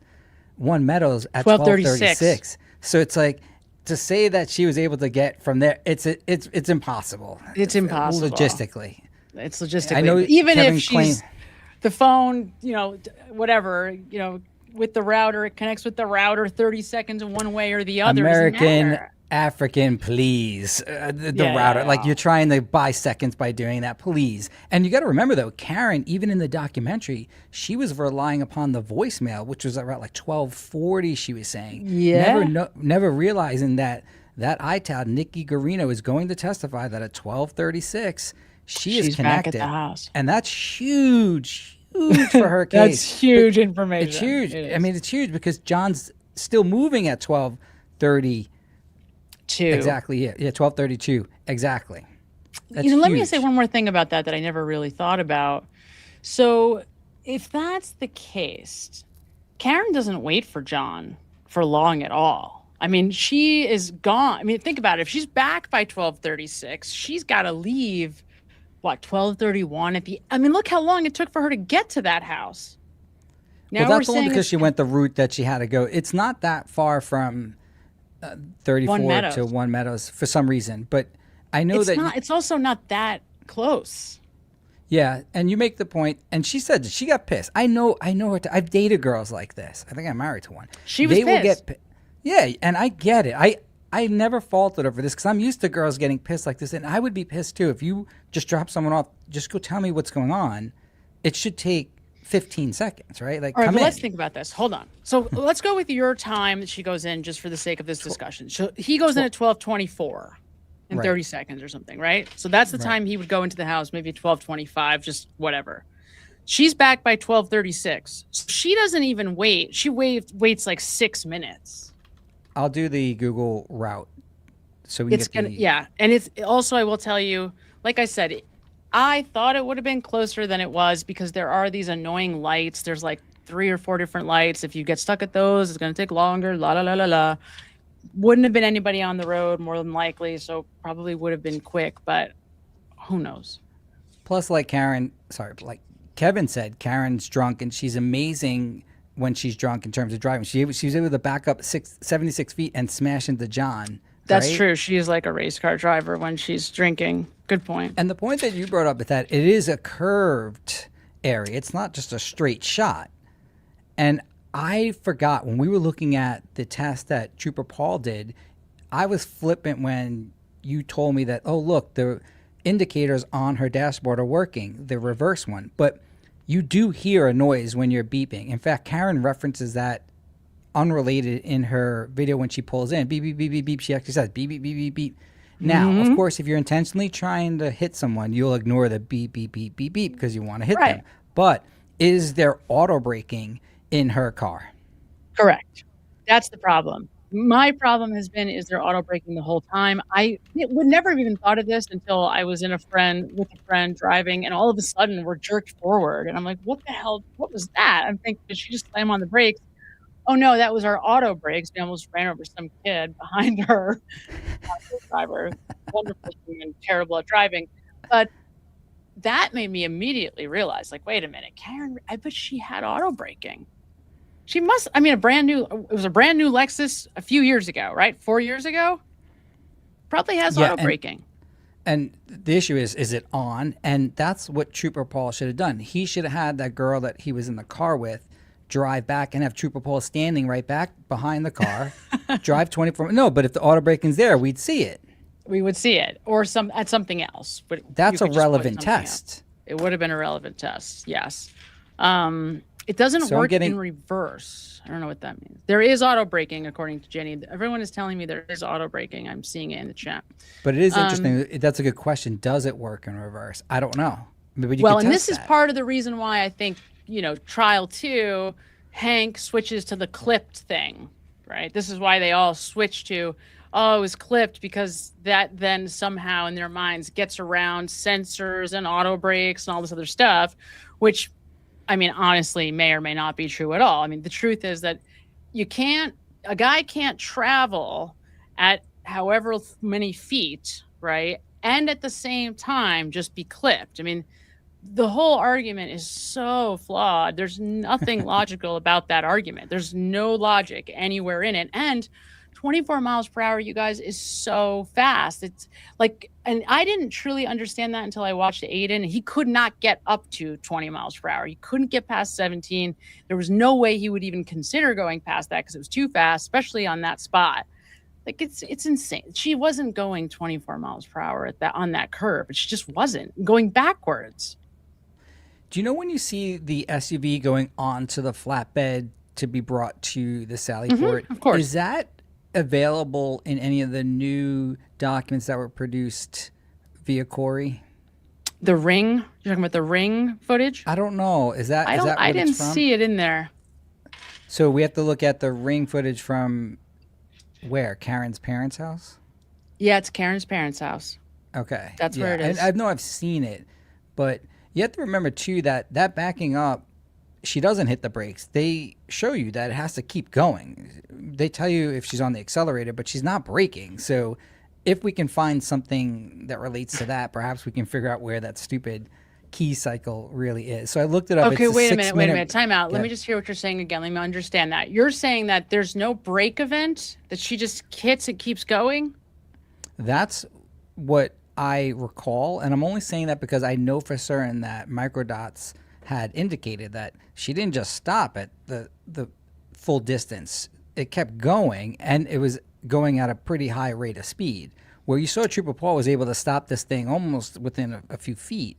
One Meadows at 12:36. So it's like, to say that she was able to get from there, it's impossible. It's impossible. Logistically. It's logistically. I know even Kevin if she's the phone, whatever, with the router, it connects with the router 30 seconds in one way or the other. American, African, please. The router. Like, you're trying to buy seconds by doing that, please. And you got to remember, though, Karen, even in the documentary, she was relying upon the voicemail, which was around like 12:40, she was saying. Yeah. Never realizing that ITAD, Nikki Garino, is going to testify that at 12:36, she's connected. Back at the house. And that's huge for her case. That's huge information. It's huge. I mean, it's huge because John's still moving at 12:32. Exactly. Yeah. 12:32. Exactly. That's let me say one more thing about that I never really thought about. So if that's the case, Karen doesn't wait for John for long at all. I mean, she is gone. I mean, think about it. If she's back by 12:36, she's got to leave, 12:31 I mean, look how long it took for her to get to that house. Now well, that's only because she went the route that she had to go. It's not that far from 34 to One Meadows for some reason, but I know it's also not that close. Yeah, and you make the point, and she said she got pissed. I know her. I've dated girls like this. I think I'm married to one. She was pissed. Yeah, and I get it. I never faulted her for this because I'm used to girls getting pissed like this, and I would be pissed too. If you just drop someone off, just go tell me what's going on. It should take 15 seconds, right? Like, all right, come but in. let's think about this. Hold on. So let's go with your time that she goes in just for the sake of this discussion. So he goes in at 12:24 in 30 seconds or something, right? So that's the time he would go into the house, maybe 12:25, just whatever. She's back by 12:36. So she doesn't even wait. She waits like 6 minutes. I'll do the Google route so we can get and it's also, I will tell you, like I said, I thought it would have been closer than it was because there are these annoying lights. There's like 3 or 4 different lights. If you get stuck at those, it's going to take longer. La la la la la. Wouldn't have been anybody on the road more than likely, so probably would have been quick, but who knows? Plus, like Kevin said, Karen's drunk and she's amazing when she's drunk in terms of driving. She was able to back up 76 feet and smash into John. That's true. She is like a race car driver when she's drinking. Good point. And the point that you brought up is that it is a curved area. It's not just a straight shot. And I forgot when we were looking at the test that Trooper Paul did, I was flippant when you told me that, oh, look, the indicators on her dashboard are working, the reverse one. But you do hear a noise when you're beeping. In fact, Karen references that unrelated in her video when she pulls in. Beep, beep, beep, beep, beep. She actually says beep, beep, beep, beep, beep. Now, of course, if you're intentionally trying to hit someone, you'll ignore the beep, beep, beep, beep, beep because you want to hit them. But is there auto braking in her car? Correct. That's the problem. My problem has been, is there auto braking the whole time? I would never have even thought of this until I was with a friend driving, and all of a sudden we're jerked forward. And I'm like, what the hell? What was that? I'm thinking, did she just slam on the brakes? Oh no, that was our auto brakes. We almost ran over some kid behind her. Driver, wonderful and terrible at driving. But that made me immediately realize, like, wait a minute, Karen, I bet she had auto braking. She must, I mean, it was a brand new Lexus a few years ago, right? 4 years ago? Probably has auto braking. And the issue is it on? And that's what Trooper Paul should have done. He should have had that girl that he was in the car with drive back and have Trooper Paul standing right back behind the car, drive 24. No, but if the auto braking's there, we'd see it. We would see it, or at something else. But that's a relevant test. It would have been a relevant test, yes. It doesn't work in reverse. I don't know what that means. There is auto braking, according to Jenny. Everyone is telling me there is auto braking. I'm seeing it in the chat. But it is interesting. That's a good question. Does it work in reverse? I don't know. Maybe This is part of the reason why I think, trial 2, Hank switches to the clipped thing, right? This is why they all switch to, oh, it was clipped, because that then somehow in their minds gets around sensors and auto brakes and all this other stuff, which, I mean, honestly, may or may not be true at all. I mean, the truth is that a guy can't travel at however many feet, right? And at the same time, just be clipped. I mean, the whole argument is so flawed. There's nothing logical about that argument. There's no logic anywhere in it. And 24 miles per hour, you guys, is so fast. It's like, and I didn't truly understand that until I watched Aiden. He could not get up to 20 miles per hour. He couldn't get past 17. There was no way he would even consider going past that because it was too fast, especially on that spot. Like, it's insane. She wasn't going 24 miles per hour on that curve. She just wasn't going backwards. Do you know when you see the SUV going onto the flatbed to be brought to the Sally Port? Of course. Is that available in any of the new documents that were produced via Corey? The Ring? You're talking about the Ring footage? I don't know. I didn't see it in there. So we have to look at the Ring footage from where? Karen's parents' house? Yeah, it's Karen's parents' house. Okay. That's where it is. I know I've seen it, but you have to remember too that backing up, she doesn't hit the brakes. They show you that it has to keep going. They tell you if she's on the accelerator, but she's not braking. So if we can find something that relates to that, perhaps we can figure out where that stupid key cycle really is. So I looked it up. Okay, wait a minute. Time out. Let me just hear what you're saying again. Let me understand that. You're saying that there's no brake event, that she just hits and keeps going? That's what I recall, and I'm only saying that because I know for certain that Microdots had indicated that she didn't just stop at the full distance. It kept going, and it was going at a pretty high rate of speed, where you saw Trooper Paul was able to stop this thing almost within a few feet.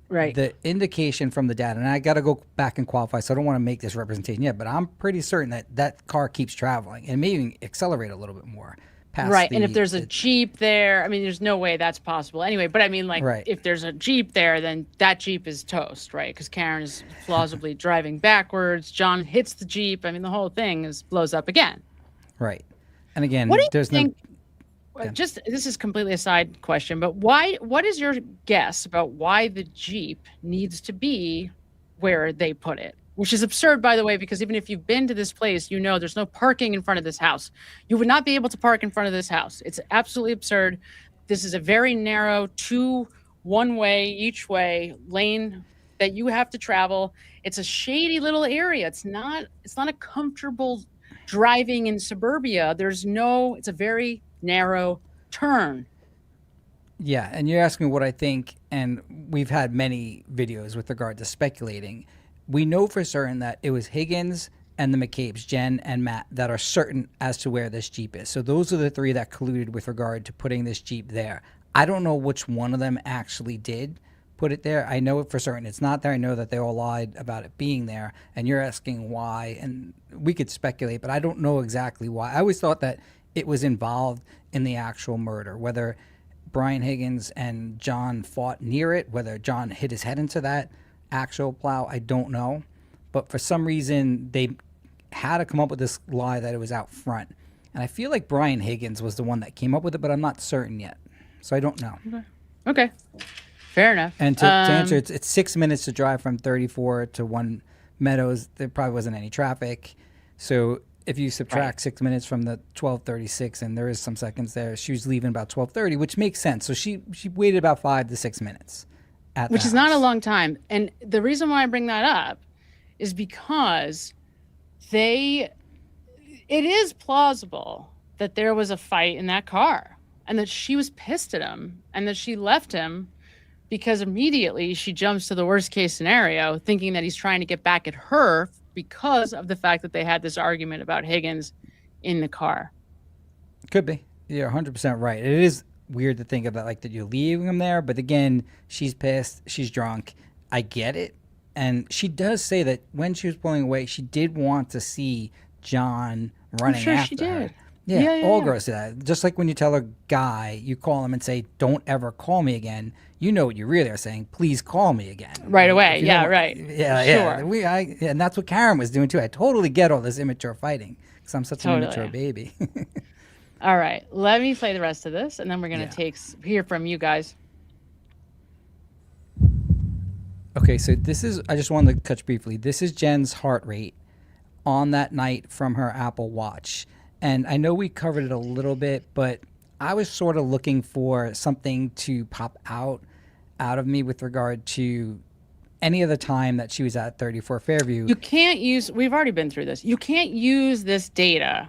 Right. The indication from the data, and I got to go back and qualify, so I don't want to make this representation yet, but I'm pretty certain that car keeps traveling and maybe even accelerate a little bit more. Right, and if there's a Jeep there, I mean, there's no way that's possible anyway. But I mean, like, if there's a Jeep there, then that Jeep is toast, right? Because Karen is plausibly driving backwards. John hits the Jeep. I mean, the whole thing blows up again. Right. And again, what do you think? Just, this is completely a side question, but what is your guess about why the Jeep needs to be where they put it? Which is absurd, by the way, because even if you've been to this place, you know there's no parking in front of this house. You would not be able to park in front of this house. It's absolutely absurd. This is a very narrow one-way, each way lane that you have to travel. It's a shady little area. It's not a comfortable driving in suburbia. It's a very narrow turn. Yeah, and you're asking what I think, and we've had many videos with regard to speculating. We know for certain that it was Higgins and the McCabe's, Jen and Matt, that are certain as to where this Jeep is. So those are the three that colluded with regard to putting this Jeep there. I don't know which one of them actually did put it there. I know for certain it's not there. I know that they all lied about it being there, and you're asking why, and we could speculate, but I don't know exactly why. I always thought that it was involved in the actual murder, whether Brian Higgins and John fought near it, whether John hit his head into that actual plow, I don't know. But for some reason, they had to come up with this lie that it was out front. And I feel like Brian Higgins was the one that came up with it, but I'm not certain yet. So I don't know. Okay. Fair enough. And to answer, it's 6 minutes to drive from 34 to 1 Meadows. There probably wasn't any traffic. So if you subtract 6 minutes from the 12:36, and there is some seconds there, she was leaving about 12:30, which makes sense. So she waited about 5 to 6 minutes. Which is not a long time. And the reason why I bring that up is because it is plausible that there was a fight in that car and that she was pissed at him and that she left him because immediately she jumps to the worst case scenario, thinking that he's trying to get back at her because of the fact that they had this argument about Higgins in the car. Could be. You're 100% right. It is weird to think of that, like that you're leaving him there. But again, she's pissed. She's drunk. I get it. And she does say that when she was pulling away, she did want to see John running I'm sure after she did. her. Yeah, all girls do that. Just like when you tell a guy, you call him and say, "Don't ever call me again." You know what you really are saying. Please call me again. Right away. If you Yeah, don't- right. Yeah. Sure. And that's what Karen was doing too. I totally get all this immature fighting because I'm such Totally. an immature baby. All right. Let me play the rest of this, and then we're going to hear from you guys. Okay, so this is, I just wanted to touch briefly. This is Jen's heart rate on that night from her Apple Watch. And I know we covered it a little bit, but I was sort of looking for something to pop out of me with regard to any other time that she was at 34 Fairview. You can't use, we've already been through this. You can't use this data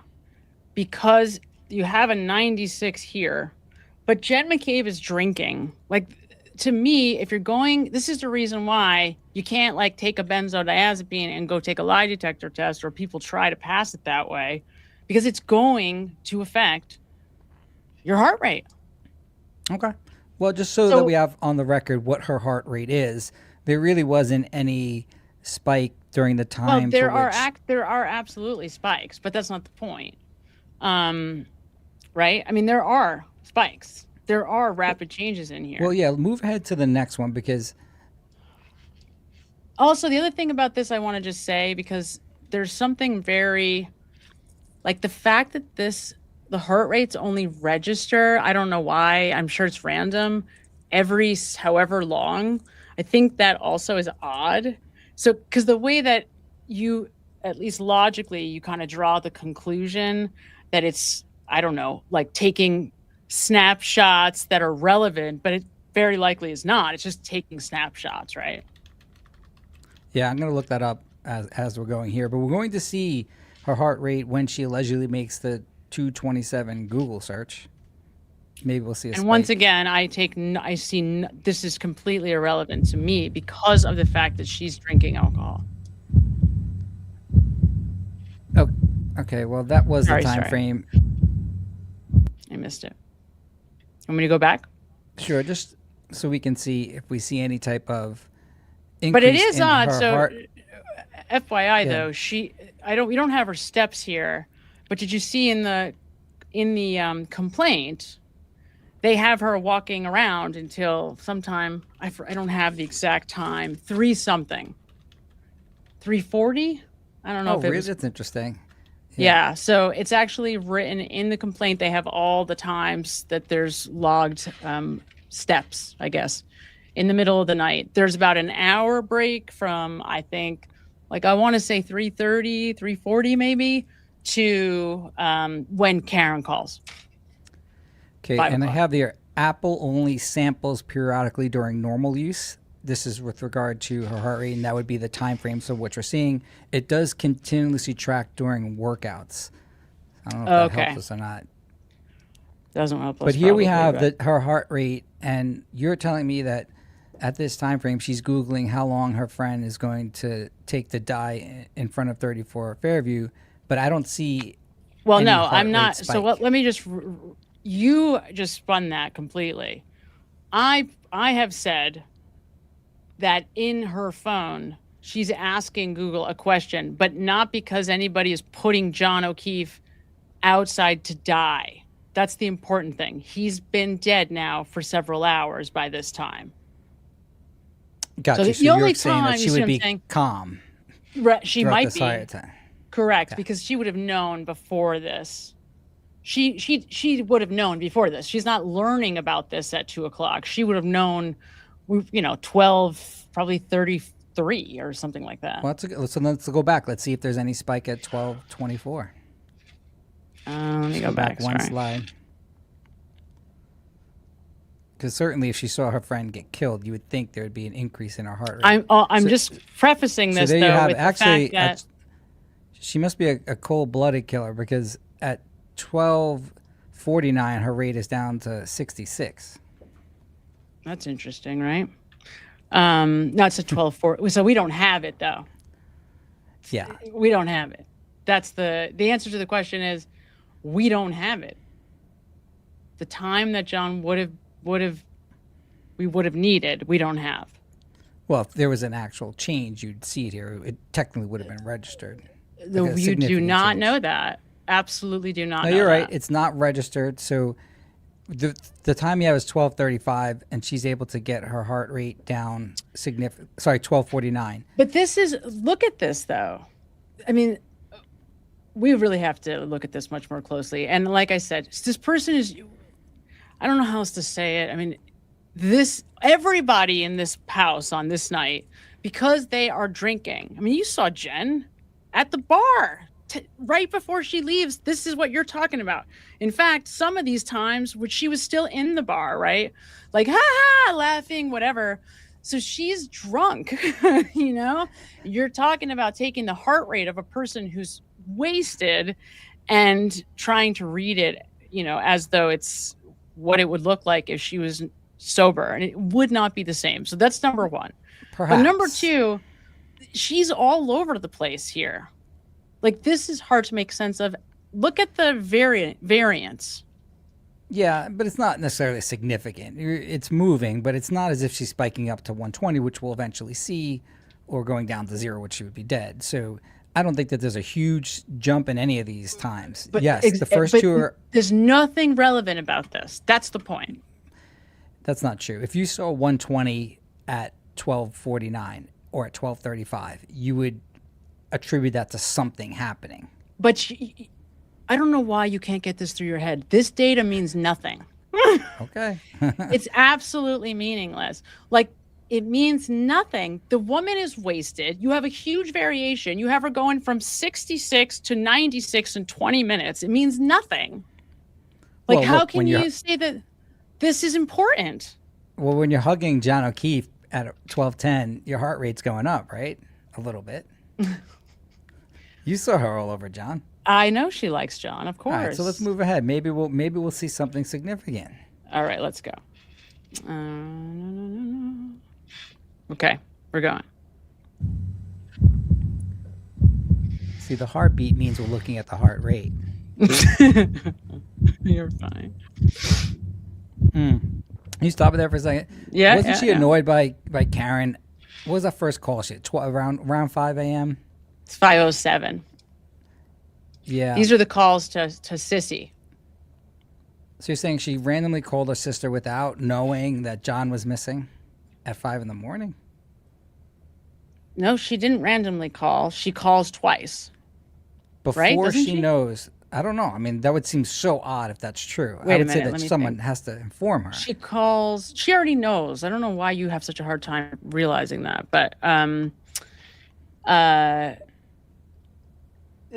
because you have a 96 here, but Jen McCabe is drinking. Like, to me, if you're going, this is the reason why you can't like take a benzodiazepine and go take a lie detector test, or people try to pass it that way, because it's going to affect your heart rate. Okay. Well, just so that we have on the record what her heart rate is, there really wasn't any spike during the time. Well, there are absolutely spikes, but that's not the point. Right? I mean, there are spikes. There are rapid changes in here. Well, yeah, move ahead to the next one, because also the other thing about this I want to just say, because there's something very, like the fact that the heart rates only register, I don't know why, I'm sure it's random, every however long. I think that also is odd. So, because the way that you, at least logically, you kind of draw the conclusion that it's, I don't know, like taking snapshots that are relevant, but it very likely is not. It's just taking snapshots, right? Yeah, I'm going to look that up as we're going here. But we're going to see her heart rate when she allegedly makes the 227 Google search. Maybe we'll see a spike. And once again, this is completely irrelevant to me because of the fact that she's drinking alcohol. Oh, okay. Well, that was the time frame. I missed it. Want me to go back? Sure, just so we can see if we see any type of increase. But it is odd. Her So, heart. FYI, though, we don't have her steps here. But did you see in the complaint, they have her walking around until sometime, I don't have the exact time, 3-something, 3:40. I don't know if it was. That's interesting. Yeah, so it's actually written in the complaint. They have all the times that there's logged steps, I guess, in the middle of the night. There's about an hour break from, I think, like I want to say 3:30, 3:40 maybe, to when Karen calls. Okay, and I have here, Apple only samples periodically during normal use. This is with regard to her heart rate, and that would be the time frame. So what you're seeing, it does continuously track during workouts. I don't know if that helps us or not. Doesn't help us. But here we have her heart rate, and you're telling me that at this time frame, she's Googling how long her friend is going to take to die in front of 34 Fairview, but I don't see. Well, any no, heart I'm rate not. spike. So let me just. You just spun that completely. I have said that in her phone, she's asking Google a question, but not because anybody is putting John O'Keefe outside to die. That's the important thing. He's been dead now for several hours by this time. Gotcha. the So, only you're saying time, that she you see would what I'm be saying? calm. Right, she throughout might this be. entire time. Correct, Okay. because she would have known before this. She would have known before this. She's not learning about this at 2:00. She would have known, 12, probably 33 or something like that. Well, so let's go back. Let's see if there's any spike at 12:24. Let me Go go back one sorry. slide. Because certainly, if she saw her friend get killed, you would think there would be an increase in her heart rate. I'm So- just prefacing So this there you though have with it. Actually, the fact that she must be a cold-blooded killer because at 12:49, her rate is down to 66. that's interesting, right? No, it's a 12-4. So we don't have it though. Yeah. We don't have it. That's the answer to the question is we don't have it. The time that John would have needed, we don't have. Well, if there was an actual change, you'd see it here. It technically would have been registered. Like a You do significant not change. know that. Absolutely do not No, know you're right. that. It's not registered. So the time you have is 12:35, and she's able to get her heart rate down significant. Sorry, 12:49. But look at this though. I mean, we really have to look at this much more closely. And like I said, this person is, I don't know how else to say it. I mean, everybody in this house on this night, because they are drinking. I mean, you saw Jen at the bar right before she leaves. This is what you're talking about. In fact, some of these times, which she was still in the bar, right? Like, ha ha, laughing, whatever. So she's drunk, You're talking about taking the heart rate of a person who's wasted and trying to read it, as though it's what it would look like if she was sober, and it would not be the same. So that's number one. Perhaps. But number two, she's all over the place here. Like, this is hard to make sense of. Look at the variance. Yeah, but it's not necessarily significant. It's moving, but it's not as if she's spiking up to 120, which we'll eventually see, or going down to 0, which she would be dead. So I don't think that there's a huge jump in any of these times. But yes, the first two are. There's nothing relevant about this. That's the point. That's not true. If you saw 120 at 12:49 or at 12:35, you would attribute that to something happening. But I don't know why you can't get this through your head. This data means nothing. Okay. It's absolutely meaningless. Like, it means nothing. The woman is wasted. You have a huge variation. You have her going from 66 to 96 in 20 minutes. It means nothing. Like, Well, how look, can when you you're- say that this is important? Well, when you're hugging John O'Keefe at 12:10, your heart rate's going up, right? A little bit. You saw her all over John. I know she likes John, of course. All right, so let's move ahead. Maybe we'll see something significant. All right, let's go. Okay, we're going. See, the heartbeat means we're looking at the heart rate. You're fine. Can you stop it there for a second? Yeah. Wasn't she annoyed by Karen? What was that first call? She around 5 a.m. It's 5:07. Yeah. These are the calls to Sissy. So you're saying she randomly called her sister without knowing that John was missing at 5 in the morning? No, she didn't randomly call. She calls twice. Before Doesn't she she? knows. I don't know. I mean, that would seem so odd if that's true. Wait I a would say minute, that let me someone think. has to inform her. She calls. She already knows. I don't know why you have such a hard time realizing that, but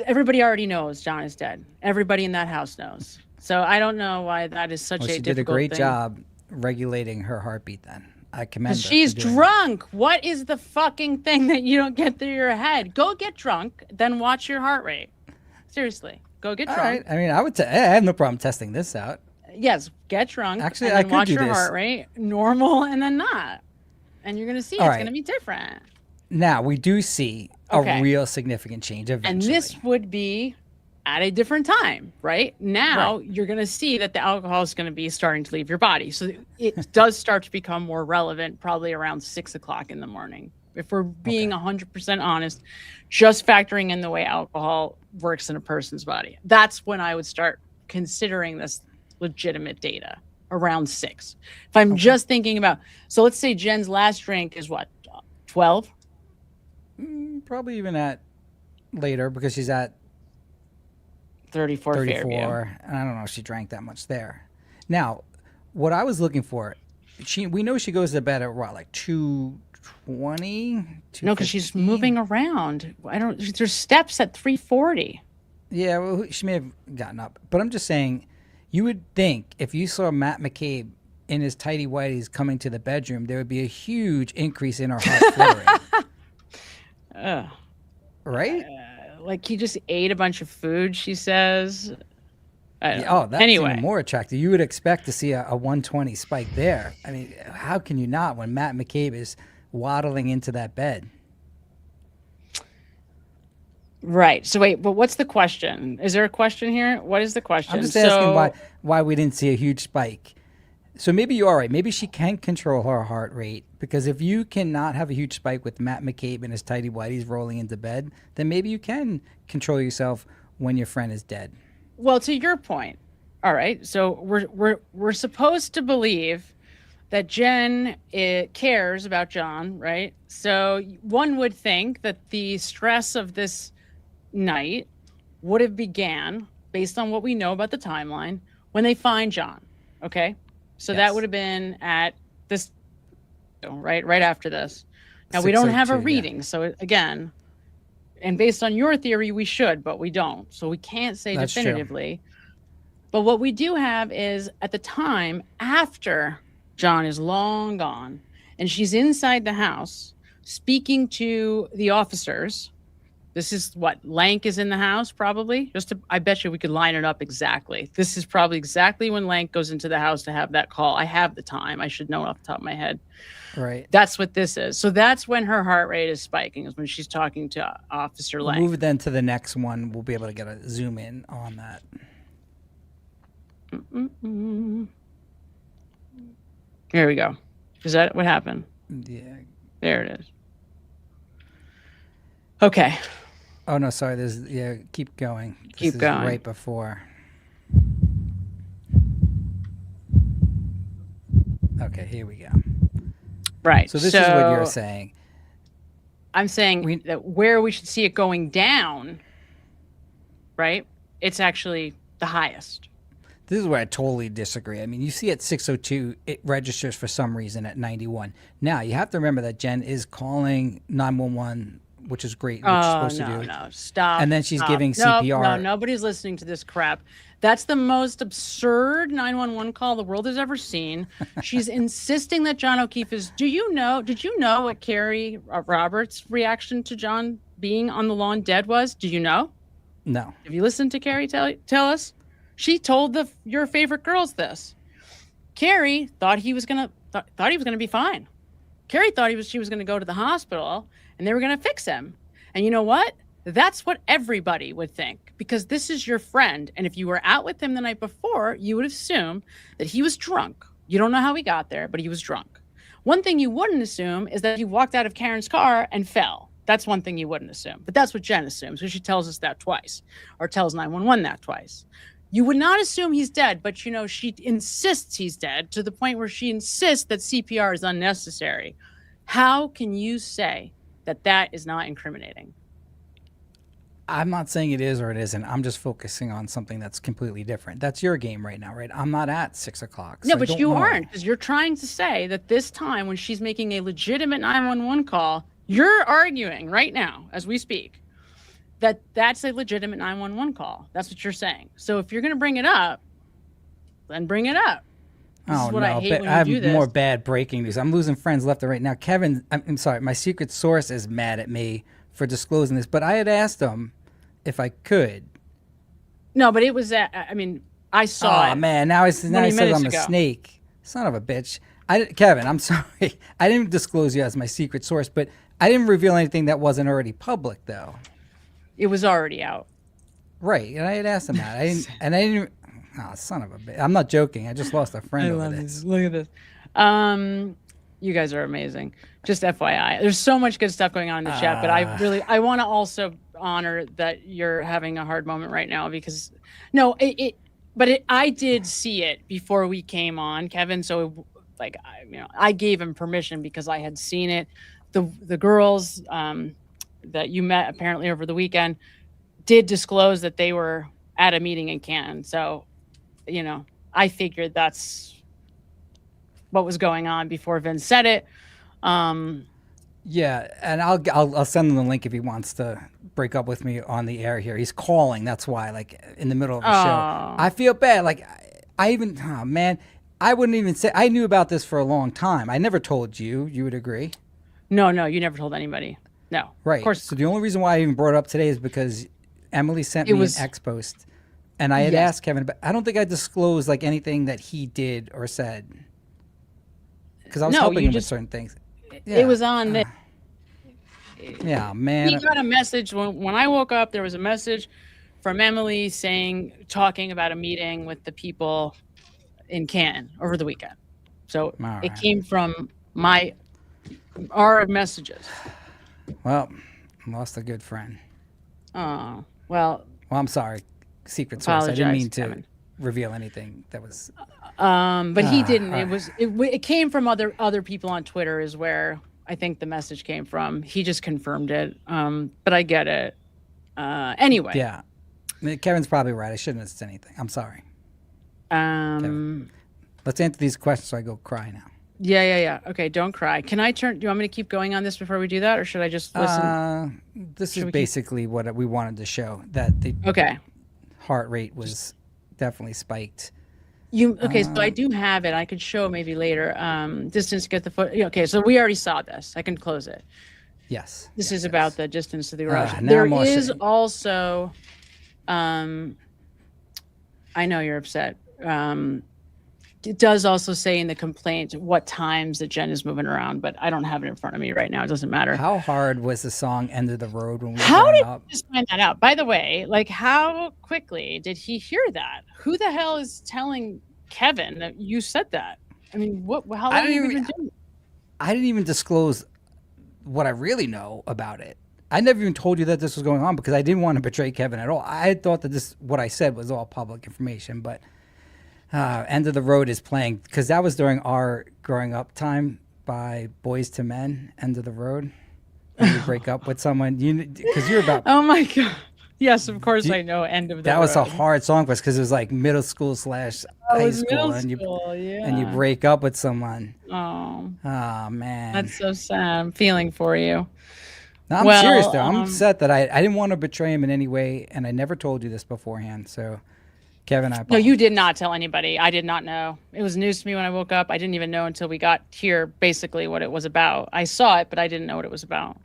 everybody already knows John is dead. Everybody in that house knows. So I don't know why that is such Well, a she difficult did a great thing. job regulating her heartbeat then. I commend her. 'Cause she's for doing drunk. What is the fucking thing that you don't get through your head? Go get drunk, then watch your heart rate. Seriously, go get that. drunk. All right. I mean, I have no problem testing this out. Yes, get drunk. Actually, and I then could watch do your this. heart rate, normal, and then not. and you're going to see All it's right. going to be different. Now we do see Okay. a real significant change And eventually. this would be at a different time, right? Now you're going to see that the alcohol is going to be starting to leave your body. So it does start to become more relevant probably around 6 o'clock in the morning. If we're being 100% honest, just factoring in the way alcohol works in a person's body. That's when I would start considering this legitimate data, around 6. If I'm just thinking about, so let's say Jen's last drink is what, 12? Probably even at later because she's at 34 Fairview. 34. And I don't know if she drank that much there. Now, what I was looking for, we know she goes to bed at what, like 2:20? No, because she's moving around. There's steps at 3:40. Yeah, well, she may have gotten up. But I'm just saying, you would think if you saw Matt McCabe in his tighty whities coming to the bedroom, there would be a huge increase in her heart fluttering. Right? Like he just ate a bunch of food, she says. That's anyway. even more attractive. You would expect to see a 120 spike there. I mean, how can you not when Matt McCabe is waddling into that bed? Right. So wait, but what's the question? Is there a question here? What is the question? I'm just asking why we didn't see a huge spike. So maybe you are right. Maybe she can control her heart rate, because if you cannot have a huge spike with Matt McCabe and his tighty whities rolling into bed, then maybe you can control yourself when your friend is dead. Well, to your point, all right. So we're supposed to believe that Jen cares about John, right? So one would think that the stress of this night would have began based on what we know about the timeline when they find John. Okay. So that would have been at this, right after this. Now we don't have a reading. So again, and based on your theory, we should, but we don't. So we can't say That's definitively. True. But what we do have is at the time after John is long gone and she's inside the house speaking to the officers. This is what, Lank is in the house probably? I bet you we could line it up exactly. This is probably exactly when Lank goes into the house to have that call. I have the time. I should know off the top of my head. Right. That's what this is. So that's when her heart rate is spiking, is when she's talking to Officer Lank. Move it then to the next one. We'll be able to get a zoom in on that. Here we go. Is that what happened? Yeah. There it is. Okay. Oh no, sorry. Keep going. Keep going. Right before. Okay, here we go. Right. So this is what you're saying. I'm saying that where we should see it going down, right? It's actually the highest. This is where I totally disagree. I mean, you see at 6:02, it registers for some reason at 91. Now, you have to remember that Jen is calling 911, which is great, which she's supposed to do. No, stop. And then she's stop. giving CPR. No, nobody's listening to this crap. That's the most absurd 911 call the world has ever seen. She's insisting that John O'Keefe is. Did you know what Carrie Roberts' reaction to John being on the lawn dead was? Do you know? No. Have you listened to Carrie tell us? She told your favorite girls this. Carrie thought he was gonna be fine. Carrie thought she was gonna go to the hospital and they were gonna fix him. And you know what? That's what everybody would think, because this is your friend. And if you were out with him the night before, you would assume that he was drunk. You don't know how he got there, but he was drunk. One thing you wouldn't assume is that he walked out of Karen's car and fell. That's one thing you wouldn't assume. But that's what Jen assumes, because she tells us that twice, or tells 911 that twice. You would not assume he's dead, but she insists he's dead, to the point where she insists that CPR is unnecessary. How can you say that is not incriminating? I'm not saying it is or it isn't. I'm just focusing on something that's completely different. That's your game right now, right? I'm not at 6 o'clock. No, but you aren't, because you're trying to say that this time when she's making a legitimate 911 call, you're arguing right now as we speak that's a legitimate 911 call. That's what you're saying. So if you're going to bring it up, then bring it up. This is what I hate when you do this. I have more bad breaking news. I'm losing friends left and right now. Kevin, I'm sorry, my secret source is mad at me for disclosing this, but I had asked him if I could. No, but it was I saw it. Oh man, now he says I'm a ago. snake. Son of a bitch. Kevin, I'm sorry. I didn't disclose you as my secret source, but I didn't reveal anything that wasn't already public, though. It was already out. Right, and I had asked him that. I didn't. Oh, son of a bitch! I'm not joking. I just lost a friend over this. Look at this. You guys are amazing. Just FYI, there's so much good stuff going on in the chat, but I want to also honor that you're having a hard moment right now because, I did see it before we came on, Kevin. So, I gave him permission because I had seen it. The girls that you met apparently over the weekend did disclose that they were at a meeting in Canton. So, I figured that's what was going on before Vince said it. Yeah, and I'll send him the link if he wants to break up with me on the air here. He's calling. That's why, in the middle of the show. I feel bad. I wouldn't even say. I knew about this for a long time. I never told you. You would agree? No, you never told anybody. No. Right. Of course. So the only reason why I even brought it up today is because Emily sent me an ex post, and I had asked Kevin, but I don't think I disclosed anything that he did or said because I was helping him with certain things. Yeah. It was on this. Yeah, man. He got a message when I woke up. There was a message from Emily talking about a meeting with the people in Canton over the weekend. So it came from our messages. Well, lost a good friend. Oh, well. Well, I'm sorry. Secret source. I didn't mean to reveal anything that was. But he didn't. It came from other people on Twitter is where I think the message came from. He just confirmed it. But I get it. Anyway. Yeah. Kevin's probably right. I shouldn't have said anything. I'm sorry. Kevin. Let's answer these questions so I go cry now. Yeah. Okay, don't cry. Can I turn? Do you want me to keep going on this before we do that, or should I just listen? This is basically what we wanted to show, that the heart rate was definitely spiked. So I do have it. I could show maybe later. Distance to get the foot. Okay, so we already saw this. I can close it. Yes. This is about the distance to the garage. Now There I'm all is ashamed. also, I know you're upset. It does also say in the complaint what times the Jen is moving around, but I don't have it in front of me right now. It doesn't matter. How hard was the song "End of the Road" when we were How growing did up? you just find that out? By the way, how quickly did he hear that? Who the hell is telling Kevin that you said that? I mean, how long have you been doing it? I didn't even disclose what I really know about it. I never even told you that this was going on because I didn't want to betray Kevin at all. I thought that what I said was all public information, but "End of the Road" is playing because that was during our growing up time by Boys to Men. "End of the Road." When you break up with someone, because you're about. Oh my God! Yes, of course I know "End of the Road." That was a hard song for us because it was middle school / high school, and you break up with someone. Oh man, that's so sad. I'm feeling for you. No, I'm serious though. I'm upset that I didn't want to betray him in any way, and I never told you this beforehand. So, Kevin, I apologize. No, you did not tell anybody. I did not know. It was news to me when I woke up. I didn't even know until we got here basically what it was about. I saw it, but I didn't know what it was about.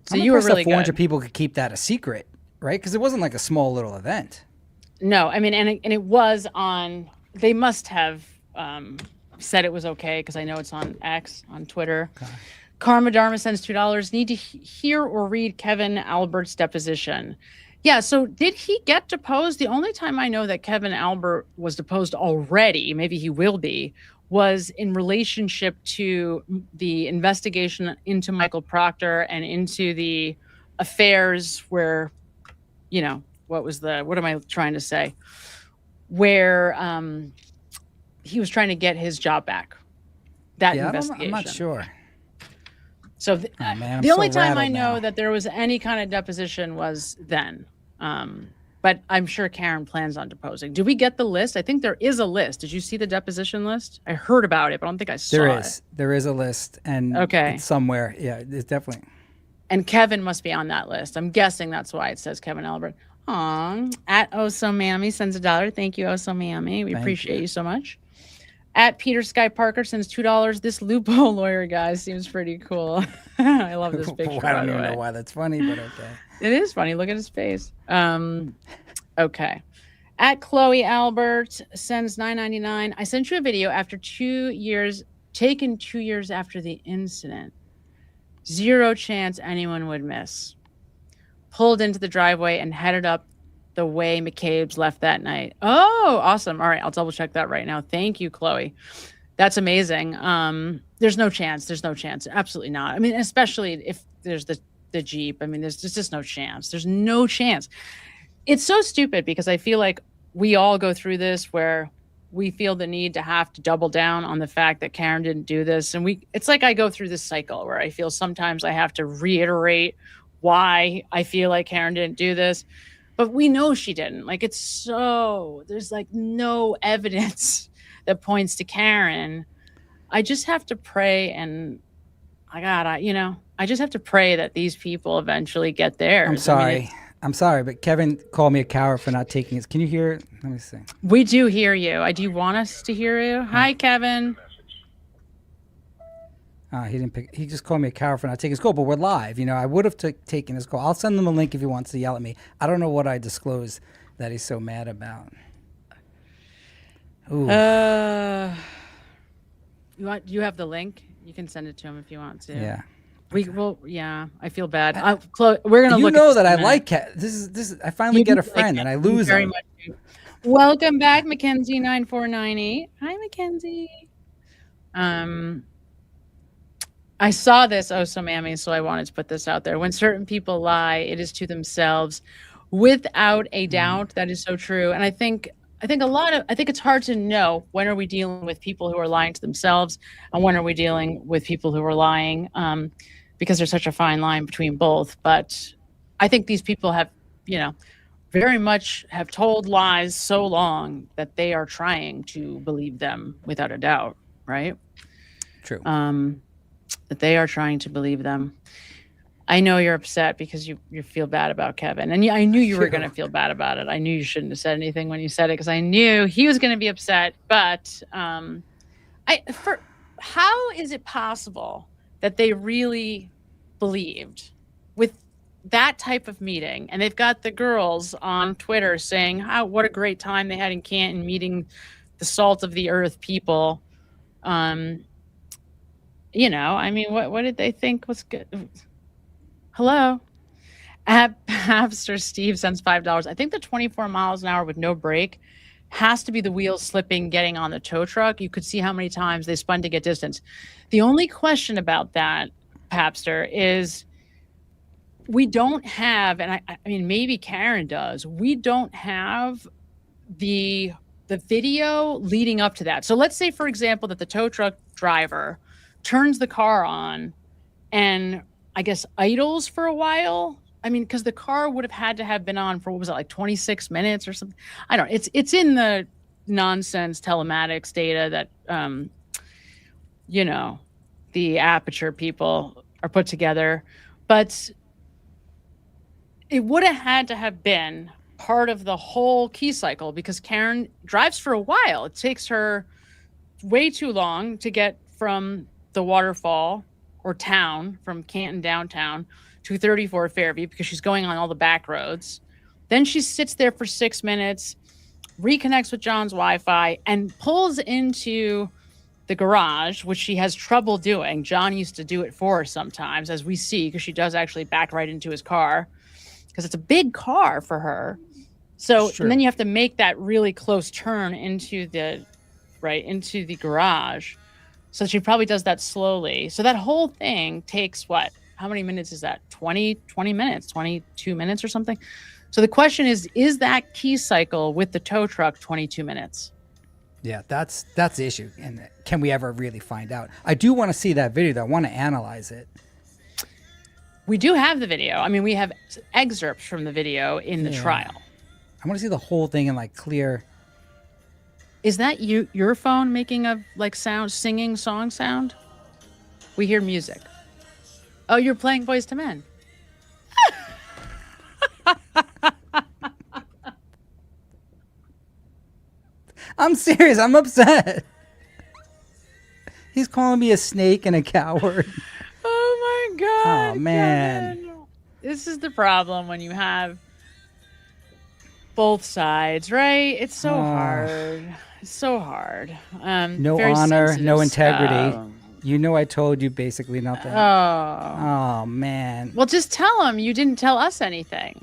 So you were really good. 400 people could keep that a secret, right? Because it wasn't like a small little event. No, I mean, and it was on. They must have said it was okay because I know it's on X on Twitter. Okay. Karma Dharma sends $2. Need to hear or read Kevin Albert's deposition. Yeah, so did he get deposed? The only time I know that Kevin Albert was deposed already, maybe he will be, was in relationship to the investigation into Michael Proctor and into the affairs where, what am I trying to say? Where he was trying to get his job back. That investigation. I'm not sure. So the only time I know that there was any kind of deposition was then. But I'm sure Karen plans on deposing. Do we get the list? I think there is a list. Did you see the deposition list? I heard about it, but I don't think I saw it. There is a list, and it's somewhere. Yeah, it's definitely. And Kevin must be on that list. I'm guessing that's why it says Kevin Albert. Aw, at Oh So Mammy sends $1. Thank you, Oh So Mammy. We appreciate you so much. At Peter Sky Parker sends $2. This Loophole Lawyer guy seems pretty cool. I love this picture. I don't even know why that's funny, but okay. It is funny. Look at his face. Okay. At Chloe Albert sends $9.99. I sent you a video after 2 years taken 2 years after the incident. Zero chance anyone would miss. Pulled into the driveway and headed up the way McCabe's left that night. Oh, awesome. All right, I'll double check that right now. Thank you, Chloe. That's amazing. There's no chance. There's no chance. Absolutely not. I mean, especially if there's the Jeep. I mean, there's just no chance. There's no chance. It's so stupid because I feel like we all go through this where we feel the need to have to double down on the fact that Karen didn't do this. And it's like I go through this cycle where I feel sometimes I have to reiterate why I feel like Karen didn't do this. But we know she didn't. Like, there's like no evidence that points to Karen. I just have to pray, and I just have to pray that these people eventually get theirs. I'm sorry, but Kevin called me a coward for not taking it. Can you hear it? Let me see. We do hear you. Do you want us to hear you? Hi, Kevin. He didn't pick. He just called me a coward for not taking his call, but we're live. I would have taken his call. I'll send him a link if he wants to yell at me. I don't know what I disclosed that he's so mad about. Ooh. You have the link? You can send it to him if you want to. Yeah. I feel bad. We're gonna look. You know that I like this is. I finally get a friend, and I lose very him. much. Welcome back, Mackenzie 9498. Hi, Mackenzie. I saw this, so Mammy, so I wanted to put this out there. When certain people lie, it is to themselves, without a doubt. That is so true. And I think it's hard to know when are we dealing with people who are lying to themselves and when are we dealing with people who are lying, because there's such a fine line between both. But I think these people have, very much have told lies so long that they are trying to believe them without a doubt, right? True. That they are trying to believe them. I know you're upset because you feel bad about Kevin. And I knew you were going to feel bad about it. I knew you shouldn't have said anything when you said it because I knew he was going to be upset. But how is it possible that they really believed with that type of meeting? And they've got the girls on Twitter saying what a great time they had in Canton meeting the salt of the earth people. What did they think was good? Hello. Pastor Steve sends $5. I think the 24 miles an hour with no brake has to be the wheels slipping, getting on the tow truck. You could see how many times they spun to get distance. The only question about that, Papster, is we don't have, and I mean, maybe Karen does, we don't have the video leading up to that. So let's say, for example, that the tow truck driver turns the car on and I guess idles for a while. I mean, because the car would have had to have been on for, 26 minutes or something? I don't know. It's in the nonsense telematics data that, the Aperture people are put together. But it would have had to have been part of the whole key cycle because Karen drives for a while. It takes her way too long to get from the waterfall or town, from Canton downtown to 34 Fairview because she's going on all the back roads. Then she sits there for 6 minutes, reconnects with John's Wi-Fi, and pulls into the garage, which she has trouble doing. John used to do it for her sometimes, as we see, because she does actually back right into his car because it's a big car for her. So and then you have to make that really close turn into the garage. So she probably does that slowly. So that whole thing takes what? How many minutes is that? 20 minutes, 22 minutes or something? So the question is that key cycle with the tow truck 22 minutes? Yeah, that's the issue. And can we ever really find out? I do want to see that video, though. I want to analyze it. We do have the video. I mean, we have excerpts from the video in the trial. I want to see the whole thing in clear. Is that your phone making a singing song sound? We hear music. Oh, you're playing Boys to Men. I'm serious. I'm upset. He's calling me a snake and a coward. Oh my God. Oh man. Kevin. This is the problem when you have both sides, right? It's so hard. It's so hard. No Very honor, sensitive no integrity. stuff. You know, I told you basically nothing. Oh man. Well, just tell him you didn't tell us anything.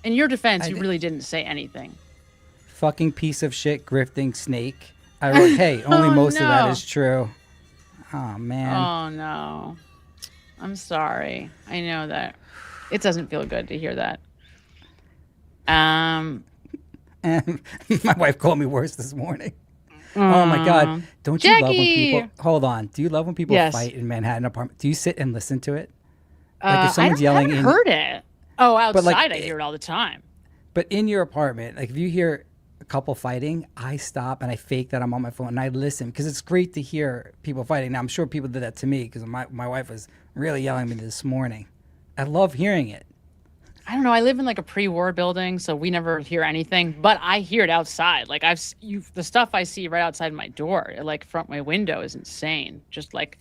In your defense, you really didn't say anything. Fucking piece of shit, grifting snake. I wrote, hey, only most of that is true. Oh man. Oh no. I'm sorry. I know that. It doesn't feel good to hear that. And my wife called me worse this morning. Oh my God. Don't you love when people hold on. Do you love when people fight in Manhattan apartment? Do you sit and listen to it? Like if someone's yelling I heard it. Oh, outside I hear it all the time. But in your apartment, like if you hear a couple fighting, I stop and I fake that I'm on my phone and I listen because it's great to hear people fighting. Now I'm sure people did that to me because my wife was really yelling at me this morning. I love hearing it. I don't know. I live in like a pre-war building, so we never hear anything. But I hear it outside. Like the stuff I see right outside my door, like front my window, is insane. Just like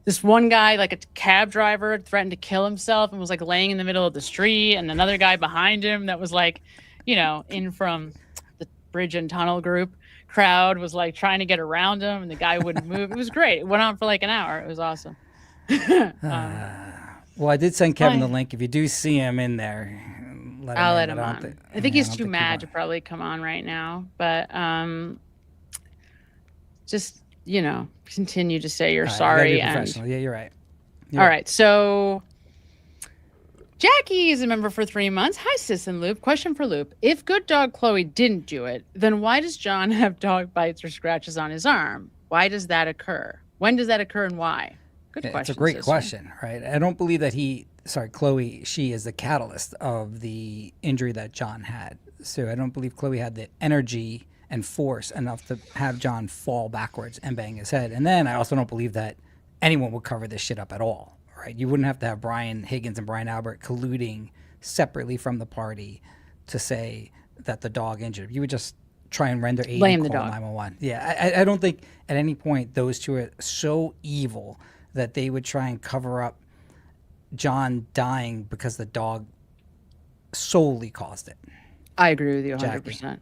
this one guy, like a cab driver, threatened to kill himself and was like laying in the middle of the street, and another guy behind him that was like, in from the bridge and tunnel group crowd was like trying to get around him, and the guy wouldn't move. It was great. It went on for like an hour. It was awesome. Well, I did send Kevin the link. If you do see him in there, I'll let him on. I think he's too mad to probably come on right now, but just continue to say you're sorry. Professional. Yeah, you're right. All right. So Jackie is a member for 3 months. Hi, Sis and Loop. Question for Loop. If good dog Chloe didn't do it, then why does John have dog bites or scratches on his arm? Why does that occur? When does that occur and why? Good question. It's a great question, right? I don't believe that Chloe, she is the catalyst of the injury that John had. So I don't believe Chloe had the energy and force enough to have John fall backwards and bang his head. And then I also don't believe that anyone would cover this shit up at all, right? You wouldn't have to have Brian Higgins and Brian Albert colluding separately from the party to say that the dog injured. You would just try and render aid and call 911. Yeah, I don't think at any point those two are so evil that they would try and cover up John dying because the dog solely caused it. I agree with you 100%. Jackie.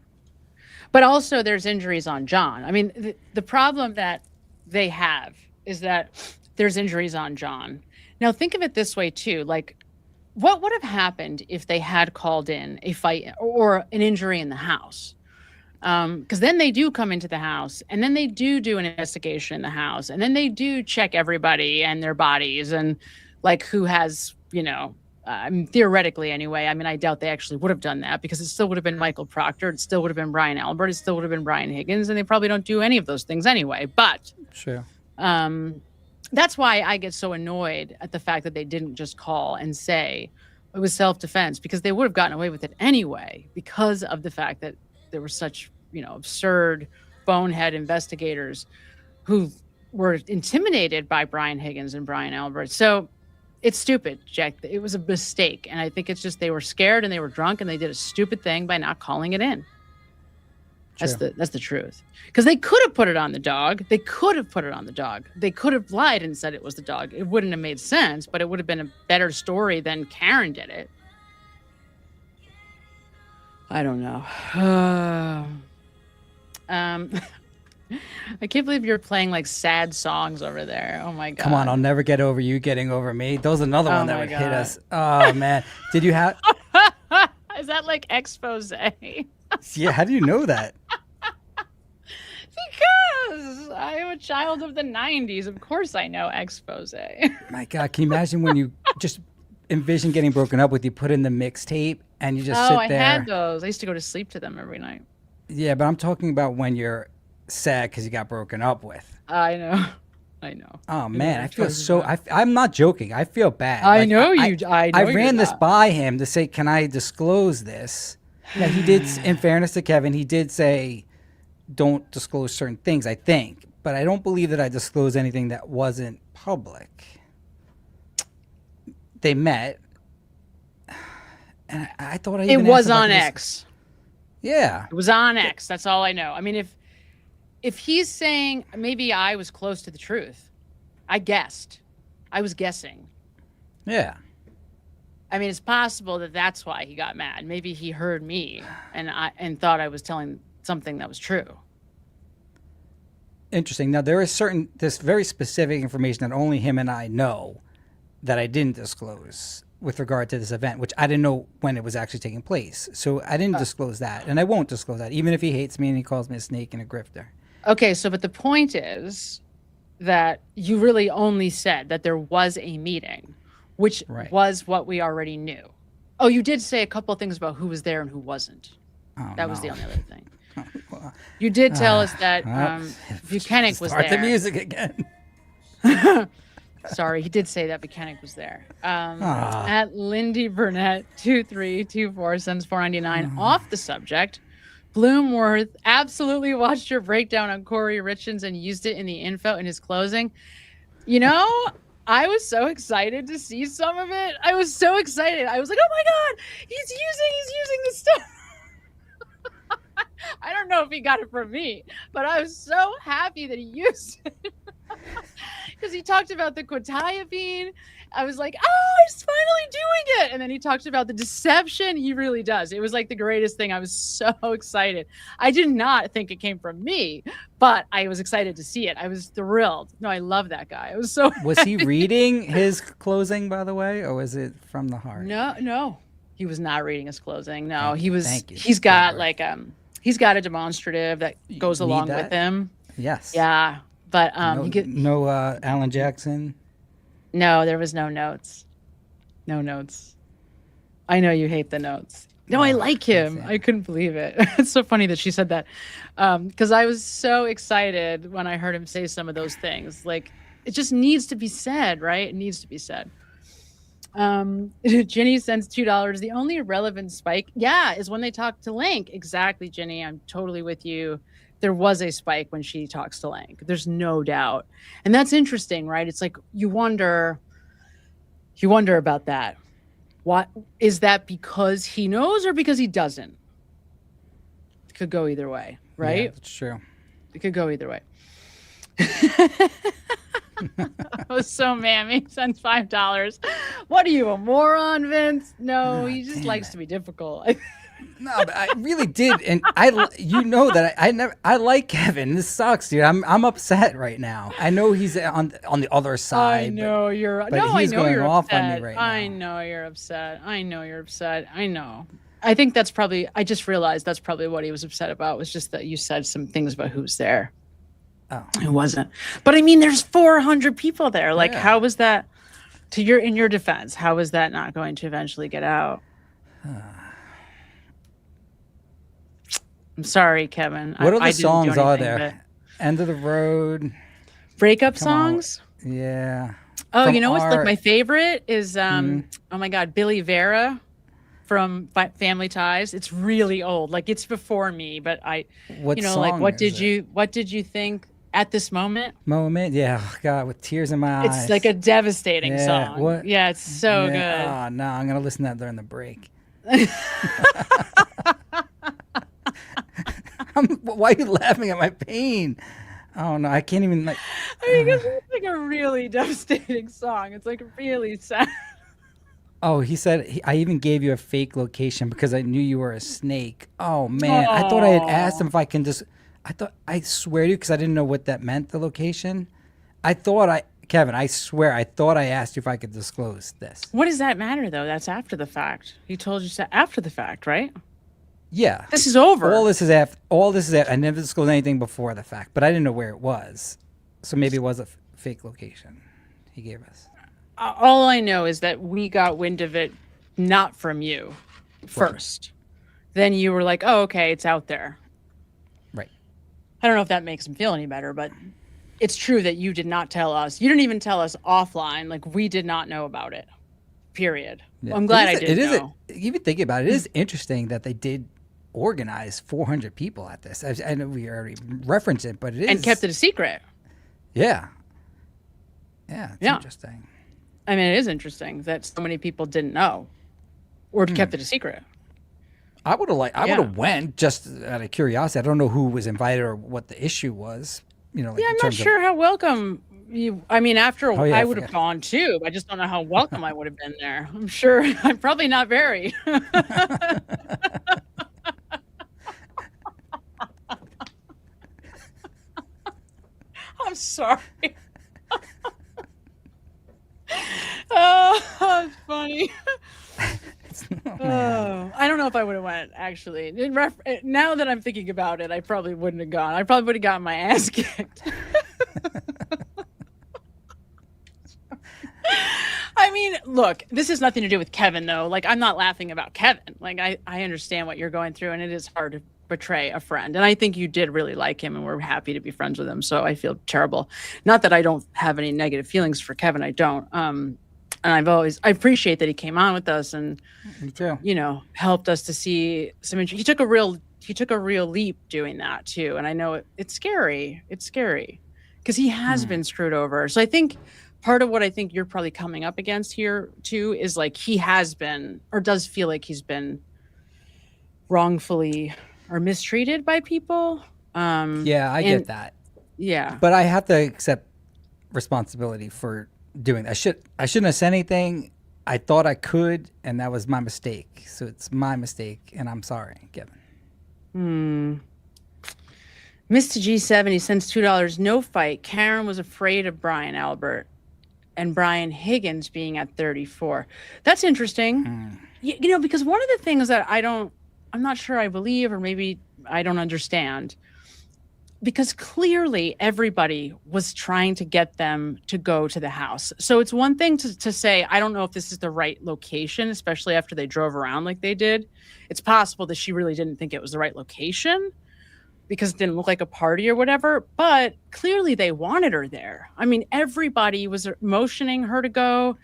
But also there's injuries on John. I mean, the problem that they have is that there's injuries on John. Now think of it this way too. Like, what would have happened if they had called in a fight or an injury in the house? Because then they do come into the house and then they do an investigation in the house and then they do check everybody and their bodies and like who has, theoretically anyway. I mean, I doubt they actually would have done that because it still would have been Michael Proctor. It still would have been Brian Albert. It still would have been Brian Higgins. And they probably don't do any of those things anyway. But sure. That's why I get so annoyed at the fact that they didn't just call and say it was self-defense because they would have gotten away with it anyway because of the fact that there were such, absurd bonehead investigators who were intimidated by Brian Higgins and Brian Albert. So it's stupid, Jack. It was a mistake. And I think it's just they were scared and they were drunk and they did a stupid thing by not calling it in. That's the truth. Because they could have put it on the dog. They could have lied and said it was the dog. It wouldn't have made sense, but it would have been a better story than Karen did it. I don't know. I can't believe you're playing like sad songs over there. Oh my God. Come on, I'll never get over you getting over me. That was another one that would hit us. Oh man. Did you have Is that like expose? Yeah, how do you know that? Because I am a child of the 90s. Of course I know expose. My God, can you imagine when you just envision getting broken up with, you put in the mixtape and you just sit there. I had those. I used to go to sleep to them every night. Yeah, but I'm talking about when you're sad because you got broken up with. I know. Oh man, I feel so. I'm not joking. I feel bad. I know you. I ran this by him to say, "Can I disclose this?" Yeah, he did. In fairness to Kevin, he did say, "Don't disclose certain things." I think, but I don't believe that I disclosed anything that wasn't public. They met, and I thought it was on X. Yeah, it was on X. That's all I know. I mean, if he's saying maybe I was close to the truth, I was guessing. Yeah. I mean, it's possible that that's why he got mad. Maybe he heard me and thought I was telling something that was true. Interesting. Now, there is this very specific information that only him and I know that I didn't disclose with regard to this event, which I didn't know when it was actually taking place. So I didn't disclose that, and I won't disclose that, even if he hates me and he calls me a snake and a grifter. Okay, so but the point is that you really only said that there was a meeting, which was what we already knew. Oh, you did say a couple of things about who was there and who wasn't. That was the only other thing. You did tell us that Buchanan was there. Start the music again. Sorry, he did say that Buchanan was there. At Lindy Burnett 2324 sends $4.99 off the subject. Bloomworth absolutely watched your breakdown on Corey Richins and used it in the info in his closing. You know, I was so excited to see some of it. I was so excited. I was like, oh my God, he's using this stuff. I don't know if he got it from me, but I was so happy that he used it. Because he talked about the quetiapine. I was like, oh, he's finally doing it. And then he talked about the deception. He really does. It was like the greatest thing. I was so excited. I did not think it came from me, but I was excited to see it. I was thrilled. No, I love that guy. I was so Was he reading his closing, by the way, or was it from the heart? No. He was not reading his closing. No, he was. Thank you. He's got he's got a demonstrative that goes along with him. Yes. Yeah. But no Alan Jackson. No, there was no notes. No notes. I know you hate the notes. No, I like him. I couldn't believe it. It's so funny that she said that, because I was so excited when I heard him say some of those things. Like, it just needs to be said, right? It needs to be said. Ginny sends $2. The only irrelevant spike, is when they talk to Link. Exactly, Ginny. I'm totally with you. There was a spike when she talks to Lank. There's no doubt. And that's interesting, right? It's like you wonder about that. What is that, because he knows or because he doesn't? It could go either way, right? Yeah, that's true. It could go either way. I was so mammy. Sends $5. What are you, a moron, Vince? No, he just likes to be difficult. No, but I really did, and I like Kevin. This sucks, dude. I'm upset right now. I know he's on the other side. I know you're. But no, he's I know going you're off upset. on me right now. I know you're upset. I know. I think that's probably. I just realized that's probably what he was upset about. Was just that you said some things about who's there. Oh, it wasn't. But I mean, there's 400 people there. Like, how was that? In your defense, how was that not going to eventually get out? I'm sorry, Kevin. What other songs are there? End of the Road. Breakup songs? Yeah. Oh, you know what's like my favorite is oh my God, Billy Vera from Family Ties. It's really old. Like, it's before me, but what did you think at this moment? Yeah. Oh, God, with tears in my eyes. It's like a devastating song. What? Yeah, it's so good. Oh no, I'm gonna listen to that during the break. Why are you laughing at my pain? Oh no, I can't even because it's like a really devastating song. It's like really sad. Oh, he said I even gave you a fake location because I knew you were a snake. Oh man, I thought I had asked him if I can just. I swear to you, because I didn't know what that meant. The location. Kevin, I swear, I thought I asked you if I could disclose this. What does that matter though? That's after the fact. He told you after the fact, right? Yeah. This is over. All this is after. I never disclosed anything before the fact, but I didn't know where it was. So maybe it was a fake location he gave us. All I know is that we got wind of it not from you first. Right. Then you were like, oh, okay, it's out there. Right. I don't know if that makes him feel any better, but it's true that you did not tell us. You didn't even tell us offline. Like, we did not know about it. Period. Yeah. Well, I'm glad I didn't know. Even thinking about it, it is interesting that they did organize 400 people at this. I know we already referenced it, but it is. And kept it a secret. Yeah. Yeah, it's interesting. I mean, it is interesting that so many people didn't know or kept it a secret. I would have went just out of curiosity. I don't know who was invited or what the issue was. You know, like I'm not sure how welcome you. I mean, after I would have gone too. I just don't know how welcome I would have been there. I'm sure I'm probably not very. I'm sorry. Oh, that's funny. Oh, I don't know if I would have went, actually. Now that I'm thinking about it, I probably wouldn't have gone. I probably would have gotten my ass kicked. I mean, look, this has nothing to do with Kevin, though. Like, I'm not laughing about Kevin. Like, I understand what you're going through, and it is hard to betray a friend. And I think you did really like him, and we're happy to be friends with him. So I feel terrible. Not that I don't have any negative feelings for Kevin. I don't. And I appreciate that he came on with us and, Me too. you know, helped us to see some. He took a real leap doing that too. And I know it's scary. It's scary because he has been screwed over. So I think part of what I think you're probably coming up against here too is like he has been or does feel like he's been wrongfully or mistreated by people. Yeah, I get that. Yeah. But I have to accept responsibility for doing that. I shouldn't have said anything. I thought I could, and that was my mistake. So it's my mistake, and I'm sorry, Kevin. Mr. G70 sends $2. No fight. Karen was afraid of Brian Albert and Brian Higgins being at 34. That's interesting. You know, because one of the things that I'm not sure I believe, or maybe I don't understand, because clearly everybody was trying to get them to go to the house. So it's one thing to say, I don't know if this is the right location, especially after they drove around like they did. It's possible that she really didn't think it was the right location because it didn't look like a party or whatever, but clearly they wanted her there. I mean, everybody was motioning her to go.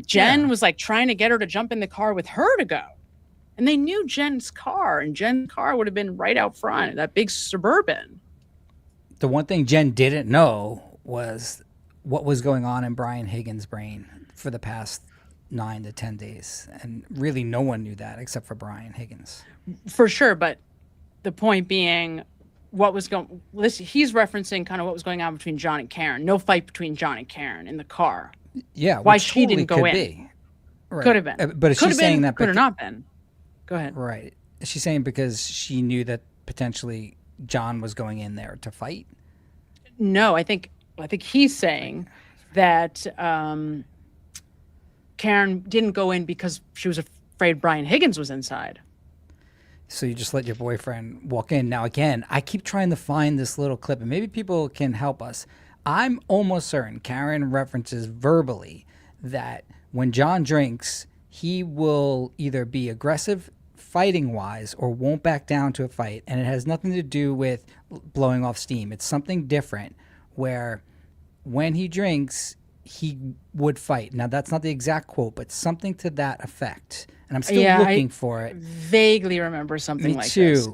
Jen was like trying to get her to jump in the car with her to go. And they knew Jen's car, and Jen's car would have been right out front, that big Suburban. The one thing Jen didn't know was what was going on in Brian Higgins' brain for the past 9 to 10 days. And really no one knew that except for Brian Higgins. For sure, but the point being, he's referencing kind of what was going on between John and Karen. No fight between John and Karen in the car. Yeah. Why she didn't go in. Be. Right. Could have been. But is she saying that? Could have not been. Go ahead. Right. Is she saying because she knew that potentially John was going in there to fight? No, I think he's saying that Karen didn't go in because she was afraid Brian Higgins was inside. So you just let your boyfriend walk in. Now, again, I keep trying to find this little clip, and maybe people can help us. I'm almost certain Karen references verbally that when John drinks, he will either be aggressive fighting wise or won't back down to a fight, and it has nothing to do with blowing off steam. It's something different where when he drinks he would fight. Now that's not the exact quote, but something to that effect, and I'm still looking for it. Vaguely remember something like too this.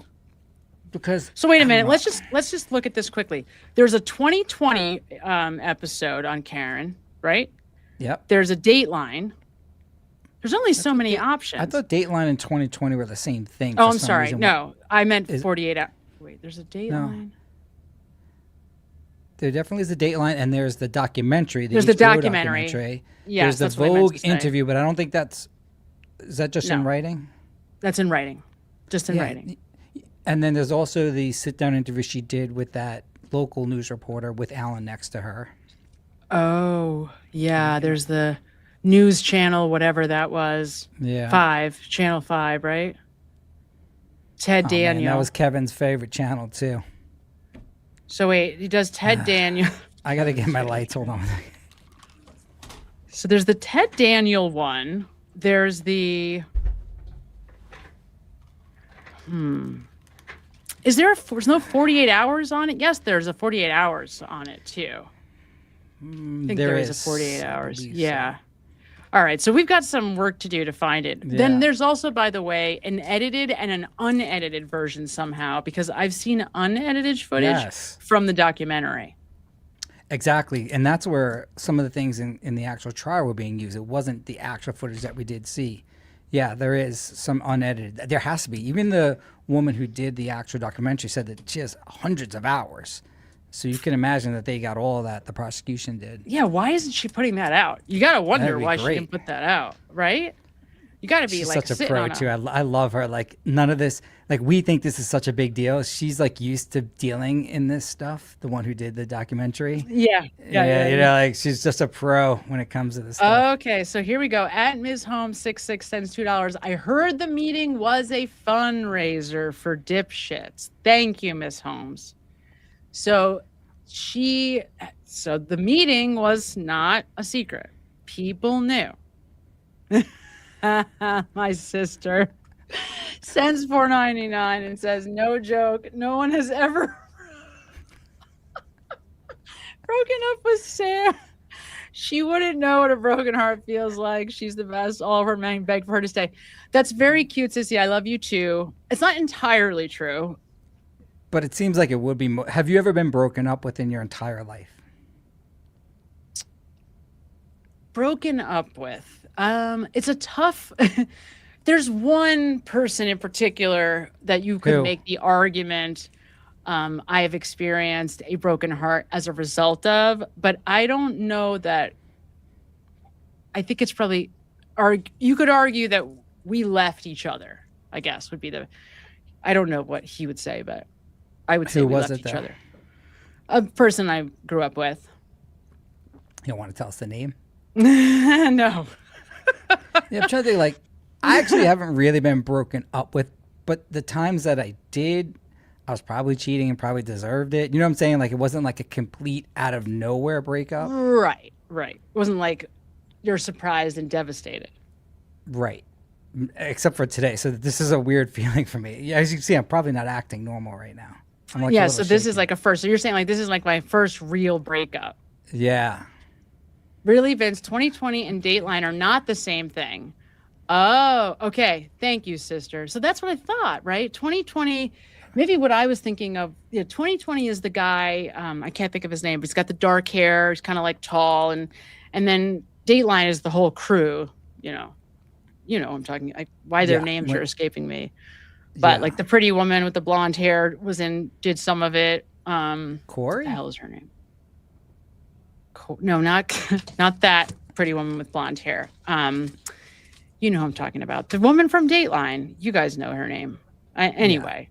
Because so wait a minute, let's just look at this quickly. There's a 2020 episode on Karen, right? Yep. There's a Dateline. There's only so many options. I thought Dateline and 2020 were the same thing. Oh, I'm sorry. No, I meant 48 hours. Wait, there's a Dateline. No. There definitely is a Dateline, and there's the documentary. There's the documentary. Yes, there's the Vogue interview, but I don't think is that just in writing? That's in writing. Just in writing. And then there's also the sit-down interview she did with that local news reporter with Alan next to her. Oh, yeah. There's the news channel, whatever that was. Yeah. Channel 5, right? Ted Daniel. Man, that was Kevin's favorite channel, too. So wait, he does Ted Daniel. I got to get my lights. Hold on. So there's the Ted Daniel one. There's the... There's no 48 hours on it? Yes, there's a 48 hours on it, too. I think there is a 48 hours. Yeah. So. All right. So we've got some work to do to find it. Yeah. Then there's also, by the way, an edited and an unedited version somehow, because I've seen unedited footage from the documentary. Exactly. And that's where some of the things in the actual trial were being used. It wasn't the actual footage that we did see. Yeah, there is some unedited. There has to be. Even the woman who did the actual documentary said that she has hundreds of hours. So you can imagine that they got all of that, the prosecution did. Yeah, why isn't she putting that out? You got to wonder why she didn't put that out, right? You got to be She's like such a sitting pro on too. I love her. Like none of this, like we think this is such a big deal. She's like used to dealing in this stuff. The one who did the documentary. Yeah. You know, like she's just a pro when it comes to this stuff. Okay, so here we go. At Ms. Holmes 66 sends $2. I heard the meeting was a fundraiser for dipshits. Thank you, Ms. Holmes. So the meeting was not a secret. People knew. My sister sends $4.99 and says, no joke, no one has ever broken up with Sam. She wouldn't know what a broken heart feels like. She's the best. All of her men beg for her to stay. That's very cute, Sissy. I love you too. It's not entirely true. But it seems like it would be. Have you ever been broken up with in your entire life? Broken up with. It's a tough. There's one person in particular that you could make the argument I have experienced a broken heart as a result of, but I don't know that. I think it's probably, you could argue that we left each other, I guess would be I don't know what he would say, but I would say we left each other. A person I grew up with. You don't want to tell us the name? No. Yeah, I'm trying to think, like, I actually haven't really been broken up with, but the times that I did, I was probably cheating and probably deserved it. You know what I'm saying? Like, it wasn't like a complete out of nowhere breakup. Right. It wasn't like you're surprised and devastated. Right. Except for today. So this is a weird feeling for me. As you can see, I'm probably not acting normal right now. I'm like so this is like a first. So you're saying like this is like my first real breakup. Yeah. Really, Vince, 2020 and Dateline are not the same thing. Oh, okay. Thank you, sister. So that's what I thought, right? 2020, maybe what I was thinking of, 2020 is the guy, I can't think of his name, but he's got the dark hair, he's kind of like tall, and then Dateline is the whole crew, you know I'm talking, why their names are escaping me. But like the pretty woman with the blonde hair did some of it. Corey? What the hell is her name? No, not that pretty woman with blonde hair. You know who I'm talking about. The woman from Dateline. You guys know her name. Anyway.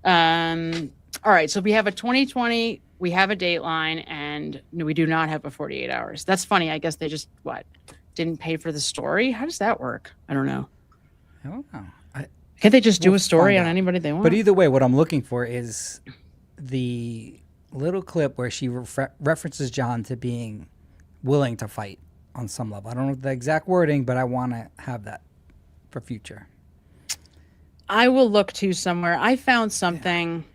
Yeah. All right. So we have a 2020, we have a Dateline, and we do not have a 48 hours. That's funny. I guess they just, didn't pay for the story? How does that work? I don't know. I don't know. Can't they just do a story on anybody they want? But either way, what I'm looking for is the little clip where she references John to being willing to fight on some level. I don't know the exact wording, but I want to have that for future. I will look to somewhere. I found something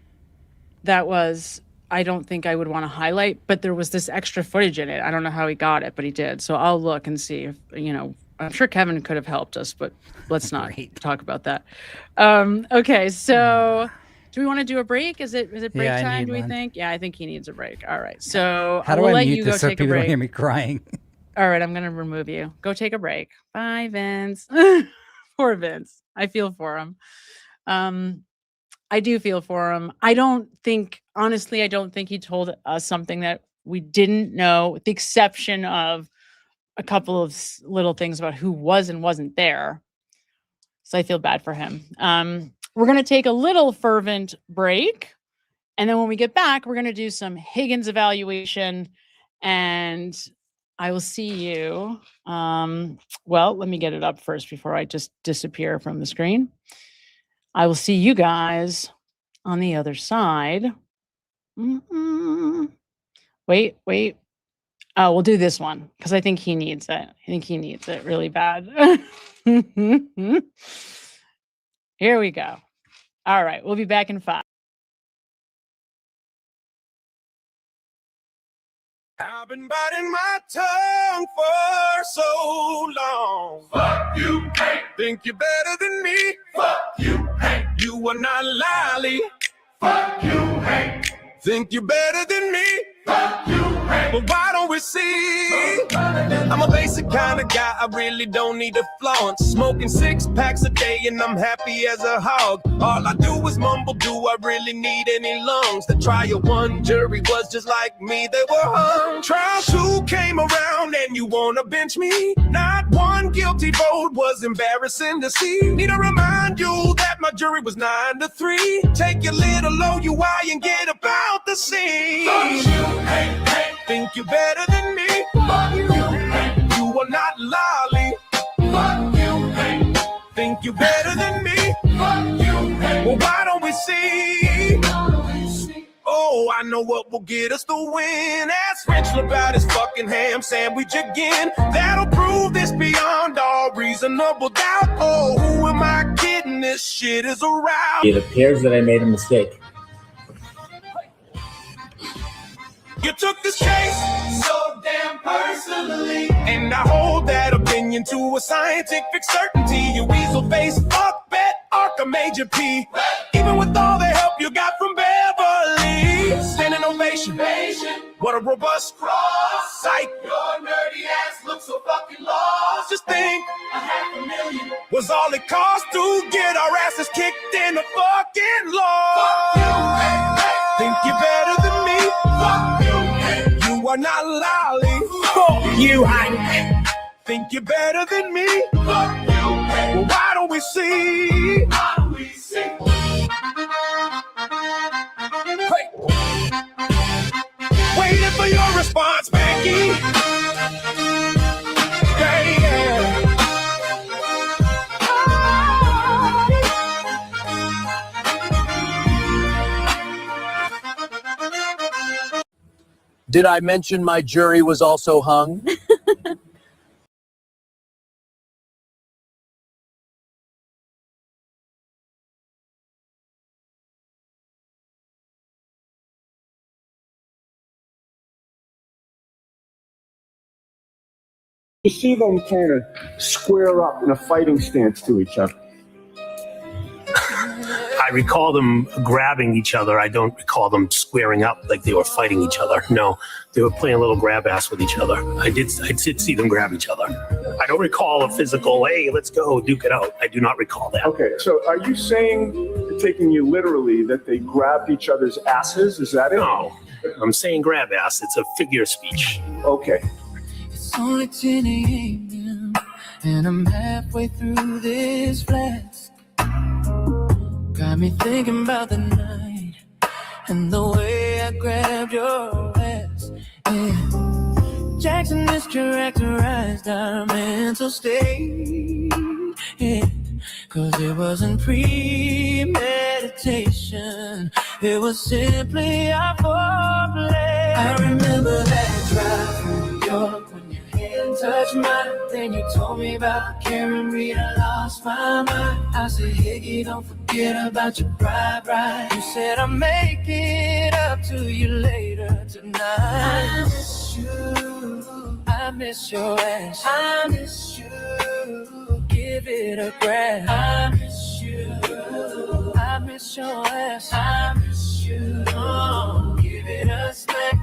that was, I don't think I would want to highlight, but there was this extra footage in it. I don't know how he got it, but he did. So I'll look and see if, I'm sure Kevin could have helped us, but let's not talk about that. Okay, so do we want to do a break? Is it break time, do we think? Yeah, I think he needs a break. All right, so how do I mute this so people don't hear me crying? All right, I'm going to remove you. Go take a break. Bye, Vince. Poor Vince. I feel for him. I do feel for him. Honestly, I don't think he told us something that we didn't know, with the exception of a couple of little things about who was and wasn't there. So I feel bad for him. We're going to take a little fervent break. And then when we get back, we're going to do some Higgins evaluation. And I will see you. Well, let me get it up first before I just disappear from the screen. I will see you guys on the other side. Wait. We'll do this one because I think he needs it. I think he needs it really bad. Here we go. All right. We'll be back in 5. I've been biting my tongue for so long. Fuck you, Hank. Think you're better than me. Fuck you, Hank. You are not Lally. Fuck you, Hank. Think you're better than me. Fuck you, Hank. But why don't we see? I'm a basic kind of guy. I really don't need a flaunt. Smoking 6 packs a day and I'm happy as a hog. All I do is mumble. Do I really need any lungs? The trial 1 jury was just like me. They were hung. Trial 2 came around and then you wanna bench me. Not one guilty vote was embarrassing to see. Need to remind you that my jury was 9-3. Take your little OUI and get about the scene. Fuck you, hey, hey. Think you're better than me? Fuck you, hey. You are not lolly. Fuck you, hey. Think you're better than me? Fuck you, hey. Well, why don't we see? Oh, I know what will get us the win. Ask Rachel about his fucking ham sandwich again. That'll prove this beyond all reasonable doubt. Oh, who am I kidding? This shit is around. It appears that I made a mistake. You took this case so damn personally, and I hold that opinion to a scientific certainty. You weasel face, fuck bet, Arkham Major P. Even with all the help you got from Beverly, standing ovation. What a robust cross. Psych. Your nerdy ass looks so fucking lost. Just think, $500,000 was all it cost to get our asses kicked in the fucking law. Fuck you, hey, hey. Think you're better than me? Fuck you, hey. You are not lolly. Fuck you, hey. Think you're better than me? Fuck you, hey. Well, why don't we see? Why don't we see? Hey. Waiting for your response, Becky. Yeah. Did I mention my jury was also hung? You see them kind of square up in a fighting stance to each other. I recall them grabbing each other. I don't recall them squaring up like they were fighting each other. No, they were playing a little grab ass with each other. I did see them grab each other. I don't recall a physical, hey, let's go duke it out. I do not recall that. Okay, so are you saying, taking you literally, that they grabbed each other's asses? Is that it? No, I'm saying grab ass. It's a figure of speech. Okay. It's only 10 a.m. and I'm halfway through this flask. Got me thinking about the night and the way I grabbed your ass. Yeah. Jackson mischaracterized our mental state. Yeah. Cause it wasn't premeditation, it was simply our foreplay. I remember that drive from New York when your hand touched mine. Then you told me about Karen Reed, I lost my mind. I said, Higgy, don't forget about your bride. You said, I'll make it up to you later tonight. I miss you, I miss your ass, I miss you. Give it a grab. I miss you. I miss your ass. I miss you. Oh, give it a smack.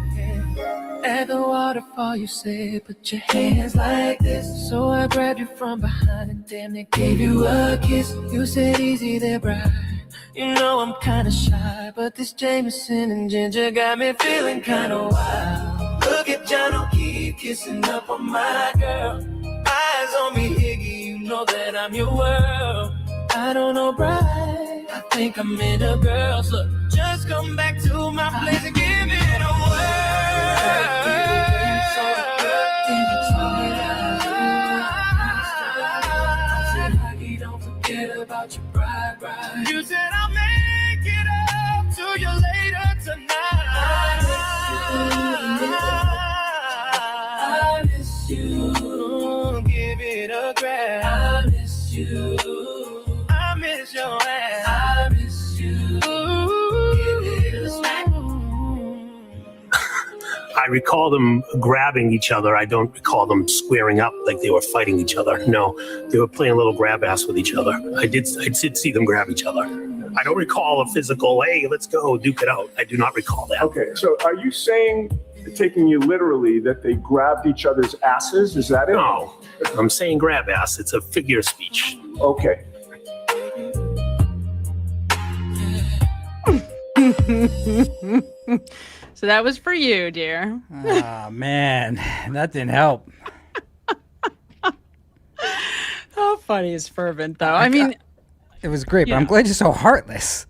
At the waterfall, you said, put your hands like this. So I grabbed you from behind and damn near gave you a kiss. You said, easy there, bride. You know I'm kinda shy, but this Jameson and ginger got me feeling kinda wild. Look at John O'Keefe kissing up on my girl. Eyes on me, Higgy, you know that I'm your world. I don't know, bride, I think I'm in a girl's look. Just come back to my place and give it a whirl. Don't forget about your bride. You said I'll make it up to you later tonight. I miss you. Give it a grab. I miss you. I miss your ass. I miss you. Give it a smack. I recall them grabbing each other. I don't recall them squaring up like they were fighting each other. No, they were playing a little grab ass with each other. I did see them grab each other. I don't recall a physical, hey, let's go duke it out. I do not recall that. Okay, so are you saying, taking you literally, that they grabbed each other's asses? Is that it? No, I'm saying grab ass. It's a figure of speech. Okay. So that was for you, dear. Oh, man, that didn't help. funny is fervent, though. I mean, it was great, but I'm glad you're so heartless.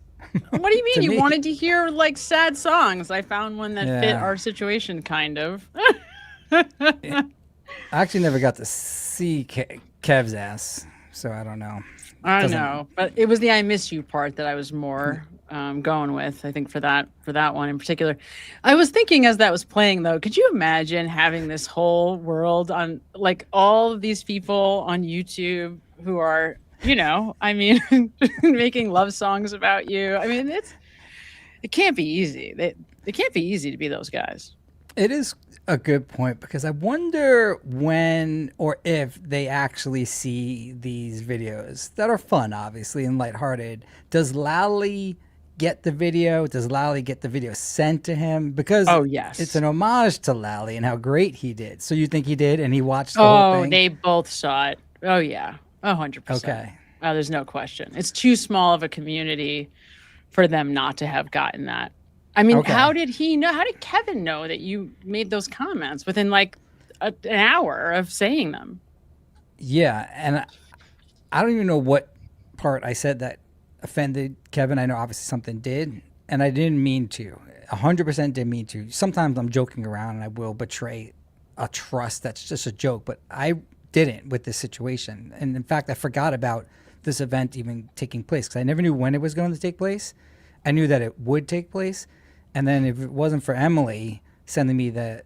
What do you mean? You me. wanted to hear like sad songs. I found one that fit our situation, kind of. I actually never got to see Kev's ass, so I don't know. I know, but it was the "I miss you" part that I was more going with. I think for that one in particular. I was thinking as that was playing, though, could you imagine having this whole world on, like, all of these people on YouTube who are, I mean, making love songs about you? I mean, it can't be easy. It can't be easy to be those guys. It is a good point, because I wonder when or if they actually see these videos that are fun, obviously, and lighthearted. Does Lally get the video? Does Lally get the video sent to him? Because it's an homage to Lally and how great he did. So you think he did, and he watched the whole thing? Oh, they both saw it. Oh, yeah. 100%. Okay. Oh, there's no question. It's too small of a community for them not to have gotten that. I mean, how did he know? How did Kevin know that you made those comments within like an hour of saying them? Yeah, and I don't even know what part I said that offended Kevin. I know obviously something did, and I didn't mean to. 100% didn't mean to. Sometimes I'm joking around and I will betray a trust that's just a joke, but I didn't with this situation. And in fact, I forgot about this event even taking place because I never knew when it was going to take place. I knew that it would take place. And then if it wasn't for Emily sending me the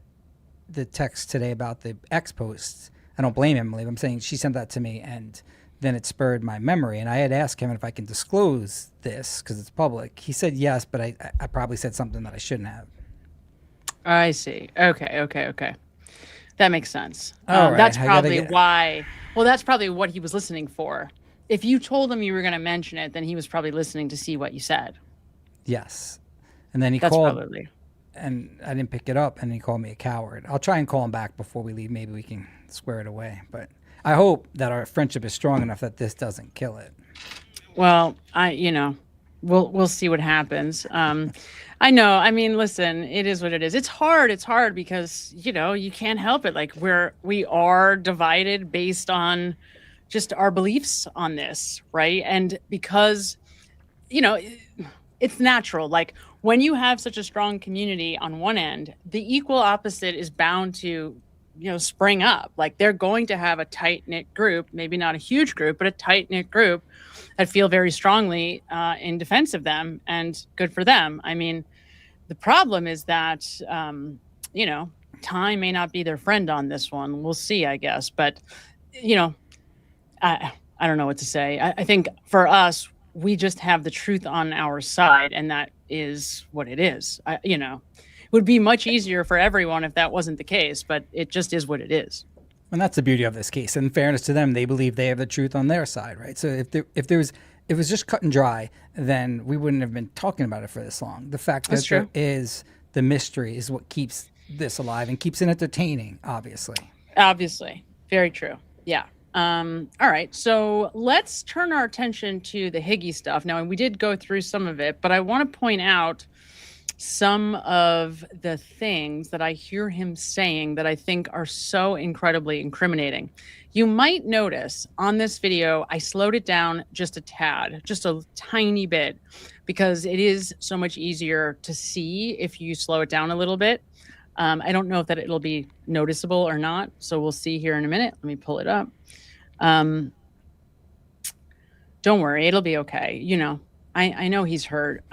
text today about the X posts, I don't blame Emily. I'm saying she sent that to me, and then it spurred my memory. And I had asked Kevin if I can disclose this because it's public. He said yes, but I probably said something that I shouldn't have. I see. Okay. That makes sense. All right. That's probably why. Well, that's probably what he was listening for. If you told him you were going to mention it, then he was probably listening to see what you said. Yes. And then he called, and I didn't pick it up, and he called me a coward. I'll try and call him back before we leave. Maybe we can square it away. But I hope that our friendship is strong enough that this doesn't kill it. Well, we'll see what happens. I know. I mean, listen, it is what it is. It's hard. It's hard because, you can't help it. Like we are divided based on just our beliefs on this, right? And because, it's natural. Like when you have such a strong community on one end, the equal opposite is bound to, spring up. Like they're going to have a tight-knit group, maybe not a huge group, but a tight-knit group that feel very strongly in defense of them, and good for them. I mean, the problem is that, time may not be their friend on this one. We'll see, I guess. But, I don't know what to say. I think for us, we just have the truth on our side, and that is what it is. It would be much easier for everyone if that wasn't the case, but it just is what it is. And that's the beauty of this case. In fairness to them, they believe they have the truth on their side, right? So if it was just cut and dry, then we wouldn't have been talking about it for this long. The fact that there is the mystery is what keeps this alive and keeps it entertaining, obviously. Obviously. Very true. Yeah. All right. So let's turn our attention to the Higgy stuff. Now, and we did go through some of it, but I want to point out some of the things that I hear him saying that I think are so incredibly incriminating. You might notice on this video, I slowed it down just a tad, just a tiny bit, because it is so much easier to see if you slow it down a little bit. I don't know if that it'll be noticeable or not. So we'll see here in a minute. Let me pull it up. Don't worry, it'll be okay. I know he's hurt.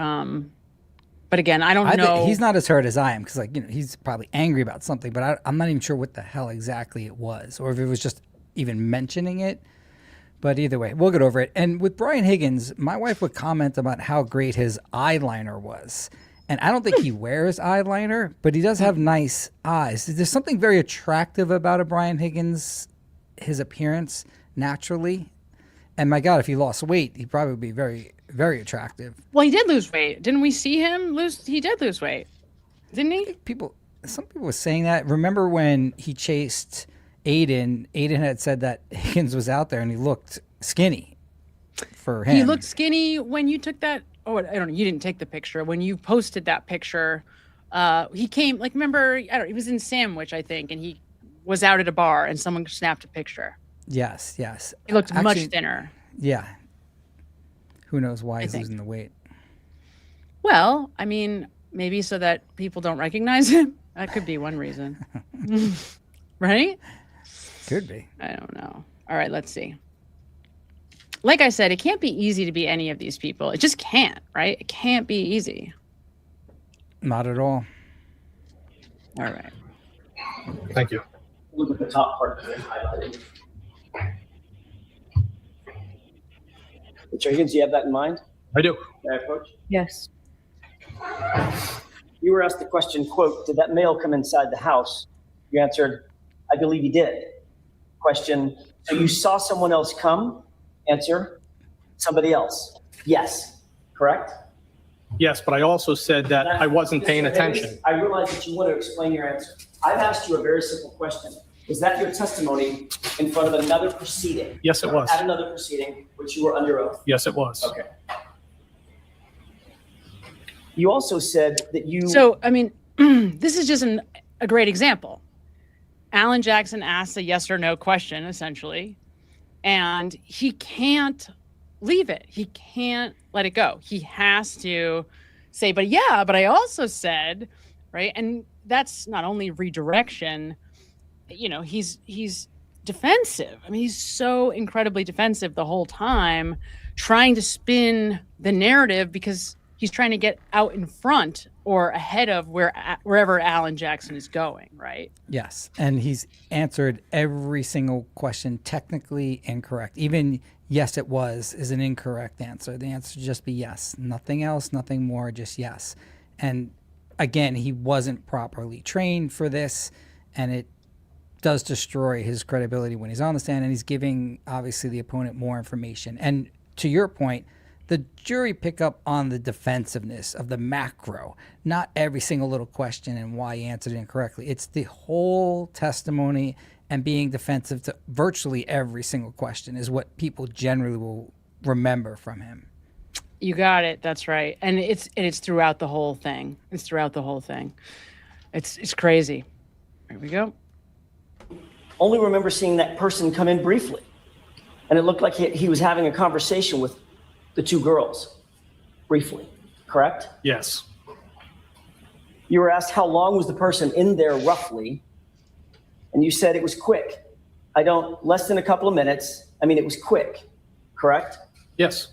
But again, I don't know. He's not as hurt as I am because, he's probably angry about something, but I'm not even sure what the hell exactly it was, or if it was just even mentioning it. But either way, we'll get over it. And with Brian Higgins, my wife would comment about how great his eyeliner was. And I don't think he wears eyeliner, but he does have nice eyes. There's something very attractive about a Brian Higgins, his appearance naturally. And my God, if he lost weight, he'd probably be very, very attractive. Well, he did lose weight. Didn't we see him lose? He did lose weight, didn't he? Some people were saying that. Remember when he chased Aiden? Aiden had said that Higgins was out there and he looked skinny for him. He looked skinny when you took that. Oh, I don't know. You didn't take the picture. When you posted that picture, he came, remember, he was in Sandwich, I think, and he was out at a bar and someone snapped a picture. Yes, yes. He looked much Actually, thinner. Yeah. Who knows why he's think. losing the weight? Well, I mean, maybe so that people don't recognize him. That could be one reason. Right? Could be. I don't know. All right, let's see. Like I said, it can't be easy to be any of these people. It just can't, right? It can't be easy. Not at all. All right. Thank you. Look at the top part that I highlighted. Mr. Higgins, do you have that in mind? I do. May I approach? Yes. You were asked the question, quote, did that male come inside the house? You answered, I believe he did. Question, so you saw someone else come? Answer, somebody else. Yes. Correct? Yes, but I also said that I wasn't paying Mr. Higgins, attention. I realize that you want to explain your answer. I've asked you a very simple question. Was that your testimony in front of another proceeding? Yes, it was. At another proceeding, which you were under oath? Yes, it was. Okay. You also said that you... So, I mean, this is just a great example. Alan Jackson asks a yes or no question, essentially, and he can't leave it. He can't let it go. He has to say, but yeah, but I also said, right? And that's not only redirection, you know, he's defensive. I mean, he's so incredibly defensive the whole time, trying to spin the narrative because he's trying to get out in front or ahead of wherever Alan Jackson is going, right? Yes, and he's answered every single question technically incorrect. Even yes, it was is an incorrect answer. The answer should just be yes. Nothing else, nothing more, just yes. And again, he wasn't properly trained for this, and it does destroy his credibility when he's on the stand, and he's giving, obviously, the opponent more information. And to your point, the jury pick up on the defensiveness of the macro, not every single little question and why he answered it incorrectly. It's the whole testimony and being defensive to virtually every single question is what people generally will remember from him. You got it. That's right. And it's throughout the whole thing. It's throughout the whole thing. It's crazy. Here we go. Only remember seeing that person come in briefly. And it looked like he was having a conversation with the two girls briefly, correct? Yes. You were asked how long was the person in there roughly, and you said it was quick. Less than a couple of minutes. I mean, it was quick, correct? Yes.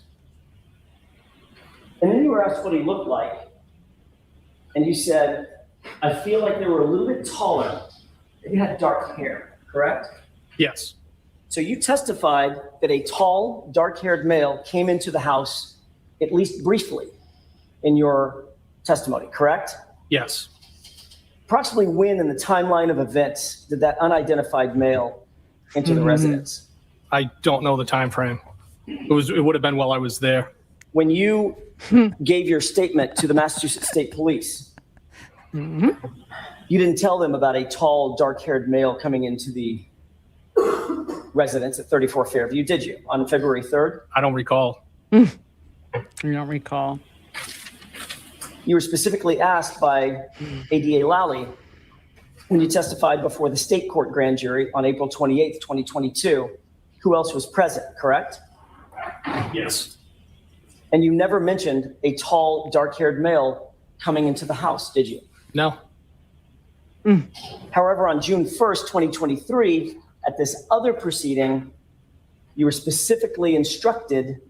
And then you were asked what he looked like, and you said, I feel like they were a little bit taller. They had dark hair, correct? Yes. So you testified that a tall, dark-haired male came into the house, at least briefly, in your testimony, correct? Yes. Approximately when in the timeline of events did that unidentified male enter the residence? I don't know the time frame. It would have been while I was there. When you gave your statement to the Massachusetts State Police, you didn't tell them about a tall, dark-haired male coming into the residence at 34 Fairview, did you, on February 3rd? I don't recall. You don't recall. You were specifically asked by ADA Lally when you testified before the state court grand jury on April 28th, 2022, who else was present, correct? Yes. And you never mentioned a tall, dark-haired male coming into the house, did you? No. However, on June 1st, 2023, at this other proceeding, you were specifically instructed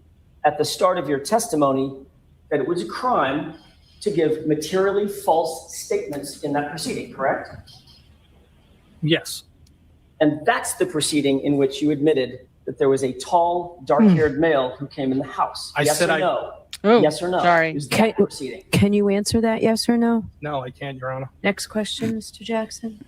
at the start of your testimony that it was a crime to give materially false statements in that proceeding, correct? Yes. And that's the proceeding in which you admitted that there was a tall, dark-haired male who came in the house. Yes or no? Oh, yes or no? sorry. Is that proceeding? Can you answer that, yes or no? No, I can't, Your Honor. Next question, Mr. Jackson.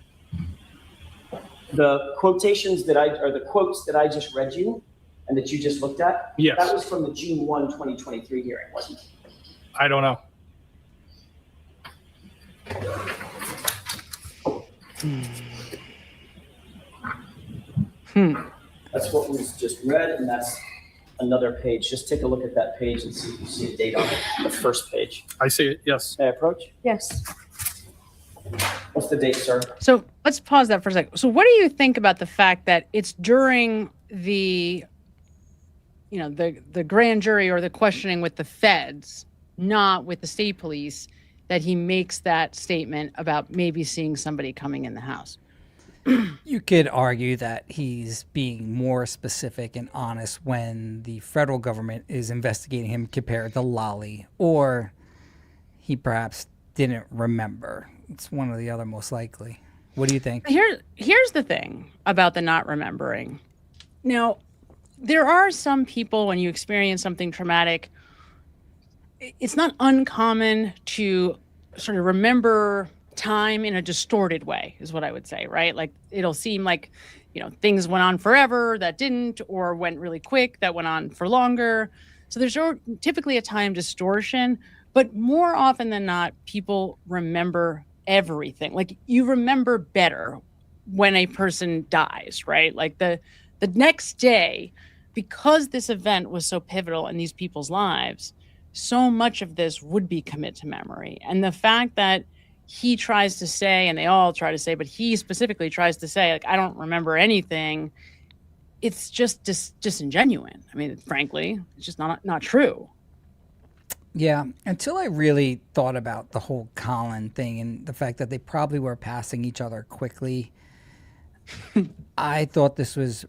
The quotations the quotes that I just read you and that you just looked at, yes, that was from the June 1, 2023 hearing, wasn't it? I don't know. That's what was just read, and that's another page. Just take a look at that page and see if you see a date on it, the first page. I see it, yes. May I approach? Yes. What's the date, sir? So let's pause that for a second. So what do you think about the fact that it's during the grand jury or the questioning with the feds, not with the state police, that he makes that statement about maybe seeing somebody coming in the house. You could argue that he's being more specific and honest when the federal government is investigating him compared to Lolly, or he perhaps didn't remember. It's one or the other, most likely. What do you think? Here's the thing about the not remembering. Now, there are some people, when you experience something traumatic, it's not uncommon to sort of remember time in a distorted way, is what I would say, right? Like, it'll seem like, things went on forever that didn't, or went really quick that went on for longer. So there's typically a time distortion, but more often than not, people remember everything. Like, you remember better when a person dies, right? Like the next day, because this event was so pivotal in these people's lives, so much of this would be commit to memory. And the fact that he tries to say, and they all try to say, but he specifically tries to say, like, I don't remember anything, it's just disingenuous. I mean, frankly, it's just not true. Yeah, until I really thought about the whole Colin thing and the fact that they probably were passing each other quickly, I thought this was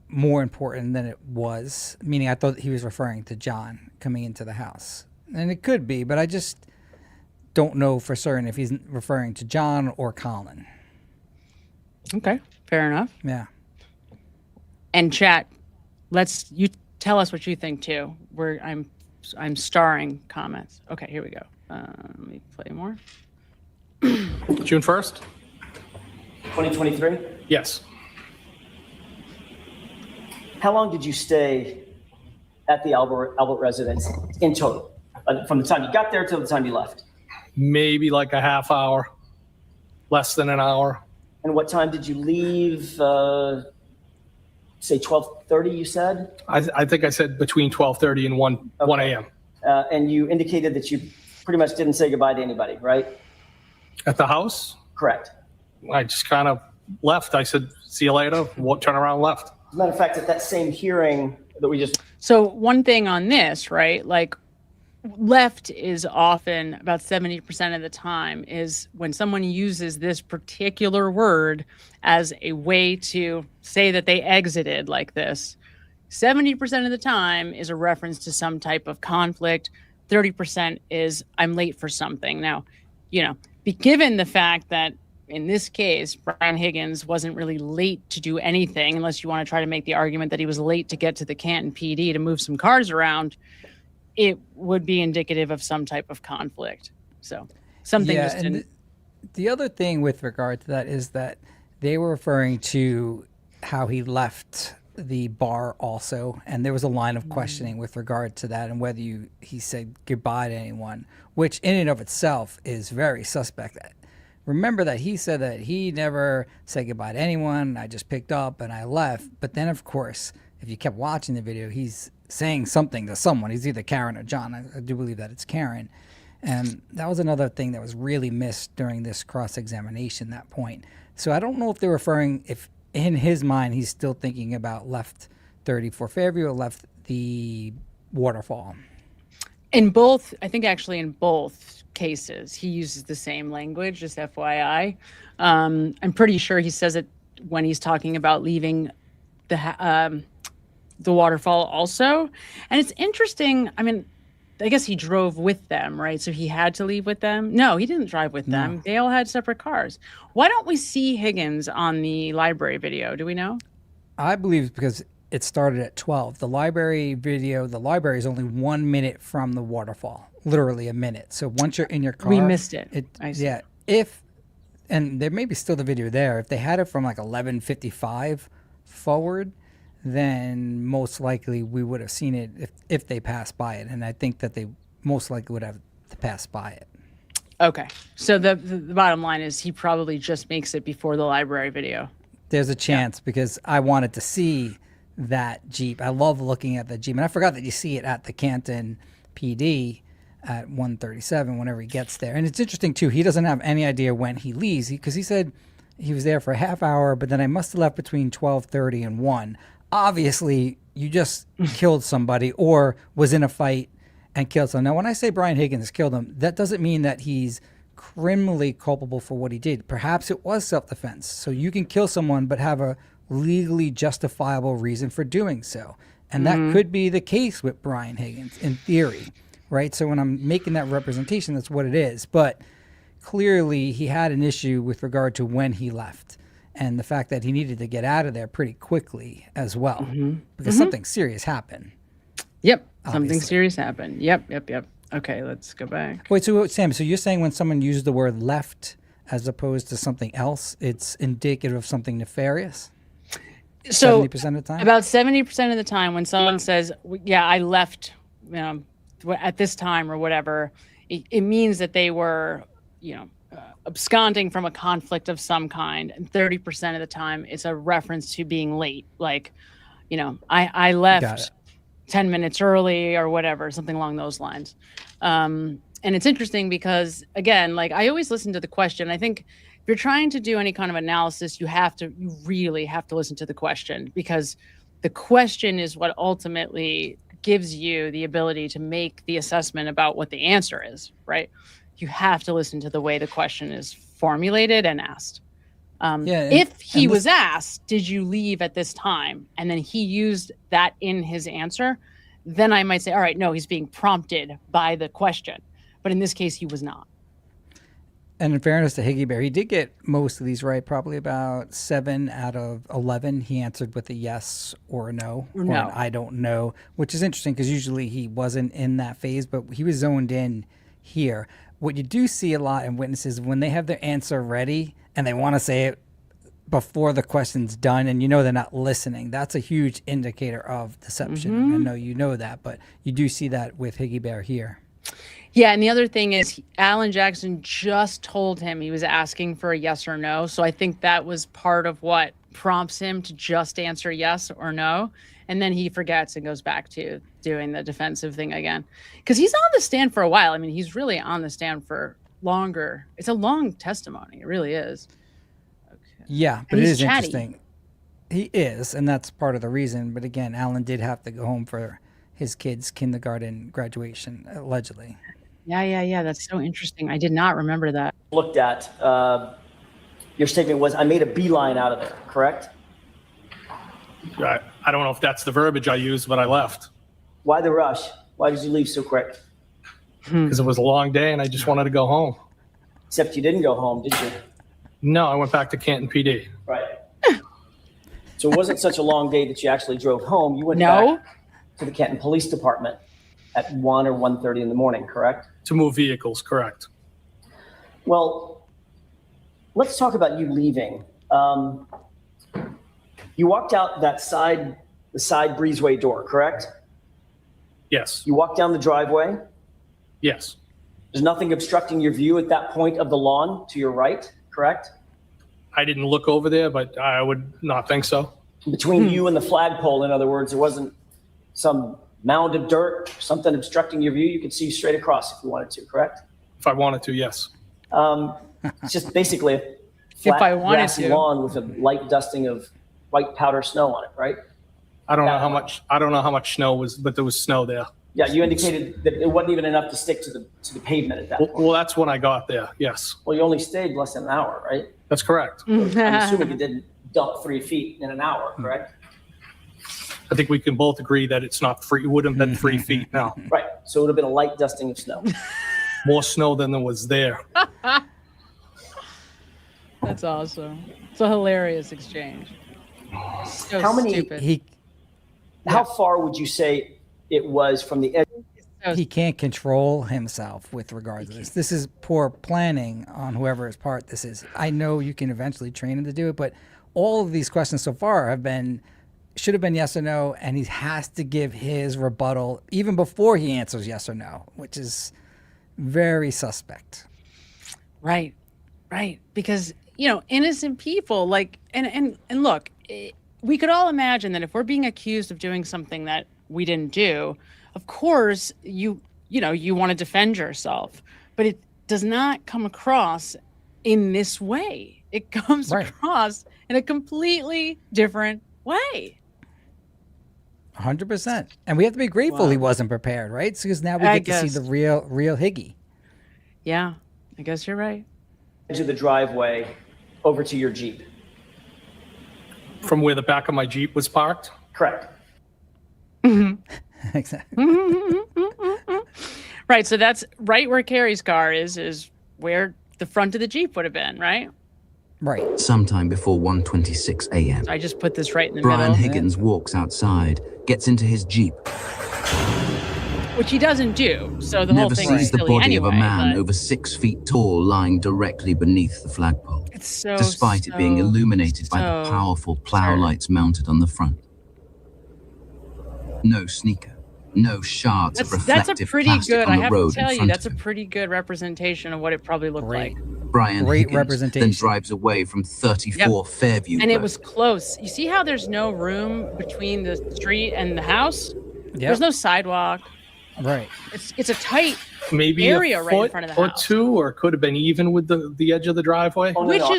more important than it was, meaning I thought he was referring to John coming into the house. And it could be, but I just don't know for certain if he's referring to John or Colin. Okay, fair enough. Yeah. And chat, you tell us what you think too. I'm starring comments. Okay, here we go. Let me play more. June 1st? 2023? Yes. How long did you stay at the Albert residence in total? From the time you got there till the time you left? Maybe like a half hour, less than an hour. And what time did you leave? Say 12:30, you said? I think I said between 12:30 and 1 a.m. And you indicated that you pretty much didn't say goodbye to anybody, right? At the house? Correct. I just kind of left. I said, see you later. Turn around, left. As a matter of fact, at that same hearing that we just... So one thing on this, right? Like, left is often about 70% of the time is when someone uses this particular word as a way to say that they exited like this. 70% of the time is a reference to some type of conflict. 30% is I'm late for something. Now, given the fact that in this case, Brian Higgins wasn't really late to do anything, unless you want to try to make the argument that he was late to get to the Canton PD to move some cars around, it would be indicative of some type of conflict. So something just didn't. The other thing with regard to that is that they were referring to how he left the bar also, and there was a line of questioning with regard to that and whether he said goodbye to anyone, which in and of itself is very suspect. Remember that he said that he never said goodbye to anyone. I just picked up and I left. But then, of course, if you kept watching the video, he's saying something to someone. He's either Karen or John. I do believe that it's Karen. And that was another thing that was really missed during this cross-examination, that point. So I don't know if they're referring, if in his mind he's still thinking about left 34 Fairview or left the waterfall. In both, I think actually in both cases, he uses the same language, just FYI. I'm pretty sure he says it when he's talking about leaving the waterfall also. And it's interesting. I mean, I guess he drove with them, right? So he had to leave with them. No, he didn't drive with them. They all had separate cars. Why don't we see Higgins on the library video? Do we know? I believe it's because it started at 12. The library video, the library is only 1 minute from the waterfall, literally a minute. So once you're in your car, we missed it. I see. Yeah. And there may be still the video there. If they had it from like 11:55 forward, then most likely we would have seen it if they passed by it. And I think that they most likely would have passed by it. Okay. So the bottom line is he probably just makes it before the library video. There's a chance because I wanted to see that Jeep. I love looking at the Jeep. And I forgot that you see it at the Canton PD at 1:37 whenever he gets there. And it's interesting, too. He doesn't have any idea when he leaves because he said he was there for a half hour, but then I must have left between 12:30 and 1. obviously you just killed somebody or was in a fight and killed someone. Now, when I say Brian Higgins killed him, that doesn't mean that he's criminally culpable for what he did. Perhaps it was self-defense. So you can kill someone but have a legally justifiable reason for doing so. And that could be the case with Brian Higgins in theory, right? So when I'm making that representation, that's what it is. But clearly he had an issue with regard to when he left and the fact that he needed to get out of there pretty quickly as well because something serious happened. Yep. Obviously. Something serious happened. Yep. Okay, let's go back. Wait, so Sam, so you're saying when someone uses the word left as opposed to something else, it's indicative of something nefarious? So 70% of the time? About 70% of the time when someone says, yeah, I left at this time or whatever, it means that they were, absconding from a conflict of some kind. And 30% of the time, it's a reference to being late. Like, I left 10 minutes early or whatever, something along those lines. And it's interesting because, again, like I always listen to the question. I think if you're trying to do any kind of analysis, you really have to listen to the question because the question is what ultimately gives you the ability to make the assessment about what the answer is, right? You have to listen to the way the question is formulated and asked. If he was asked, did you leave at this time? And then he used that in his answer, then I might say, all right, no, he's being prompted by the question. But in this case, he was not. And in fairness to Higgy Bear, he did get most of these right, probably about 7 out of 11. He answered with a yes or a no, or an I don't know, which is interesting because usually he wasn't in that phase, but he was zoned in here. What you do see a lot in witnesses when they have their answer ready and they want to say it before the question's done and they're not listening, that's a huge indicator of deception. I know you know that, but you do see that with Higgy Bear here. Yeah, and the other thing is Alan Jackson just told him he was asking for a yes or no. So I think that was part of what prompts him to just answer yes or no. And then he forgets and goes back to doing the defensive thing again. Because he's on the stand for a while. I mean, he's really on the stand for longer. It's a long testimony. It really is. Okay. Yeah, but it is interesting. He is, and that's part of the reason. But again, Alan did have to go home for his kid's kindergarten graduation, allegedly. Yeah. That's so interesting. I did not remember that. Looked at, your statement was, I made a beeline out of there, correct? I don't know if that's the verbiage I used, but I left. Why the rush? Why did you leave so quick? Because it was a long day and I just wanted to go home. Except you didn't go home, did you? No, I went back to Canton PD. Right. So it wasn't such a long day that you actually drove home. You went back to the Canton Police Department at 1 or 1:30 in the morning, correct? To move vehicles, correct. Well, let's talk about you leaving. You walked out the side breezeway door, correct? Yes. You walked down the driveway? Yes. There's nothing obstructing your view at that point of the lawn to your right, correct? I didn't look over there, but I would not think so. Between you and the flagpole, in other words, there wasn't some mound of dirt, something obstructing your view. You could see straight across if you wanted to, correct? If I wanted to, yes. It's just basically a flat grassy lawn with a light dusting of white powder snow on it, right? I don't know how much snow was, but there was snow there. Yeah, you indicated that it wasn't even enough to stick to the pavement at that point. Well, that's when I got there, yes. Well, you only stayed less than an hour, right? That's correct. I'm assuming you didn't dump 3 feet in an hour, correct? I think we can both agree that it's not free. It wouldn't have been 3 feet, no. Right, so it would have been a light dusting of snow. More snow than there was there. That's awesome. It's a hilarious exchange. So stupid. How far would you say it was from the edge? He can't control himself with regard to this. This is poor planning on whoever's part this is. I know you can eventually train him to do it, but all of these questions so far should have been yes or no, and he has to give his rebuttal even before he answers yes or no, which is very suspect. Right. Because, innocent people, and look, we could all imagine that if we're being accused of doing something that we didn't do, of course, you want to defend yourself, but it does not come across in this way. It comes across in a completely different way. 100%. And we have to be grateful he wasn't prepared, right? Because now we I get to see guess. the real Higgy. Yeah, I guess you're right. Into the driveway over to your Jeep. From where the back of my Jeep was parked? Correct. Exactly. Right, so that's right where Carrie's car is where the front of the Jeep would have been, right? Right. Sometime before 1:26 a.m. I just put this right in the Brian middle. Higgins walks outside, gets into his Jeep, Which he doesn't do, so the whole never thing sees is the silly body anyway. of a man but over 6 feet tall lying directly beneath the flagpole, it's so, despite it being illuminated by the so powerful plow lights mounted on the front. No sneaker, no shards of That's a reflective pretty plastic good, on I the have to road tell in you, front that's of a him. pretty good representation of what it probably looked like. Brian Great Higgins representation. then drives away from 34 Fairview And it Road. was close. You see how there's no room between the street and the house? Yep. There's no sidewalk. Right. It's a tight Maybe area a right in foot front of the or house. two, or it could have been even with the edge of the driveway. Which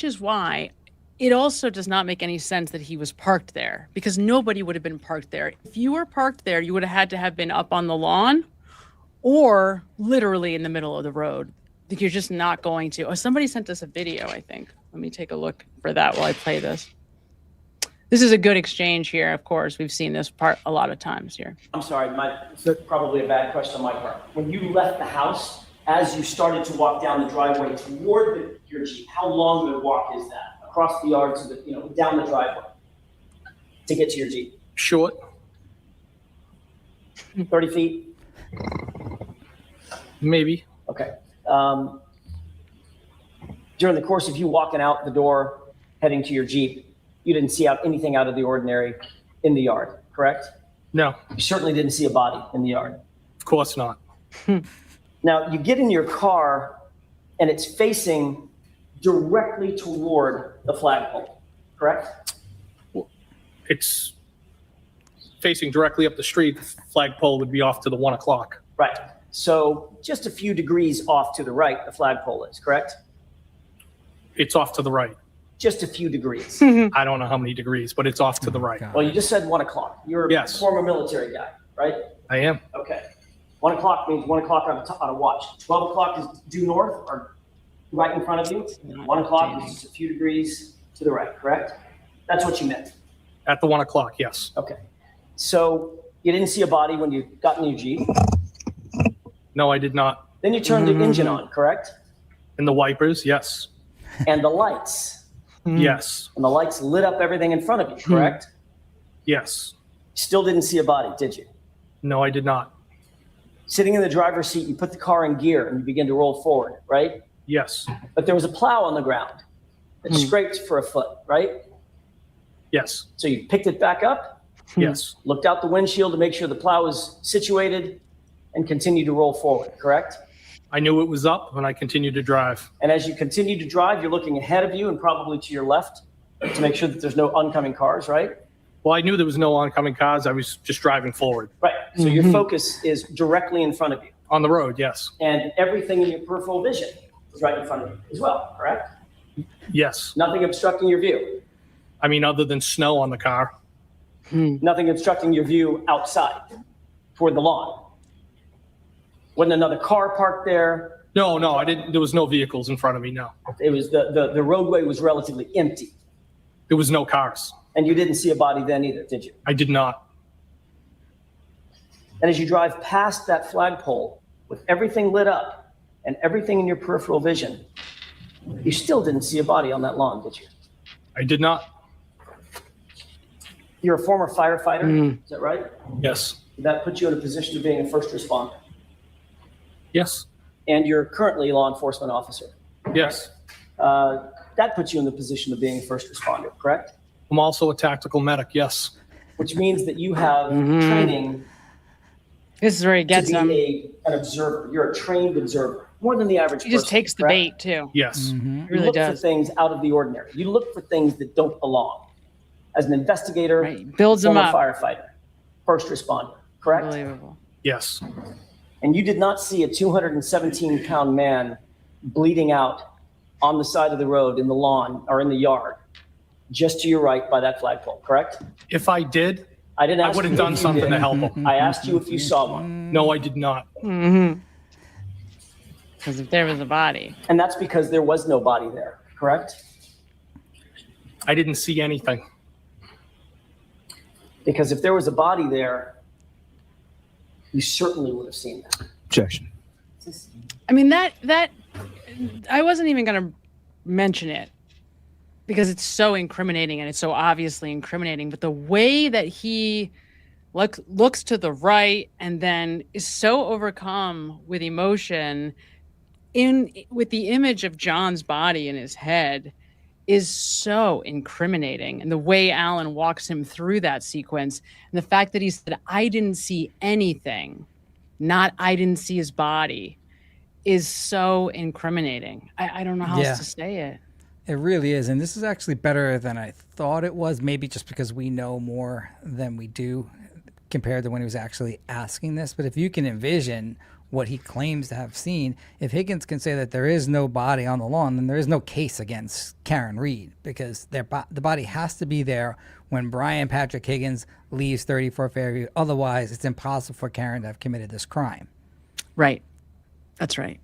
is why it also does not make any sense that he was parked there, because nobody would have been parked there. If you were parked there, you would have had to have been up on the lawn or literally in the middle of the road. Like, you're just not going to. Oh, somebody sent us a video, I think. Let me take a look for that while I play this. This is a good exchange here, of course. We've seen this part a lot of times here. I'm sorry, it's probably a bad question on my part. When you left the house, as you started to walk down the driveway toward your Jeep, how long of a walk is that? Across the yard to the, down the driveway to get to your Jeep? Short. 30 feet? Maybe. Okay. During the course of you walking out the door, heading to your Jeep, you didn't see anything out of the ordinary in the yard, correct? No. You certainly didn't see a body in the yard. Of course not. Now, you get in your car, and it's facing directly toward the flagpole, correct? It's facing directly up the street. The flagpole would be off to the 1 o'clock. Right. So just a few degrees off to the right, the flagpole is, correct? It's off to the right. Just a few degrees. I don't know how many degrees, but it's off to the right. Well, you just said 1 o'clock. You're a former military guy, right? I am. Okay. 1 o'clock means 1 o'clock on a watch. 12 o'clock is due north or right in front of you. 1 o'clock is just a few degrees to the right, correct? That's what you meant. At the 1 o'clock, yes. Okay. So you didn't see a body when you got in your Jeep. No, I did not. Then you turned the engine on, correct? And the wipers, yes. And the lights. Yes. And the lights lit up everything in front of you, correct? Yes. Still didn't see a body, did you? No, I did not. Sitting in the driver's seat, you put the car in gear and you begin to roll forward, right? Yes. But there was a plow on the ground that scraped for a foot, right? Yes. So you picked it back up? Yes. Looked out the windshield to make sure the plow was situated and continued to roll forward, correct? I knew it was up and I continued to drive. And as you continue to drive, you're looking ahead of you and probably to your left to make sure that there's no oncoming cars, right? Well, I knew there was no oncoming cars. I was just driving forward. Right. So your focus is directly in front of you. On the road, yes. And everything in your peripheral vision is right in front of you as well, correct? Yes. Nothing obstructing your view. I mean, other than snow on the car. Nothing obstructing your view outside toward the lawn. Wasn't another car parked there. No, I didn't. There was no vehicles in front of me, no. It was the roadway was relatively empty. There was no cars. And you didn't see a body then either, did you? I did not. And as you drive past that flagpole with everything lit up and everything in your peripheral vision, you still didn't see a body on that lawn, did you? I did not. You're a former firefighter, is that right? Yes. Did that put you in a position of being a first responder? Yes. And you're currently a law enforcement officer. Yes. That puts you in the position of being a first responder, correct? I'm also a tactical medic, yes. Which means that you have training. This is where he gets to them. be an observer. You're a trained observer, more than the average He just person, takes the correct? bait too. Yes. He You really look does. for things out of the ordinary. You look for things that don't belong. As an investigator, Builds them former up. firefighter, first responder, correct? Unbelievable. Yes. And you did not see a 217-pound man bleeding out on the side of the road, in the lawn, or in the yard, just to your right by that flagpole, correct? If I did, I didn't I ask would have you done if you something did. to help him. I asked you if you saw one. No, I did not. Because if there was a body. And that's because there was no body there, correct? I didn't see anything. Because if there was a body there, you certainly would have seen that. Objection. I mean, that I wasn't even going to mention it because it's so incriminating and it's so obviously incriminating. But the way that he looks to the right and then is so overcome with emotion with the image of John's body in his head is so incriminating. And the way Alan walks him through that sequence and the fact that he said, I didn't see anything, not I didn't see his body, is so incriminating. I don't know how else to say it. It really is. And this is actually better than I thought it was, maybe just because we know more than we do compared to when he was actually asking this. But if you can envision what he claims to have seen, if Higgins can say that there is no body on the lawn, then there is no case against Karen Reed, because the body has to be there when Brian Patrick Higgins leaves 34 Fairview. Otherwise, it's impossible for Karen to have committed this crime. Right. That's right.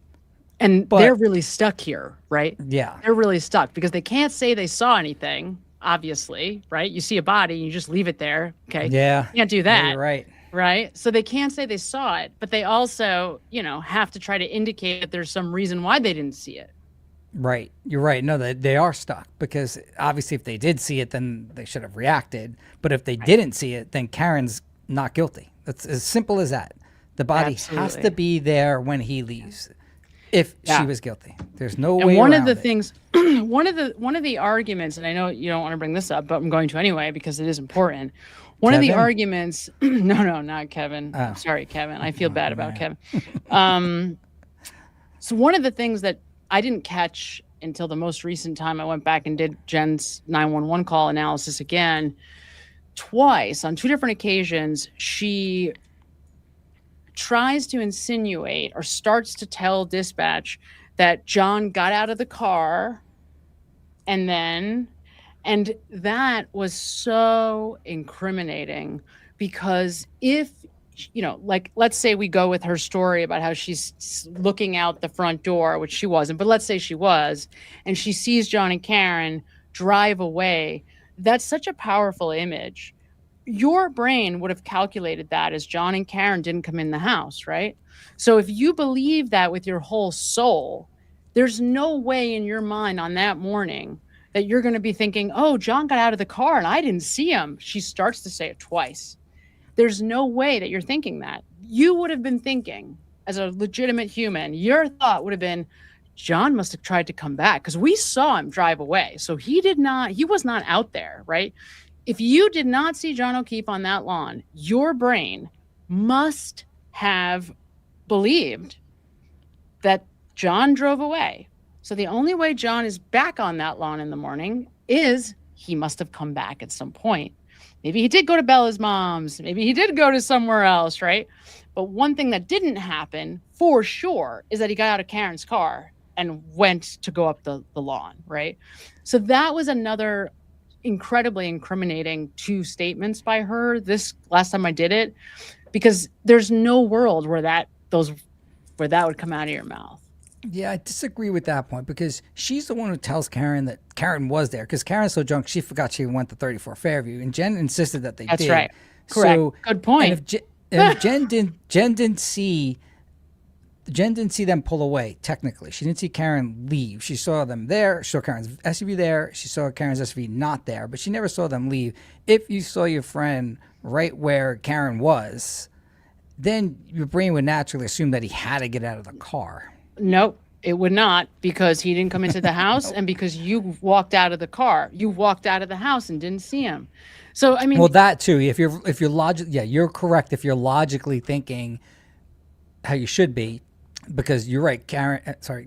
And they're really stuck here, right? Yeah. They're really stuck because they can't say they saw anything, obviously, right? You see a body, you just leave it there, okay? Yeah. You can't do that. Yeah, you're right. Right? So they can't say they saw it, but they also, have to try to indicate that there's some reason why they didn't see it. Right. You're right. No, they are stuck because obviously if they did see it, then they should have reacted. But if they didn't see it, then Karen's not guilty. That's as simple as that. The body has to be there when he leaves. If she was guilty, there's no way. And one around of the it. things, one of the arguments, and I know you don't want to bring this up, but I'm going to anyway because it is important. One of the arguments, no, not Kevin. Oh. Sorry, Kevin. I feel bad about Kevin. So one of the things that I didn't catch until the most recent time I went back and did Jen's 911 call analysis again, twice on two different occasions, she tries to insinuate or starts to tell dispatch that John got out of the car and that was so incriminating because if, let's say we go with her story about how she's looking out the front door, which she wasn't, but let's say she was, and she sees John and Karen drive away. That's such a powerful image. Your brain would have calculated that as John and Karen didn't come in the house, right? So if you believe that with your whole soul, there's no way in your mind on that morning that you're going to be thinking, oh, John got out of the car and I didn't see him. She starts to say it twice. There's no way that you're thinking that. You would have been thinking, as a legitimate human, your thought would have been, John must have tried to come back because we saw him drive away. So he was not out there, right? If you did not see John O'Keefe on that lawn, your brain must have believed that John drove away. So the only way John is back on that lawn in the morning is he must have come back at some point. Maybe he did go to Bella's mom's. Maybe he did go to somewhere else, right? But one thing that didn't happen for sure is that he got out of Karen's car and went to go up the lawn, right? So that was another incredibly incriminating two statements by her this last time I did it, because there's no world where that would come out of your mouth. Yeah, I disagree with that point because she's the one who tells Karen that Karen was there because Karen's so drunk she forgot she went to 34 Fairview, and Jen insisted that they did. That's right. Correct. So, good point. And if Jen didn't see them pull away. Technically, she didn't see Karen leave. She saw them there. She saw Karen's SUV there. She saw Karen's SUV not there, but she never saw them leave. If you saw your friend right where Karen was, then your brain would naturally assume that he had to get out of the car. Nope, it would not, because he didn't come into the house and because you walked out of the car. You walked out of the house and didn't see him. So, I mean... Well, that too. If you're you're correct if you're logically thinking how you should be, because you're right,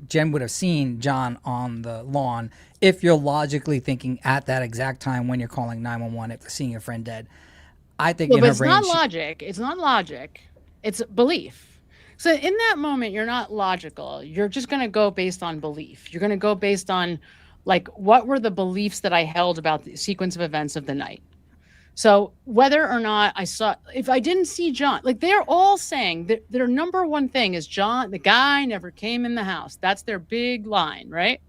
Jen would have seen John on the lawn if you're logically thinking at that exact time when you're calling 911 after seeing your friend dead. I think in her brain... It's not logic. It's not logic. It's belief. So in that moment, you're not logical. You're just going to go based on belief. You're going to go based on, like, what were the beliefs that I held about the sequence of events of the night? So whether or not if I didn't see John, like they're all saying that their number one thing is the guy never came in the house. That's their big line, right?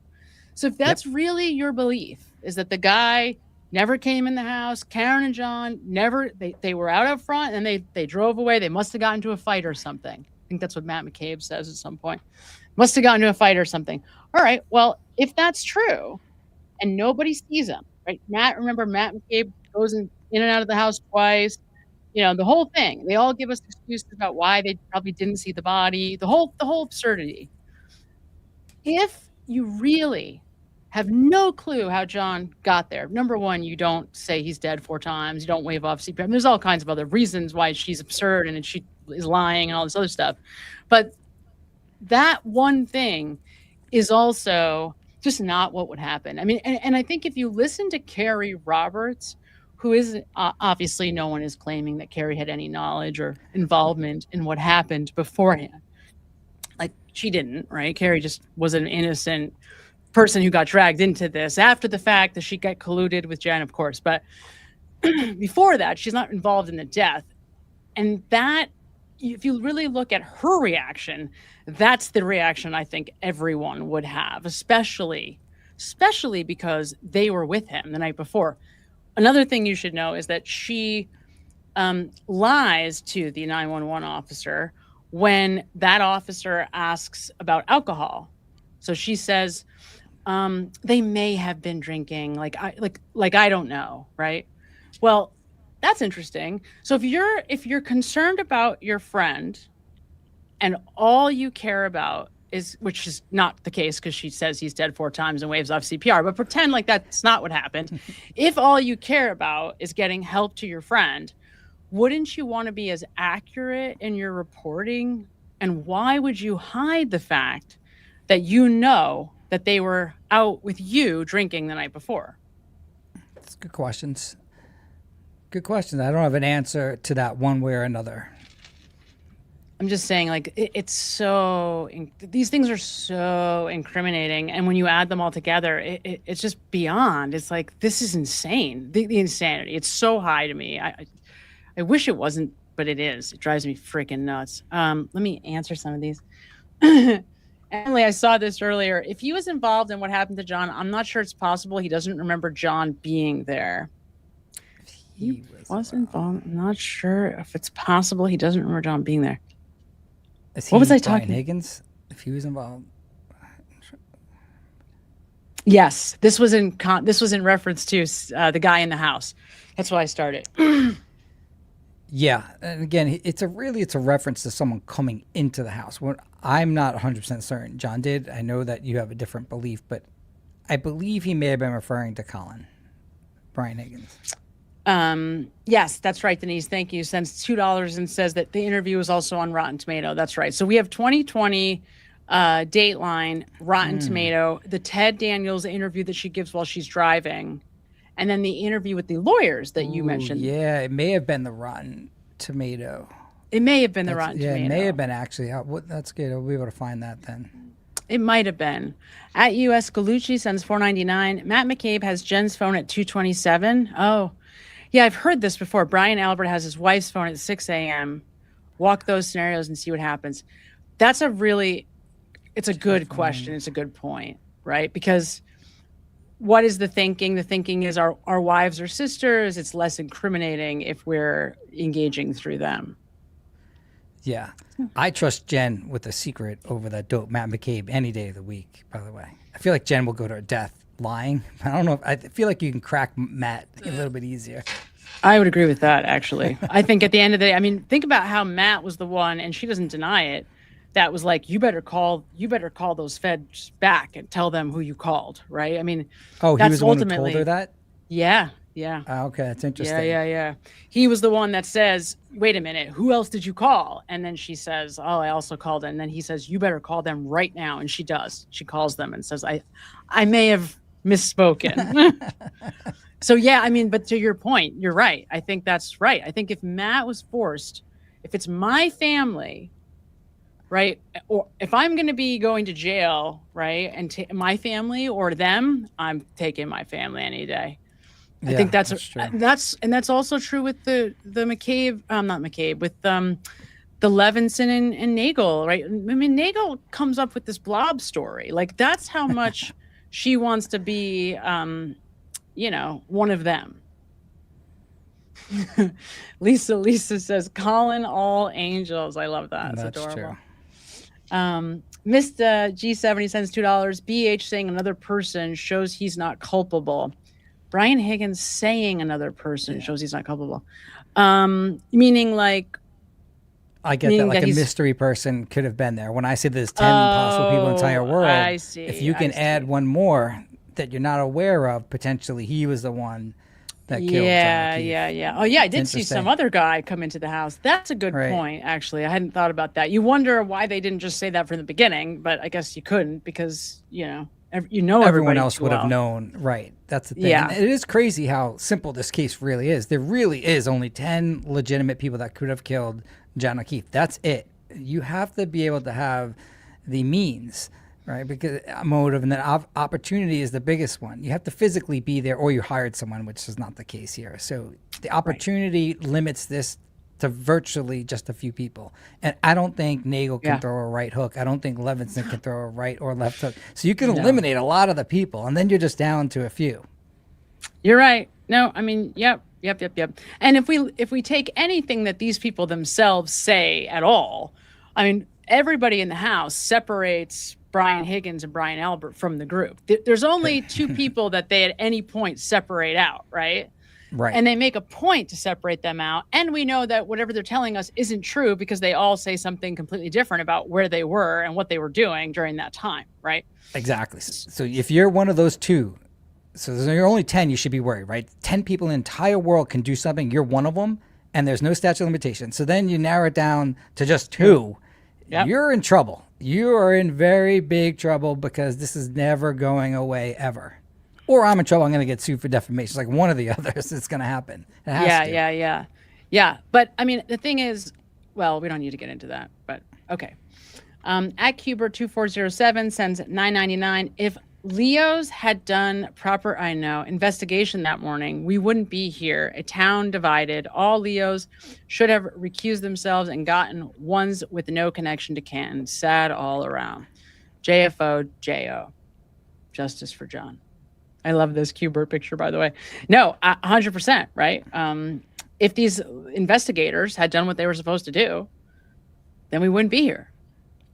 So if that's really your belief, is that the guy never came in the house, Karen and John they were out front and they drove away. They must have gotten into a fight or something. I think that's what Matt McCabe says at some point. Must have gotten into a fight or something. All right. Well, if that's true and nobody sees him, right? Remember Matt McCabe goes in and out of the house twice. The whole thing. They all give us excuses about why they probably didn't see the body. The whole absurdity. If you really have no clue how John got there, number one, you don't say he's dead 4 times. You don't wave off CPR. There's all kinds of other reasons why she's absurd and she is lying and all this other stuff. But that one thing is also just not what would happen. I mean, and I think if you listen to Carrie Roberts, who is obviously no one is claiming that Carrie had any knowledge or involvement in what happened beforehand. Like she didn't, right? Carrie just was an innocent person who got dragged into this after the fact that she got colluded with Jen, of course. But before that, she's not involved in the death. And that, if you really look at her reaction, that's the reaction I think everyone would have, especially because they were with him the night before. Another thing you should know is that she lies to the 911 officer when that officer asks about alcohol. So she says, they may have been drinking, like I don't know, right? Well, that's interesting. So if you're concerned about your friend and all you care about is, which is not the case because she says he's dead 4 times and waves off CPR, but pretend like that's not what happened. If all you care about is getting help to your friend, wouldn't you want to be as accurate in your reporting? And why would you hide the fact that you know that they were out with you drinking the night before? That's good questions. Good questions. I don't have an answer to that one way or another. I'm just saying, like, it's so, these things are so incriminating. And when you add them all together, it's just beyond. It's like, this is insane. The insanity. It's so high to me. I wish it wasn't, but it is. It drives me freaking nuts. Let me answer some of these. Emily, I saw this earlier. If he was involved in what happened to John, I'm not sure it's possible he doesn't remember John being there. He was involved. I'm not sure if it's possible he doesn't remember John being there. What was I talking? Higgins, if he was involved. Yes, this was in reference to the guy in the house. That's why I started. Yeah, and again, it's a reference to someone coming into the house. I'm not 100% certain. John did. I know that you have a different belief, but I believe he may have been referring to Brian Higgins. Yes, that's right, Denise. Thank you. Sends $2 and says that the interview is also on Rotten Tomato. That's right. So we have 2020 Dateline, Rotten Tomato, the Ted Daniels interview that she gives while she's driving, and then the interview with the lawyers that you mentioned. Yeah, it may have been the Rotten Tomato. It may have been the Rotten Tomato. Yeah, it may have been actually. That's good. I'll be able to find that then. It might have been. At US Galucci sends $4.99. Matt McCabe has Jen's phone at 2:27. Oh. Yeah, I've heard this before. Brian Albert has his wife's phone at 6 a.m. Walk those scenarios and see what happens. It's a good question. It's a good point, right? Because what is the thinking? The thinking is our wives or sisters. It's less incriminating if we're engaging through them. Yeah. I trust Jen with a secret over that dope Matt McCabe any day of the week, by the way. I feel like Jen will go to her death lying. I don't know. I feel like you can crack Matt a little bit easier. I would agree with that, actually. I think at the end of the day, I mean, think about how Matt was the one, and she doesn't deny it, that was like, you better call those feds back and tell them who you called, right? I mean, he was the one who told her that? Yeah. Okay, that's interesting. Yeah. He was the one that says, wait a minute, who else did you call? And then she says, oh, I also called. And then he says, you better call them right now. And she does. She calls them and says, I may have misspoken. So, yeah, I mean, but to your point, you're right. I think that's right. I think if Matt was forced, if it's my family, right, or if I'm going to be going to jail, right, and my family or them, I'm taking my family any day. I think that's true. that's also true with the McCabe, not McCabe, with the Levinson and Nagel, right? I mean, Nagel comes up with this blob story. Like, that's how much she wants to be, one of them. Lisa says, "Calling all angels." I love that. It's adorable. True. Mr. G70 sends $2. BH saying another person shows he's not culpable. Brian Higgins saying another person shows he's not culpable. Meaning like, I get that, like a mystery person could have been there. When I say there's 10 possible people in the entire world, I see. If you can add one more that you're not aware of, potentially he was the one that killed John O'Keefe. Yeah. Oh, yeah, I did see some other guy come into the house. That's a good point, actually. I hadn't thought about that. You wonder why they didn't just say that from the beginning, but I guess you couldn't because, everyone else would have known. Right. That's the thing. Yeah. And it is crazy how simple this case really is. There really is only 10 legitimate people that could have killed John O'Keefe. That's it. You have to be able to have the means, right? Because motive and then opportunity is the biggest one. You have to physically be there, or you hired someone, which is not the case here. So the opportunity limits this to virtually just a few people. And I don't think Nagel can throw a right hook. I don't think Levinson can throw a right or left hook. So you can eliminate a lot of the people, and then you're just down to a few. You're right. No, I mean, yep. And if we take anything that these people themselves say at all, I mean, everybody in the house separates Brian Higgins and Brian Albert from the group. There's only two people that they at any point separate out, right? Right. And they make a point to separate them out. And we know that whatever they're telling us isn't true because they all say something completely different about where they were and what they were doing during that time, right? Exactly. So if you're one of those two, so there's only 10, you should be worried, right? 10 people in the entire world can do something. You're one of them, and there's no statute of limitation. So then you narrow it down to just 2. Yep. You're in trouble. You are in very big trouble because this is never going away ever. Or I'm in trouble. I'm going to get sued for defamation. It's like one of the others. It's going to happen. It has to. Yeah. But I mean, the thing is, well, we don't need to get into that, but okay. At Cuber2407 sends $9.99. If Leos had done proper, investigation that morning, we wouldn't be here. A town divided. All Leos should have recused themselves and gotten ones with no connection to Canton. Sad all around. JFO, JO. Justice for John. I love this Cubert picture, by the way. No, 100%, right? If these investigators had done what they were supposed to do, then we wouldn't be here.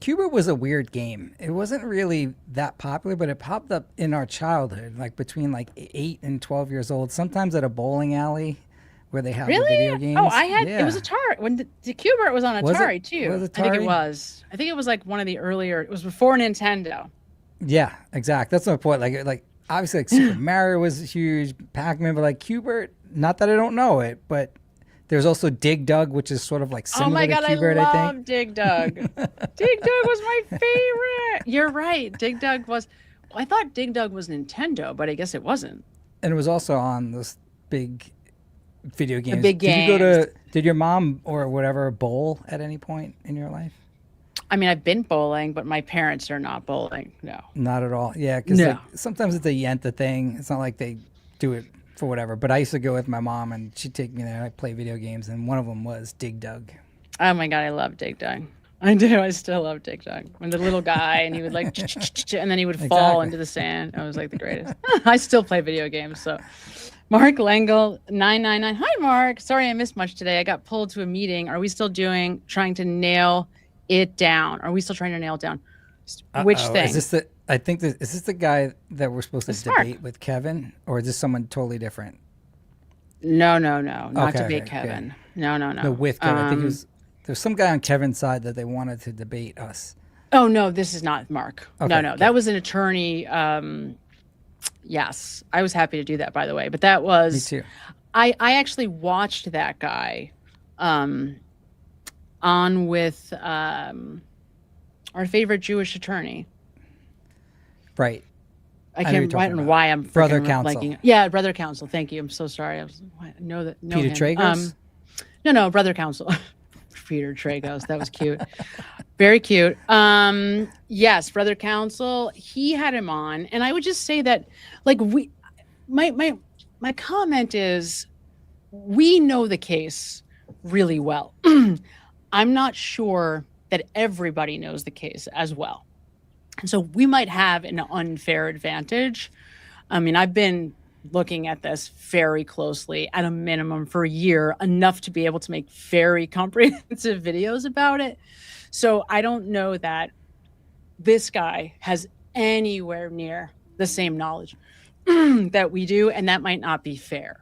Cubert was a weird game. It wasn't really that popular, but it popped up in our childhood, like between 8 and 12 years old, sometimes at a bowling alley where they have the video games. Oh, I had, it was Atari. When the Cubert was on Atari, too. Was Atari? I think it was. I think it was like one of the earlier, it was before Nintendo. Yeah, exactly. That's my point. Like obviously, like Super Mario was huge, Pac-Man, but like Cubert, not that I don't know it, but there's also Dig Dug, which is sort of like similar to Cubert, I think. love Dig Dug. Dig Dug was my favorite. You're right. Dig Dug was, I thought Dig Dug was Nintendo, but I guess it wasn't. And it was also on those big video games. The big games. Did your mom or whatever bowl at any point in your life? I mean, I've been bowling, but my parents are not bowling. No. Not at all. Yeah, because sometimes it's a Yenta thing. It's not like they do it for whatever. But I used to go with my mom, and she'd take me there, and I'd play video games, and one of them was Dig Dug. Oh, my God, I love Dig Dug. I do. I still love Dig Dug. When the little guy, and he would like, and then he would fall into the sand. I was like the greatest. I still play video games, so. Mark Lengel, 999. Hi, Mark. Sorry I missed much today. I got pulled to a meeting. Are we still trying to nail it down? Are we still trying to nail it down? Which thing? Is this the guy that we're supposed to debate with Kevin, or is this someone totally different? No. Not debate Kevin. Okay. No. With Kevin. I think there's some guy on Kevin's side that they wanted to debate us. Oh, no, this is not Mark. Okay, No. That was an attorney. Yes, I was happy to do that, by the way. But that was... Me too. I actually watched that guy on with our favorite Jewish attorney. Right. I don't know why I'm Brother Counsel. Yeah, Brother Counsel. Thank you. I'm so sorry. I know Peter Tragos? No, Brother Counsel. Peter Tragos. That was cute. Very cute. Yes, Brother Counsel. He had him on, and I would just say that, like, my comment is, we know the case really well. I'm not sure that everybody knows the case as well. So we might have an unfair advantage. I mean, I've been looking at this very closely at a minimum for a year, enough to be able to make very comprehensive videos about it. So I don't know that this guy has anywhere near the same knowledge that we do, and that might not be fair.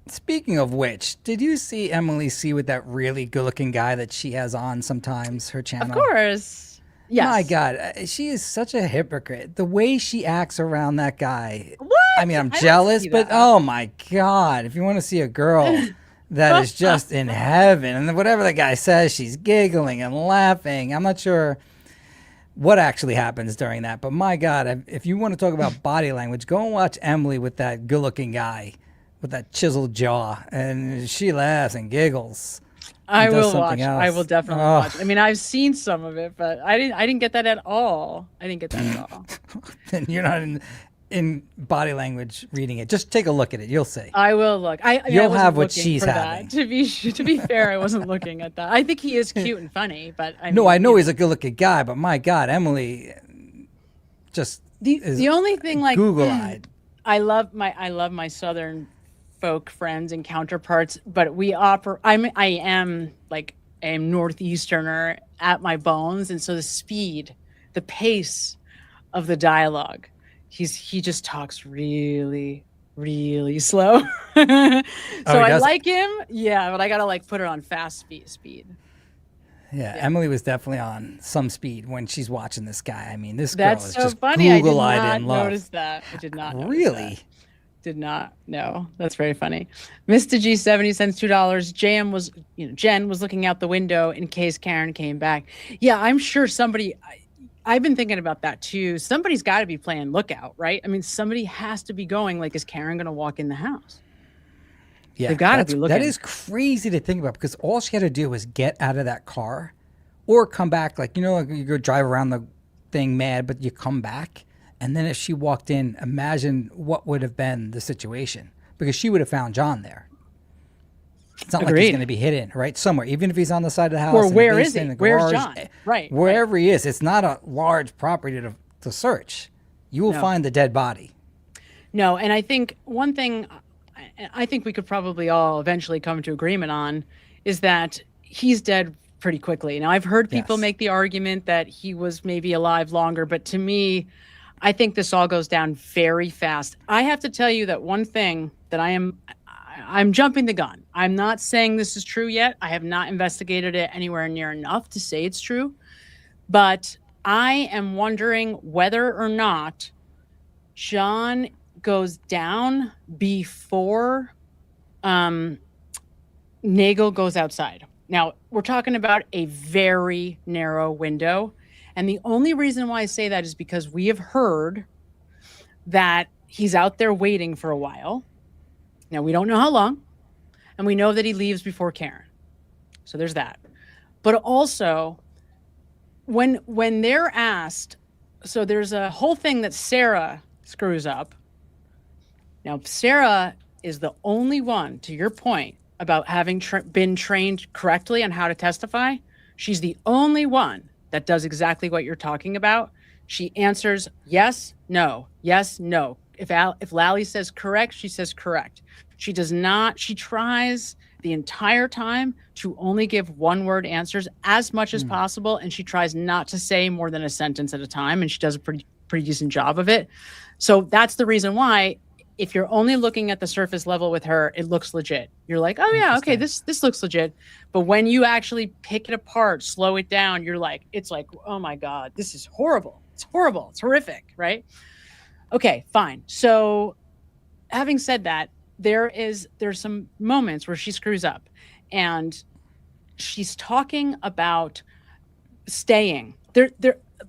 Speaking of which, did you see Emily C with that really good-looking guy that she has on sometimes, her channel? Of course. Yes. My God, she is such a hypocrite. The way she acts around that guy. What? I mean, I'm jealous, but oh my God, if you want to see a girl that is just in heaven, and whatever the guy says, she's giggling and laughing. I'm not sure what actually happens during that, but my God, if you want to talk about body language, go and watch Emily with that good-looking guy with that chiseled jaw, and she laughs and giggles. I will watch. I will definitely Oh. watch. I mean, I've seen some of it, but I didn't get that at all. I didn't get that at all. Then you're not in body language reading it. Just take a look at it. You'll see. I will look. I mean, You'll I wasn't have what looking she's for having. That. To be fair, I wasn't looking at that. I think he is cute and funny, but No, I know he's a good-looking guy, but my God, Emily just the only thing, like, Google-eyed. I love my Southern folk friends and counterparts, but I am like a Northeasterner at my bones, and so the pace of the dialogue, he just talks really, really slow. So I like him, yeah, but I gotta like put it on fast speed. Yeah, Emily was definitely on some speed when she's watching this guy. I mean, this girl That's is so just funny. I did Google-eyed not in love. notice that. I did not notice Really? that. Did not know. That's very funny. Mr. G 70 cents, $2. Jen was looking out the window in case Karen came back. Yeah, I'm sure I've been thinking about that too. Somebody's got to be playing lookout, right? I mean, somebody has to be going like, is Karen going to walk in the house? Yeah, They've got to be looking. That is crazy to think about, because all she had to do was get out of that car or come back. Like, like you go drive around the thing mad, but you come back. And then if she walked in, imagine what would have been the situation, because she would have found John there. It's not like he's going to be hidden, right? Somewhere, even if he's on the side of the house. Or in the where is basement, he? in the Where's garage, John? Right. Wherever he is, it's not a large property to search. You will find the dead body. No, and I think one thing I think we could probably all eventually come to agreement on is that he's dead pretty quickly. Now, I've heard people make the argument that he was maybe alive longer, but to me, I think this all goes down very fast. I have to tell you that one thing that I'm jumping the gun. I'm not saying this is true yet. I have not investigated it anywhere near enough to say it's true, but I am wondering whether or not John goes down before Nagel goes outside. Now, we're talking about a very narrow window. And the only reason why I say that is because we have heard that he's out there waiting for a while. Now, we don't know how long. And we know that he leaves before Karen. So there's that. But also, when they're asked, so there's a whole thing that Sarah screws up. Now, Sarah is the only one, to your point, about having been trained correctly on how to testify. She's the only one that does exactly what you're talking about. She answers yes, no, yes, no. If Lally says correct, she says correct. She does not, she tries the entire time to only give one-word answers as much as possible, and she tries not to say more than a sentence at a time, and she does a pretty decent job of it. So that's the reason why, if you're only looking at the surface level with her, it looks legit. You're like, oh yeah, okay, this looks legit. But when you actually pick it apart, slow it down, it's like, oh my God, this is horrible. It's horrible. It's horrific, right? Okay, fine. So having said that, there's some moments where she screws up, and she's talking about staying.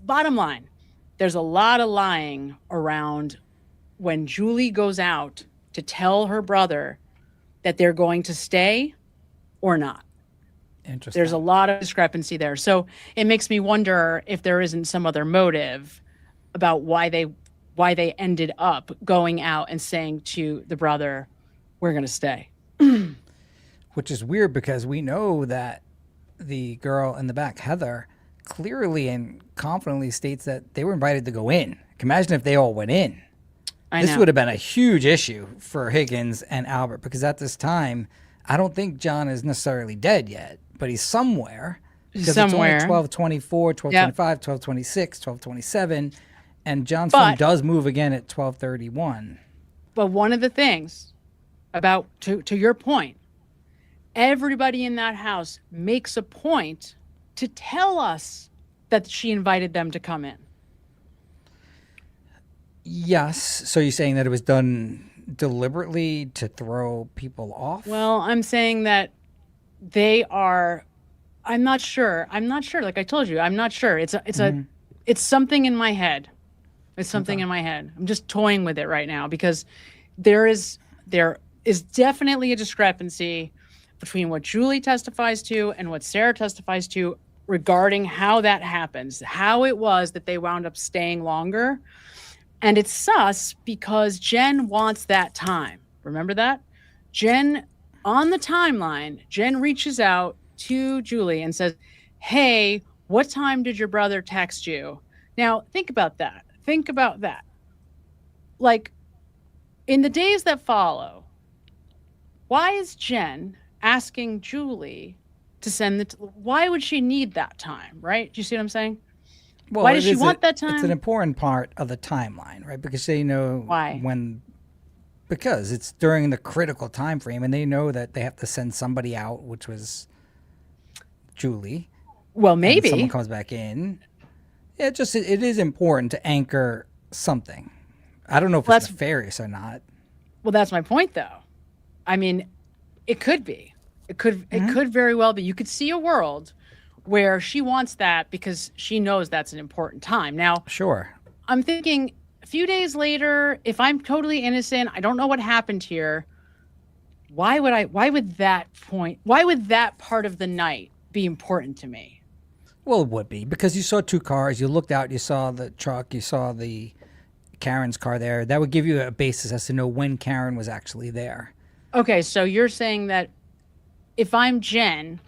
Bottom line, there's a lot of lying around when Julie goes out to tell her brother that they're going to stay or not. Interesting. There's a lot of discrepancy there. So it makes me wonder if there isn't some other motive about why they ended up going out and saying to the brother we're going to stay. Which is weird because we know that the girl in the back, Heather, clearly and confidently states that they were invited to go in. Imagine if they all went in. This would have been a huge issue for Higgins and Albert, because at this time, I don't think John is necessarily dead yet, but he's somewhere. Because Somewhere. it's only 1224, 1225, 1226, 1227, and John's phone does move again at 1231. But one of the things about, to your point, everybody in that house makes a point to tell us that she invited them to come in. Yes. So you're saying that it was done deliberately to throw people off? Well, I'm saying that they are. I'm not sure. Like I told you, I'm not sure. It's something in my head. It's something in my head. I'm just toying with it right now because there is definitely a discrepancy between what Julie testifies to and what Sarah testifies to regarding how that happens, how it was that they wound up staying longer. And it's sus because Jen wants that time. Remember that? Jen, on the timeline, Jen reaches out to Julie and says, hey, what time did your brother text you? Now, think about that. Like, in the days that follow, why is Jen asking Julie to send why would she need that time, right? Do you see what I'm saying? Well, why does she want that time? It's an important part of the timeline, right? Because they know because it's during the critical time frame, and they know that they have to send somebody out, which was Julie. Well, maybe someone comes back in. Yeah, it is important to anchor something. I don't know if it's nefarious or not. Well, that's my point, though. I mean, it could be. It could very well be. You could see a world where she wants that because she knows that's an important time. Now, sure. I'm thinking a few days later, if I'm totally innocent, I don't know what happened here. Why would that part of the night be important to me? Well, it would be because you saw two cars, you looked out, you saw the truck, you saw the Karen's car there. That would give you a basis as to know when Karen was actually there. Okay, so you're saying that if I'm Jen,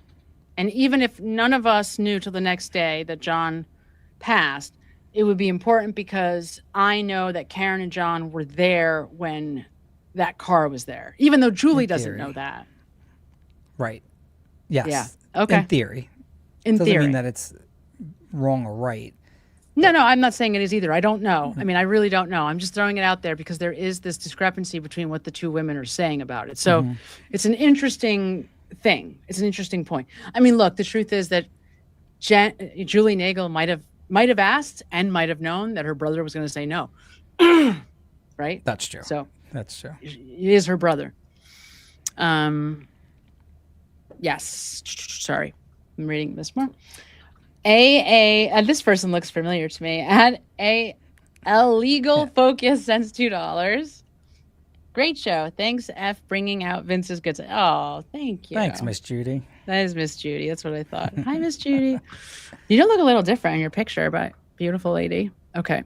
and even if none of us knew till the next day that John passed, it would be important because I know that Karen and John were there when that car was there, even though Julie doesn't know that. Right. Yes. Yeah. Okay. In theory. Doesn't mean that it's wrong or right. No, I'm not saying it is either. I don't know. I mean, I really don't know. I'm just throwing it out there because there is this discrepancy between what the two women are saying about it. So it's an interesting thing. It's an interesting point. I mean, look, the truth is that Julie Nagel might have asked and might have known that her brother was going to say no. Right? That's true. So that's true. He is her brother. Yes. Sorry. I'm reading this more. This person looks familiar to me. At Illegal Focus sends $2. Great show. Thanks, F, bringing out Vince's good. Oh, thank you. Thanks, Miss Judy. That is Miss Judy. That's what I thought. Hi, Miss Judy. You do look a little different in your picture, but beautiful lady. Okay.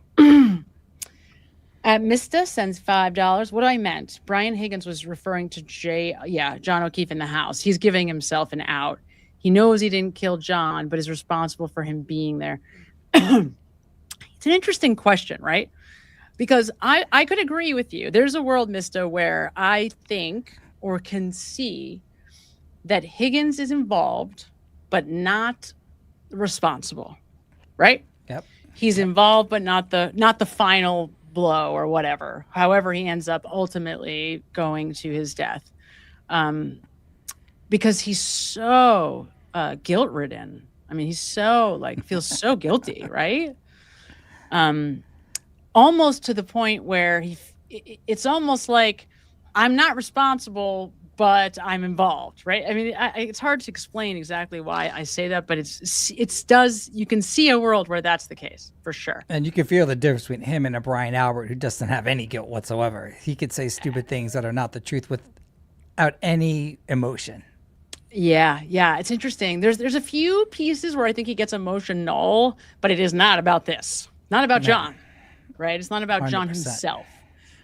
Mista sends $5. What I meant, Brian Higgins was referring to John O'Keefe in the house. He's giving himself an out. He knows he didn't kill John, but is responsible for him being there. It's an interesting question, right? Because I could agree with you. There's a world, Mista, where I think or can see that Higgins is involved, but not responsible, right? Yep. He's involved, but not the final blow or whatever. However, he ends up ultimately going to his death, because he's so guilt-ridden. I mean, he's so feels so guilty, right? Almost to the point where it's almost like I'm not responsible, but I'm involved, right? I mean, it's hard to explain exactly why I say that, but you can see a world where that's the case for sure. And you can feel the difference between him and a Brian Albert who doesn't have any guilt whatsoever. He could say stupid things that are not the truth without any emotion. Yeah, it's interesting. There's a few pieces where I think he gets emotional, but it is not about this. Not about John, right? It's not about 100%. John himself.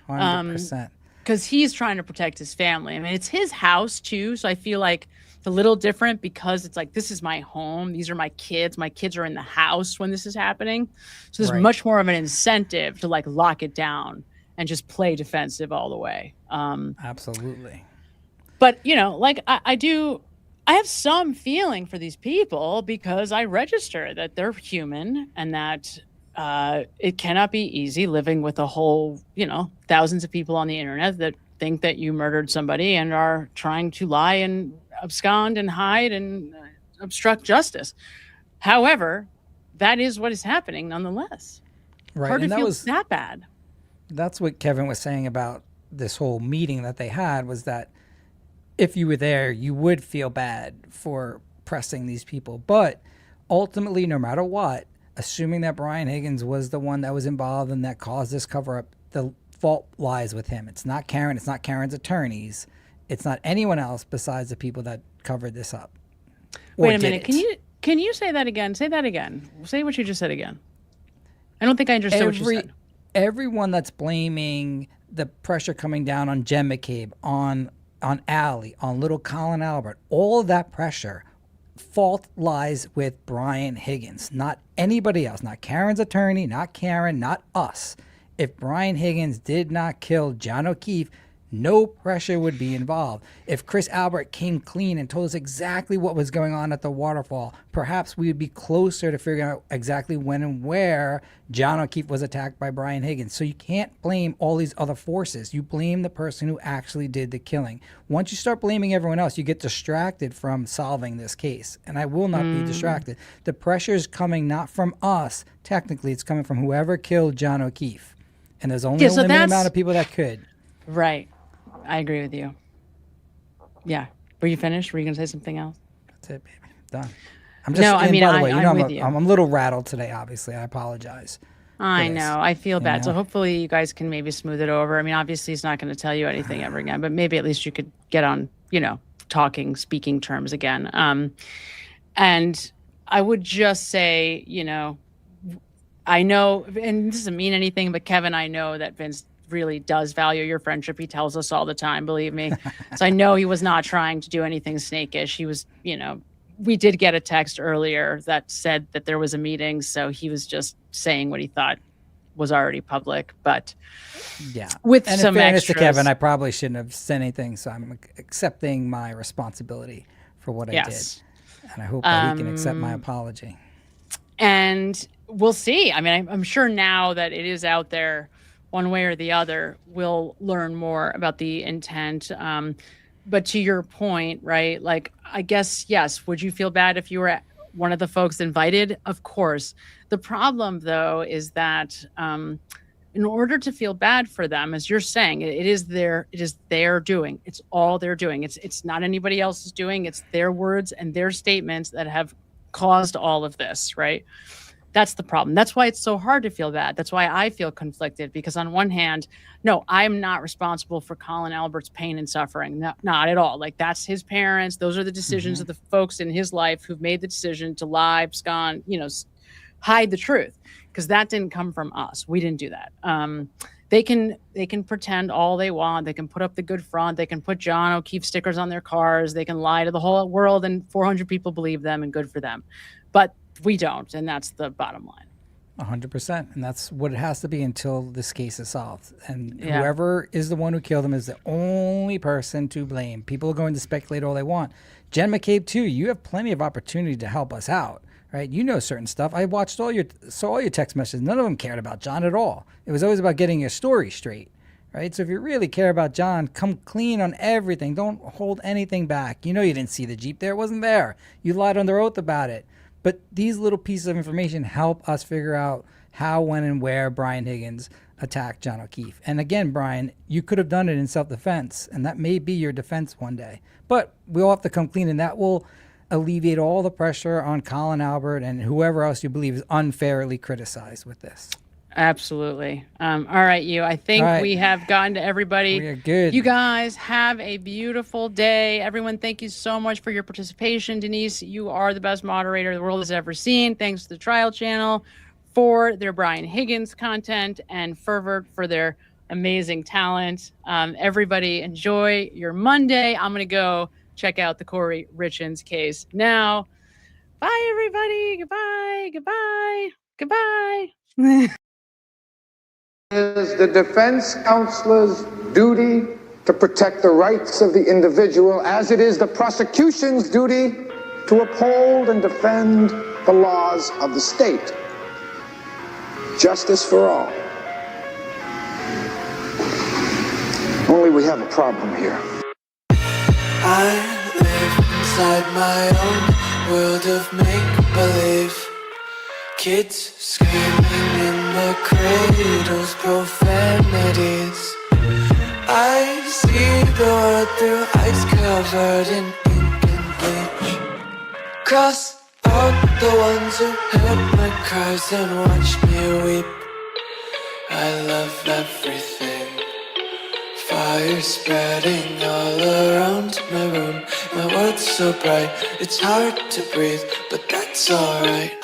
100%. because he's trying to protect his family. I mean, it's his house too, so I feel like it's a little different because it's like, this is my home. These are my kids. My kids are in the house when this is happening. So there's much more of an incentive to like lock it down and just play defensive all the way. Absolutely. But, you know, like I have some feeling for these people because I register that they're human and that it cannot be easy living with a whole, you know, thousands of people on the internet that think that you murdered somebody and are trying to lie and abscond and hide and obstruct justice. However, that is what is happening nonetheless. Right. Hard and to that feel was that bad. That's what Kevin was saying about this whole meeting that they had, was that if you were there, you would feel bad for pressing these people. But ultimately, no matter what, assuming that Brian Higgins was the one that was involved and that caused this cover-up, the fault lies with him. It's not Karen. It's not Karen's attorneys. It's not anyone else besides the people that covered this up. Wait a minute. Can you say that again? Say that again. Say what you just said again. I don't think I understood what you said. Everyone that's blaming the pressure coming down on Jen McCabe, on Allie, on little Colin Albert, all of that pressure, fault lies with Brian Higgins, not anybody else, not Karen's attorney, not Karen, not us. If Brian Higgins did not kill John O'Keefe, no pressure would be involved. If Chris Albert came clean and told us exactly what was going on at the waterfall, perhaps we would be closer to figuring out exactly when and where John O'Keefe was attacked by Brian Higgins. So you can't blame all these other forces. You blame the person who actually did the killing. Once you start blaming everyone else, you get distracted from solving this case. And I will not be distracted. The pressure is coming not from us. Technically, it's coming from whoever killed John O'Keefe. And there's only a limited amount of people that could. Right. I agree with you. Yeah. Were you finished? Were you going to say something else? That's it, baby. Done. I'm just, by the way, I'm a little rattled today, obviously. I apologize. I know. I feel bad. So hopefully you guys can maybe smooth it over. I mean, obviously he's not going to tell you anything ever again, but maybe at least you could get on, speaking terms again. And I would just say, I know, and this doesn't mean anything, but Kevin, I know that Vince really does value your friendship. He tells us all the time, believe me. So I know he was not trying to do anything snakish. He was, we did get a text earlier that said that there was a meeting. So he was just saying what he thought was already public, but with and some in fairness extras. to Kevin, I probably shouldn't have said anything. So I'm accepting my responsibility for what I did. And I hope that he can accept my apology. And we'll see. I mean, I'm sure now that it is out there, one way or the other, we'll learn more about the intent. But to your point, right? Like, I guess, yes. Would you feel bad if you were one of the folks invited? Of course. The problem, though, is that in order to feel bad for them, as you're saying, it is their doing. It's all they're doing. It's not anybody else's doing. It's their words and their statements that have caused all of this, right? That's the problem. That's why it's so hard to feel bad. That's why I feel conflicted, because on one hand, no, I'm not responsible for Colin Albert's pain and suffering. No, not at all. Like, that's his parents. Those are the decisions of the folks in his life who've made the decision to lie, abscond, hide the truth, because that didn't come from us. We didn't do that. They can pretend all they want. They can put up the good front. They can put John O'Keefe stickers on their cars. They can lie to the whole world and 400 people believe them, and good for them. But we don't, and that's the bottom line. 100%, and that's what it has to be until this case is solved. And whoever is the one who killed him is the only person to blame. People are going to speculate all they want. Jen McCabe, too, you have plenty of opportunity to help us out, right? You know certain stuff. I saw all your text messages. None of them cared about John at all. It was always about getting your story straight, right? So if you really care about John, come clean on everything. Don't hold anything back. You didn't see the Jeep there. It wasn't there. You lied under oath about it. But these little pieces of information help us figure out how, when, and where Brian Higgins attacked John O'Keefe. And again, Brian, you could have done it in self-defense, and that may be your defense one day. But we all have to come clean, and that will alleviate all the pressure on Colin Albert and whoever else you believe is unfairly criticized with this. Absolutely. All right, I think we have gotten to everybody. We are good. You guys have a beautiful day. Everyone, thank you so much for your participation. Denise, you are the best moderator the world has ever seen. Thanks to the Trial Channel for their Brian Higgins content, and Fervor for their amazing talent. Everybody enjoy your Monday. I'm going to go check out the Corey Richins case now. Bye, everybody. Goodbye. Goodbye. Goodbye. Is the defense counselor's duty to protect the rights of the individual, as it is the prosecution's duty to uphold and defend the laws of the state. Justice for all. Only we have a problem here. I live inside my own world of make-believe. Kids screaming in the cradles, profanities. I see the world through ice covered in ink and bleach. Cross out the ones who heard my cries and watched me weep. I love everything. Fire spreading all around my room. My world's so bright, it's hard to breathe, but that's alright.